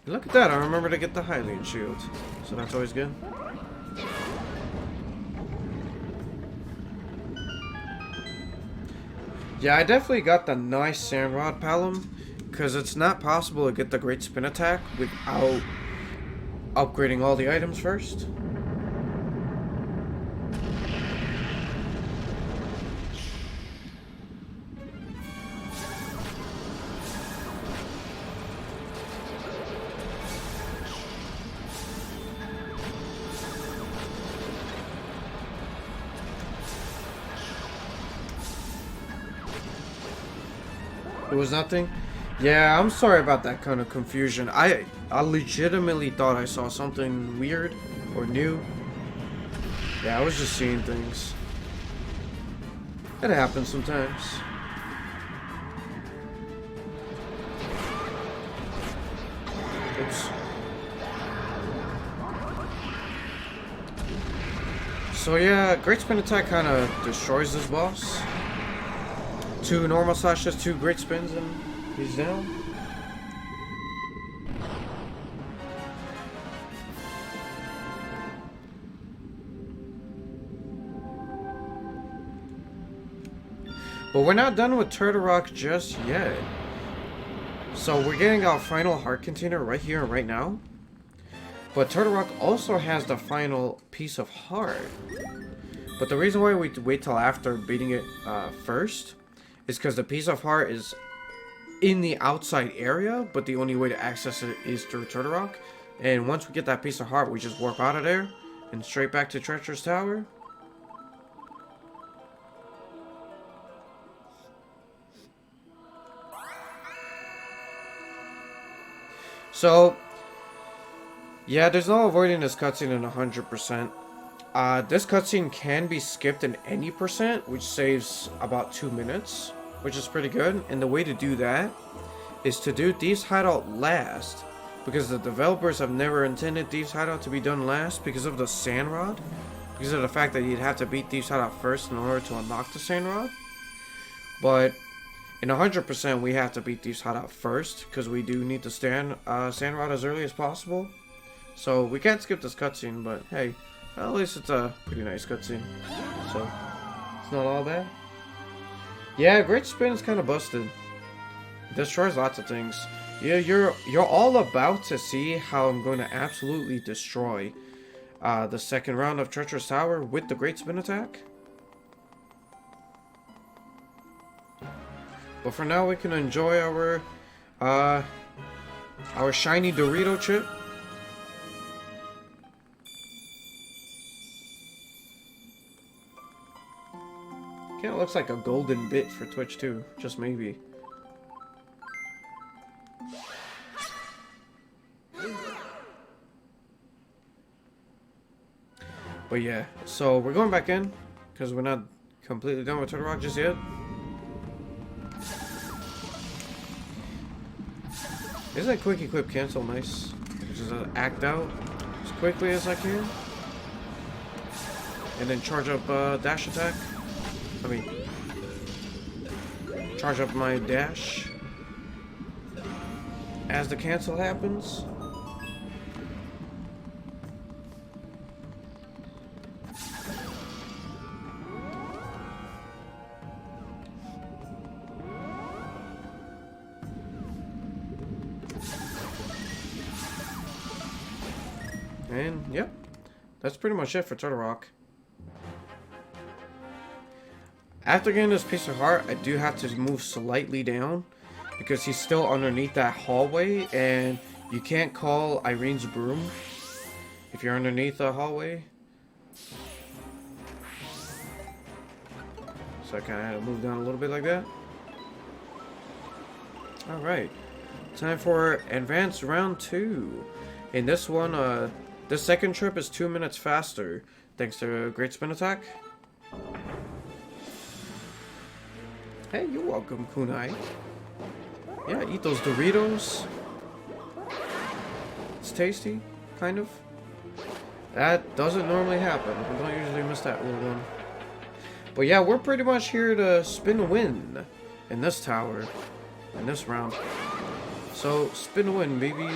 Look at that, I remember to get the Hylian shield. So that's always good. Yeah, I definitely got the nice Sandrod Palom, because it's not possible to get the Great Spin Attack without upgrading all the items first. It was nothing? Yeah, I'm sorry about that kind of confusion. I legitimately thought I saw something weird or new. Yeah, I was just seeing things. It happens sometimes. Oops. So yeah, Great Spin Attack kind of destroys this boss. 2 normal slashes, 2 great spins, and he's down. But we're not done with Turtle Rock just yet. So we're getting our final heart container right here and right now. But Turtle Rock also has the final piece of heart. But the reason why we wait till after beating it first is because the piece of heart is in the outside area, but the only way to access it is through Turtle Rock. And once we get that piece of heart, we just warp out of there and straight back to Treacherous Tower. So, yeah, there's no avoiding this cutscene in 100%. This cutscene can be skipped in any percent, which saves about 2 minutes, which is pretty good. And the way to do that is to do Thieves Hideout last, because the developers have never intended Thieves Hideout to be done last because of the Sand Rod, because of the fact that you'd have to beat Thieves Hideout first in order to unlock the Sand Rod. But in 100%, we have to beat Thieves Hideout first, because we do need the Sand Rod as early as possible. So we can't skip this cutscene, but hey, at least it's a pretty nice cutscene, so it's not all bad. Yeah, Great Spin is kind of busted. It destroys lots of things. Yeah, you're all about to see how I'm going to absolutely destroy the second round of Treacherous Tower with the Great Spin Attack. But for now, we can enjoy our shiny Dorito chip. Kinda looks like a golden bit for Twitch too, just maybe. But yeah, so we're going back in, because we're not completely done with Turtle Rock just yet. Isn't that quick equip cancel nice? Just act out as quickly as I can. And then charge up dash attack. I mean, charge up my dash as the cancel happens. And yep, that's pretty much it for Turtle Rock. After getting this piece of heart, I do have to move slightly down because he's still underneath that hallway, and you can't call Irene's broom if you're underneath the hallway. So I kind of had to move down a little bit like that. Alright, time for advanced round 2. In this one, this second trip is 2 minutes faster thanks to a great spin attack. Hey, you're welcome, Kunai. Yeah, eat those Doritos. It's tasty, kind of. That doesn't normally happen. We don't usually miss that little one. But yeah, we're pretty much here to spin a win in this tower, in this round. So, spin a win, baby.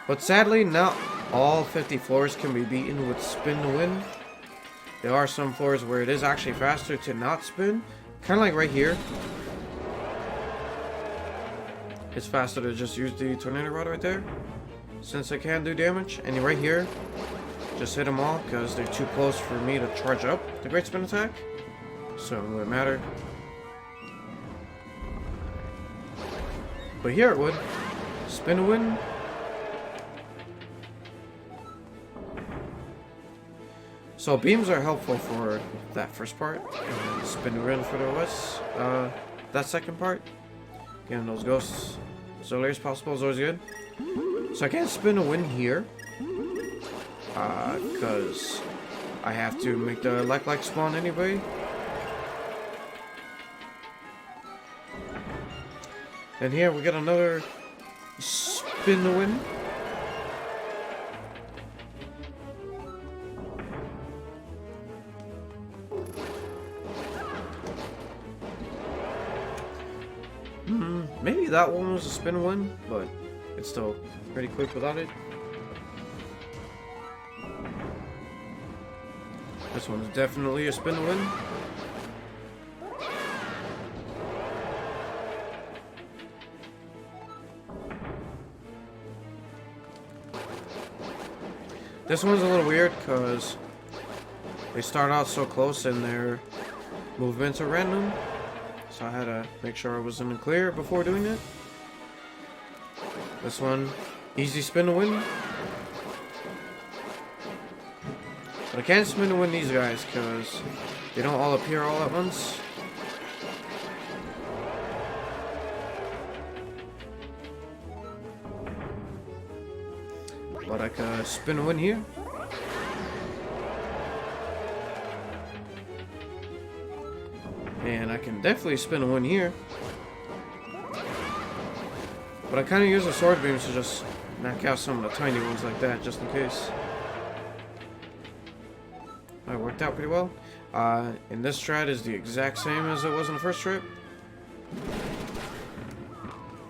But sadly, not all 50 floors can be beaten with spin to win. There are some floors where it is actually faster to not spin. Kind of like right here. It's faster to just use the tornado rod right there, since it can do damage. And right here, just hit them all because they're too close for me to charge up the great spin attack. So it wouldn't matter. But here it would. Spin to win. So beams are helpful for that first part, and then spin around for the rest. That second part, getting those ghosts as early as possible is always good. So I can't spin a win here, because I have to make the like spawn anyway. And here we get another spin to win. Maybe that one was a spin win, but it's still pretty quick without it. This one is definitely a spin win. This one's a little weird because they start out so close and their movements are random. So I had to make sure I was in the clear before doing it. This one, easy spin to win. But I can't spin to win these guys because they don't all appear all at once. But I can spin to win here. And I can definitely spin a win here. But I kind of use the sword beams to just knock out some of the tiny ones like that, just in case. That worked out pretty well. And this strat is the exact same as it was in the first trip.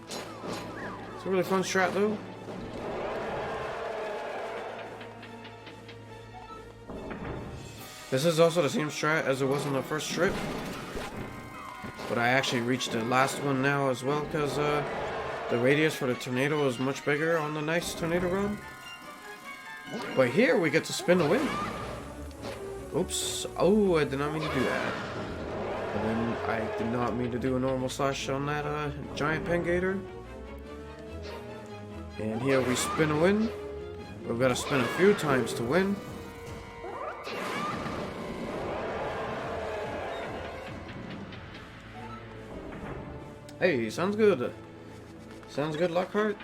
It's a really fun strat though. This is also the same strat as it was in the first trip. But I actually reached the last one now as well because the radius for the tornado is much bigger on the nice tornado run. But here we get to spin a win. Oops. Oh, I did not mean to do that. And then I did not mean to do a normal slash on that giant Pengator. And here we spin a win. We've got to spin a few times to win. Hey, sounds good. Sounds good, Lockhart.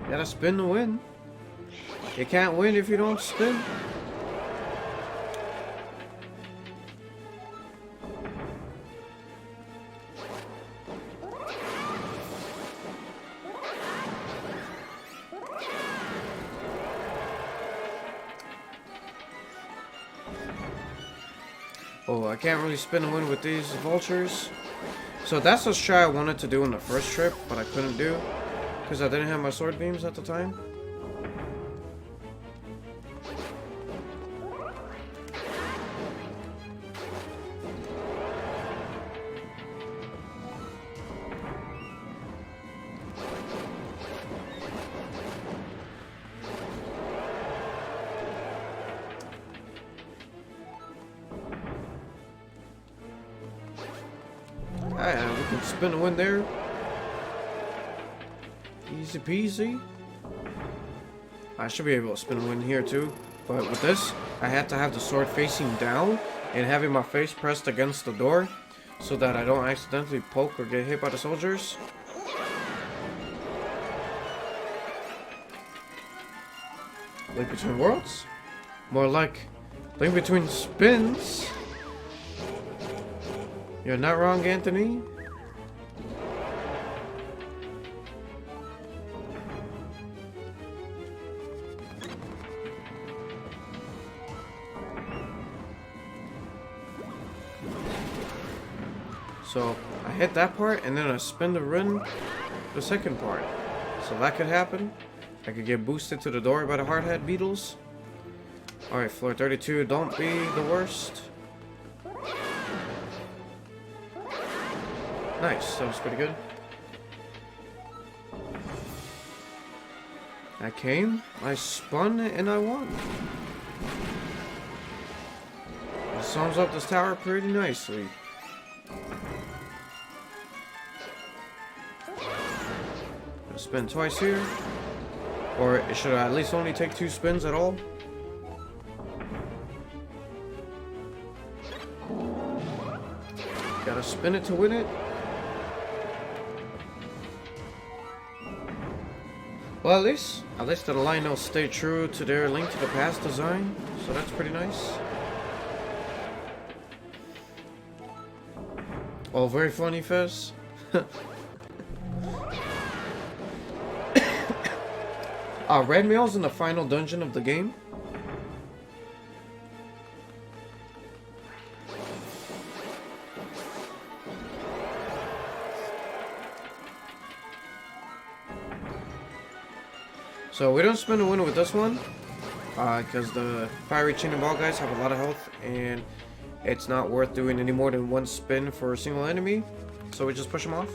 Gotta spin to win. You can't win if you don't spin. Oh, I can't really spin a win with these vultures. So that's a strat I wanted to do in the first trip, but I couldn't do because I didn't have my sword beams at the time. We can spin a win there. Easy peasy. I should be able to spin a win here too. But with this, I had to have the sword facing down and having my face pressed against the door so that I don't accidentally poke or get hit by the soldiers. Link between worlds? More like link between spins. You're not wrong, Anthony. So I hit that part and then I spin the run the second part. So that could happen. I could get boosted to the door by the hardhead beetles. Alright, floor 32, don't be the worst. Nice, that was pretty good. I came, I spun, and I won. It sums up this tower pretty nicely. I'll spin twice here. Or it should at least only take 2 spins at all. Gotta spin it to win it. Well, at least the Lionels stay true to their Link to the Past design, so that's pretty nice. Oh, very funny, Fez. Red Mail's in the final dungeon of the game. So we don't spin a win with this one, because the fiery chain and ball guys have a lot of health, and it's not worth doing any more than 1 spin for a single enemy. So we just push them off.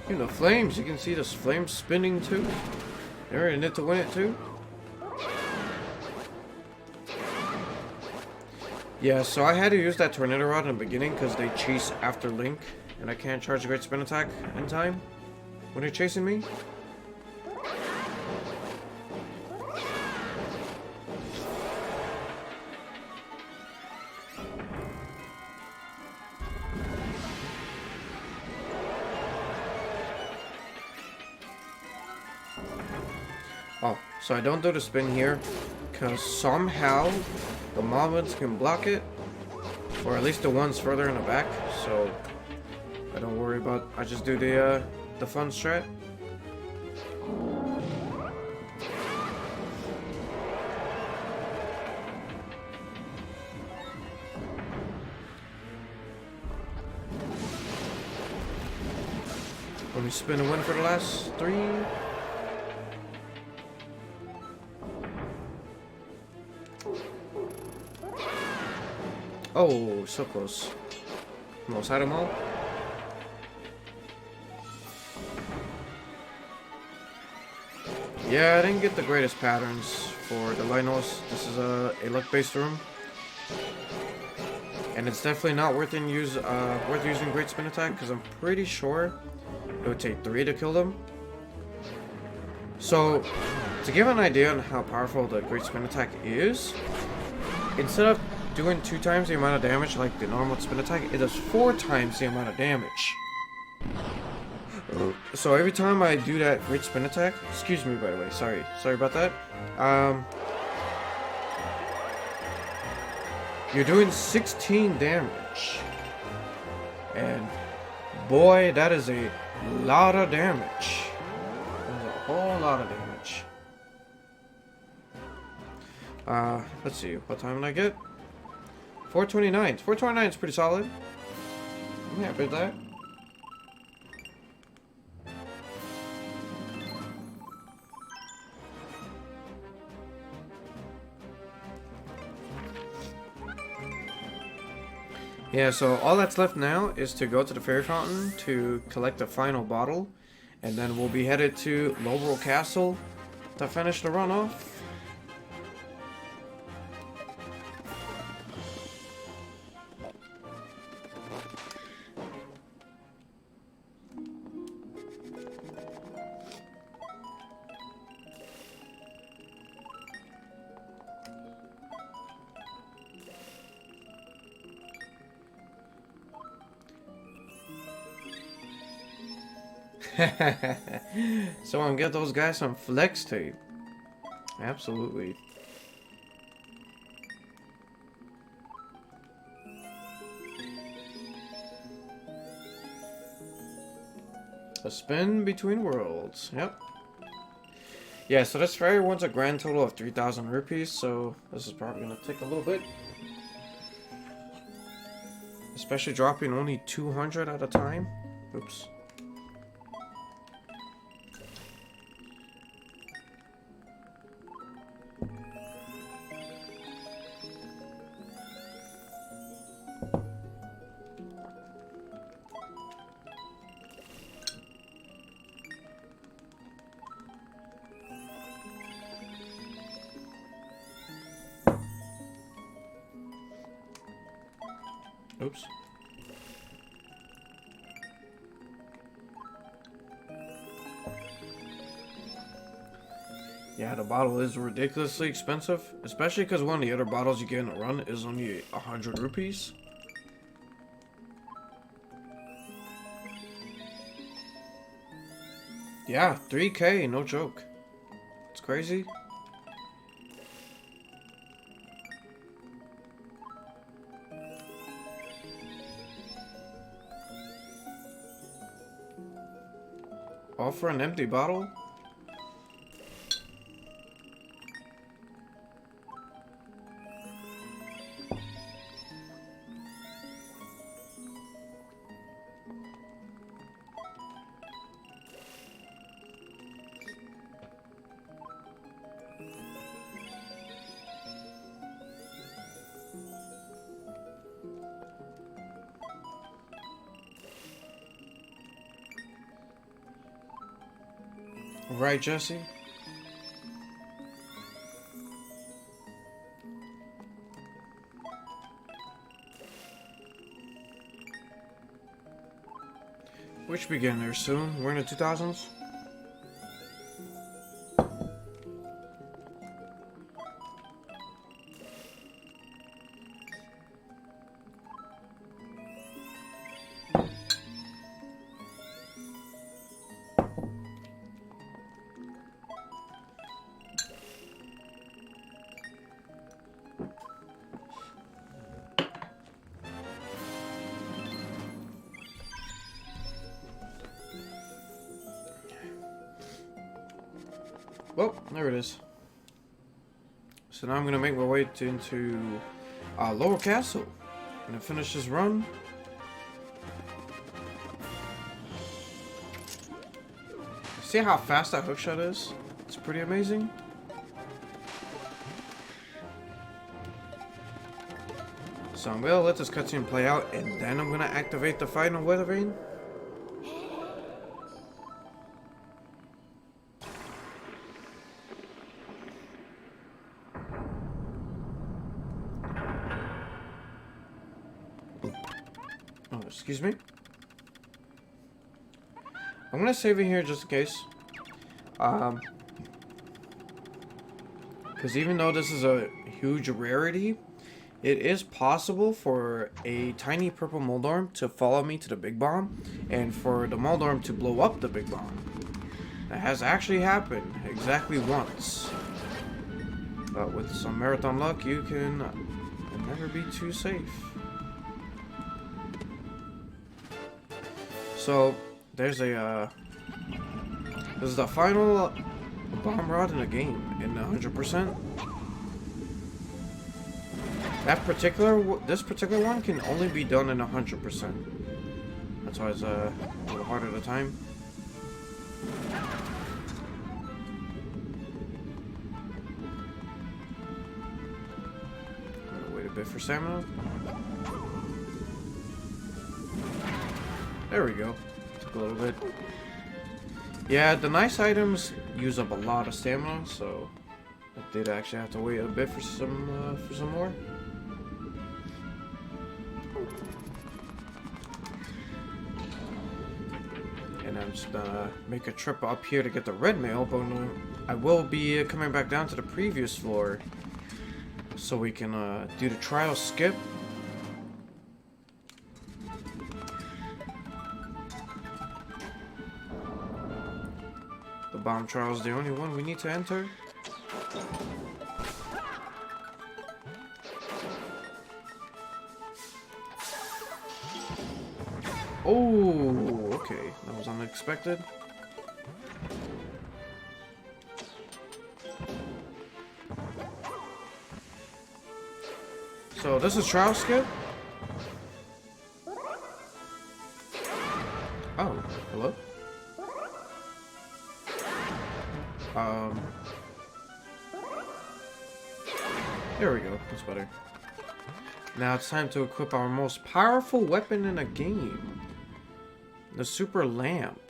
Even the flames, you can see this flame spinning too. They're in it to win it too. Yeah, so I had to use that Tornado Rod in the beginning because they chase after Link, and I can't charge a Great Spin Attack in time when they're chasing me. Oh, so I don't do the spin here because somehow the Moblins can block it, or at least the ones further in the back, so I don't worry about. I just do the fun strat. Let me spin a win for the last 3. Oh, so close. Almost had them all. Yeah, I didn't get the greatest patterns for the Linos. This is a luck-based room. And it's definitely not worth using Great Spin Attack, because I'm pretty sure it would take 3 to kill them. So, to give an idea on how powerful the Great Spin Attack is, instead of doing 2 times the amount of damage like the normal Spin Attack, it does 4 times the amount of damage. So every time I do that Great Spin Attack, excuse me by the way, sorry about that, you're doing 16 damage. And boy, that is a lot of damage. That is a whole lot of damage. Let's see, what time did I get? 429. 429 is pretty solid. I'm happy with that. Yeah, so all that's left now is to go to the fairy fountain to collect the final bottle, and then we'll be headed to Lowbrow Castle to finish the run off. Someone get those guys some flex tape. Absolutely. A spin between worlds. Yep. Yeah, so this fairy wants a grand total of 3,000 rupees, so this is probably gonna take a little bit. Especially dropping only 200 at a time. Oops. Oops. Yeah, the bottle is ridiculously expensive, especially because one of the other bottles you get in a run is only 100 rupees. Yeah, 3K, no joke. It's crazy. All for an empty bottle? Right, Jesse? We should be getting there soon. We're in the 2000s. Well, there it is. So now I'm gonna make my way into Lower Castle. I'm gonna finish this run. See how fast that hookshot is? It's pretty amazing. So I'm gonna let this cutscene play out, and then I'm gonna activate the final weather vane. Oh, excuse me. I'm gonna save it here just in case. Because even though this is a huge rarity, it is possible for a tiny purple Moldorm to follow me to the big bomb, and for the Moldorm to blow up the big bomb. That has actually happened exactly once. But with some marathon luck, you can never be too safe. So, there's a, this is the final bomb rod in the game, in the 100%. This particular one can only be done in 100%. That's why it's a little harder to time. Gotta wait a bit for stamina. There we go. Took a little bit. Yeah, the nice items use up a lot of stamina, so I did actually have to wait a bit for some more. And I'm just gonna make a trip up here to get the red mail, but I will be coming back down to the previous floor so we can do the trial skip. The bomb trial is the only one we need to enter. Oh, okay. That was unexpected. So this is trial skip? Oh, hello? There we go. That's better. Now it's time to equip our most powerful weapon in a game. The super lamp.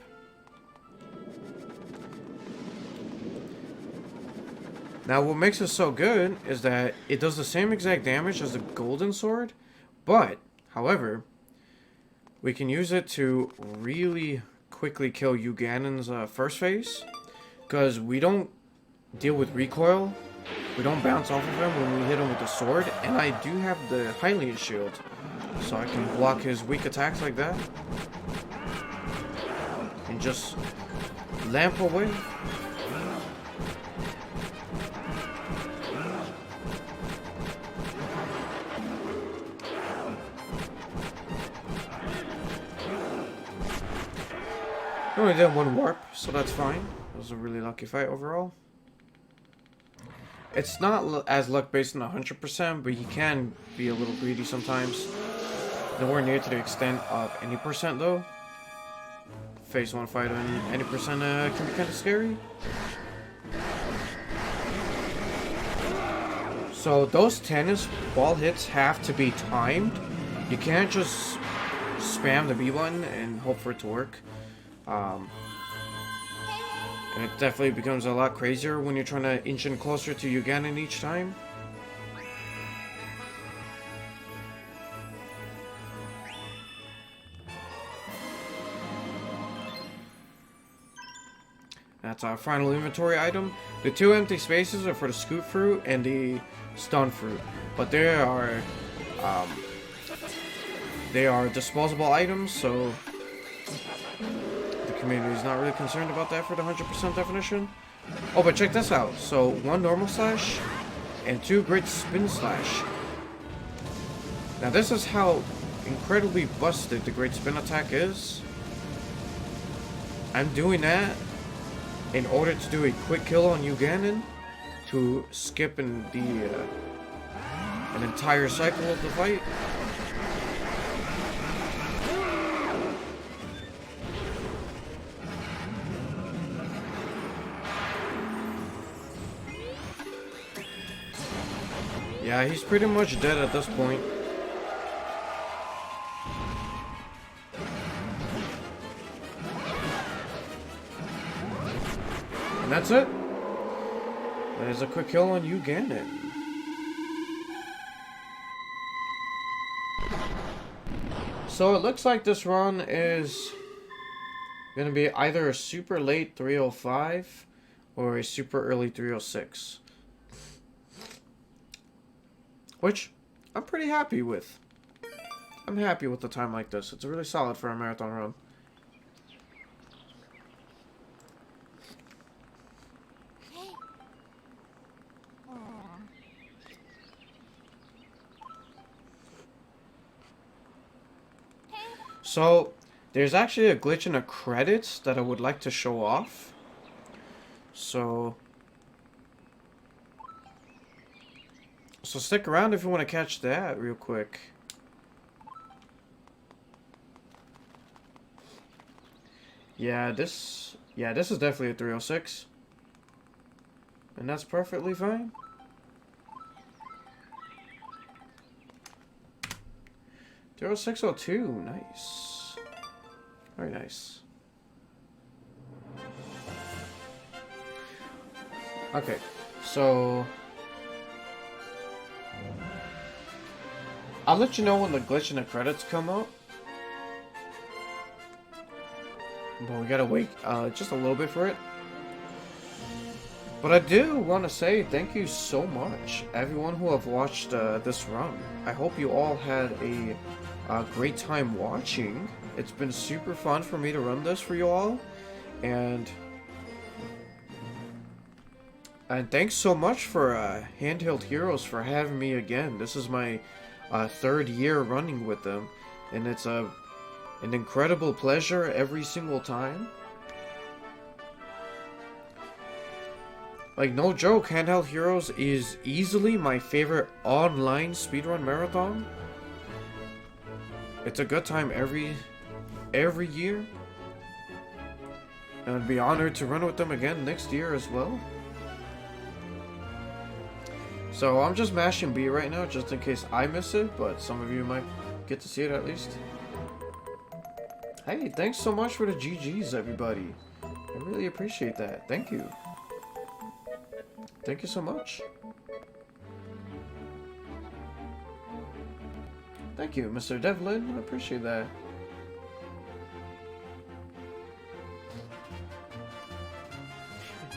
Now what makes it so good is that it does the same exact damage as the golden sword, but, however, we can use it to really quickly kill Uganon's first phase, because we don't deal with recoil. We don't bounce off of him when we hit him with the sword, and I do have the Hylian shield, so I can block his weak attacks like that. And just lamp away. I only did one warp, so that's fine. It was a really lucky fight overall. It's not as luck-based in 100%, but you can be a little greedy sometimes. Nowhere near to the extent of any percent, though. Phase 1 fight on any percent can be kind of scary. So those tennis ball hits have to be timed. You can't just spam the B button and hope for it to work. And it definitely becomes a lot crazier when you're trying to inch in closer to Uganon each time. That's our final inventory item. The two empty spaces are for the scoop fruit and the stun fruit, but they are disposable items, so the community is not really concerned about that for the 100% definition. Oh, but check this out. So 1 normal slash and 2 great spin slash. Now this is how incredibly busted the great spin attack is. I'm doing that in order to do a quick kill on Uganon to skip an entire cycle of the fight. Yeah, he's pretty much dead at this point. And that's it. That is a quick kill on Uganon. So it looks like this run is gonna be either a super late 305 or a super early 306. Which I'm pretty happy with. I'm happy with the time like this. It's really solid for a marathon run. Hey. Aw. Hey. So, there's actually a glitch in the credits that I would like to show off. So stick around if you want to catch that real quick. Yeah, this is definitely a 306. And that's perfectly fine. Zero 0602, nice. Very nice. Okay, so I'll let you know when the glitch in the credits come up. But we gotta wait just a little bit for it. But I do want to say thank you so much, everyone who have watched this run. I hope you all had a great time watching. It's been super fun for me to run this for you all. And thanks so much for Handheld Heroes for having me again. This is my third year running with them. And it's an incredible pleasure every single time. Like, no joke, Handheld Heroes is easily my favorite online speedrun marathon. It's a good time every year. And I'd be honored to run with them again next year as well. So I'm just mashing B right now just in case I miss it, but some of you might get to see it at least. Hey, thanks so much for the GGs, everybody. I really appreciate that. Thank you. Thank you so much. Thank you, Mr. Devlin. I appreciate that.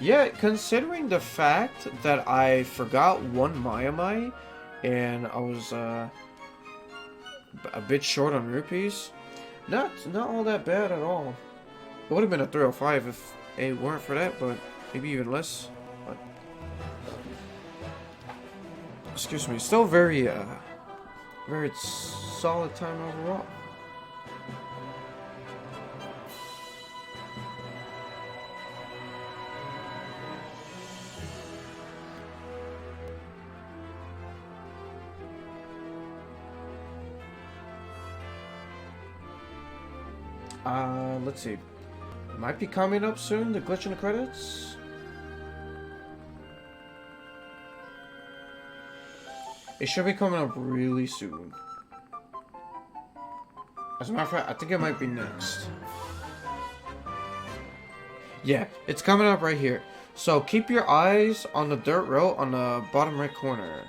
Yeah, considering the fact that I forgot one Maiamai and I was a bit short on rupees, not all that bad at all. It would have been a 305 if it weren't for that, but maybe even less. But excuse me, still very solid time overall. Let's see. It might be coming up soon, the glitch in the credits. It should be coming up really soon. As a matter of fact, I think it might be next. Yeah, it's coming up right here. So keep your eyes on the dirt road on the bottom right corner.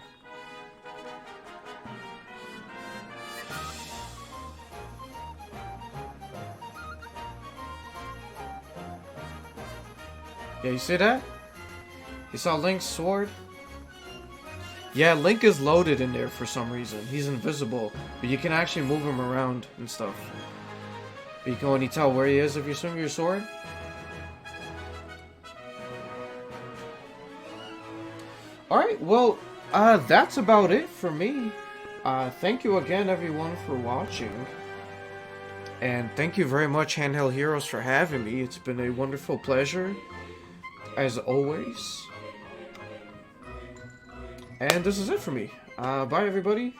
Yeah, you see that? You saw Link's sword? Yeah, Link is loaded in there for some reason. He's invisible, but you can actually move him around and stuff. But you can only tell where he is if you swing your sword. Alright, well, that's about it for me. Thank you again, everyone, for watching. And thank you very much, Handheld Heroes, for having me. It's been a wonderful pleasure, as always. And this is it for me. Bye, everybody.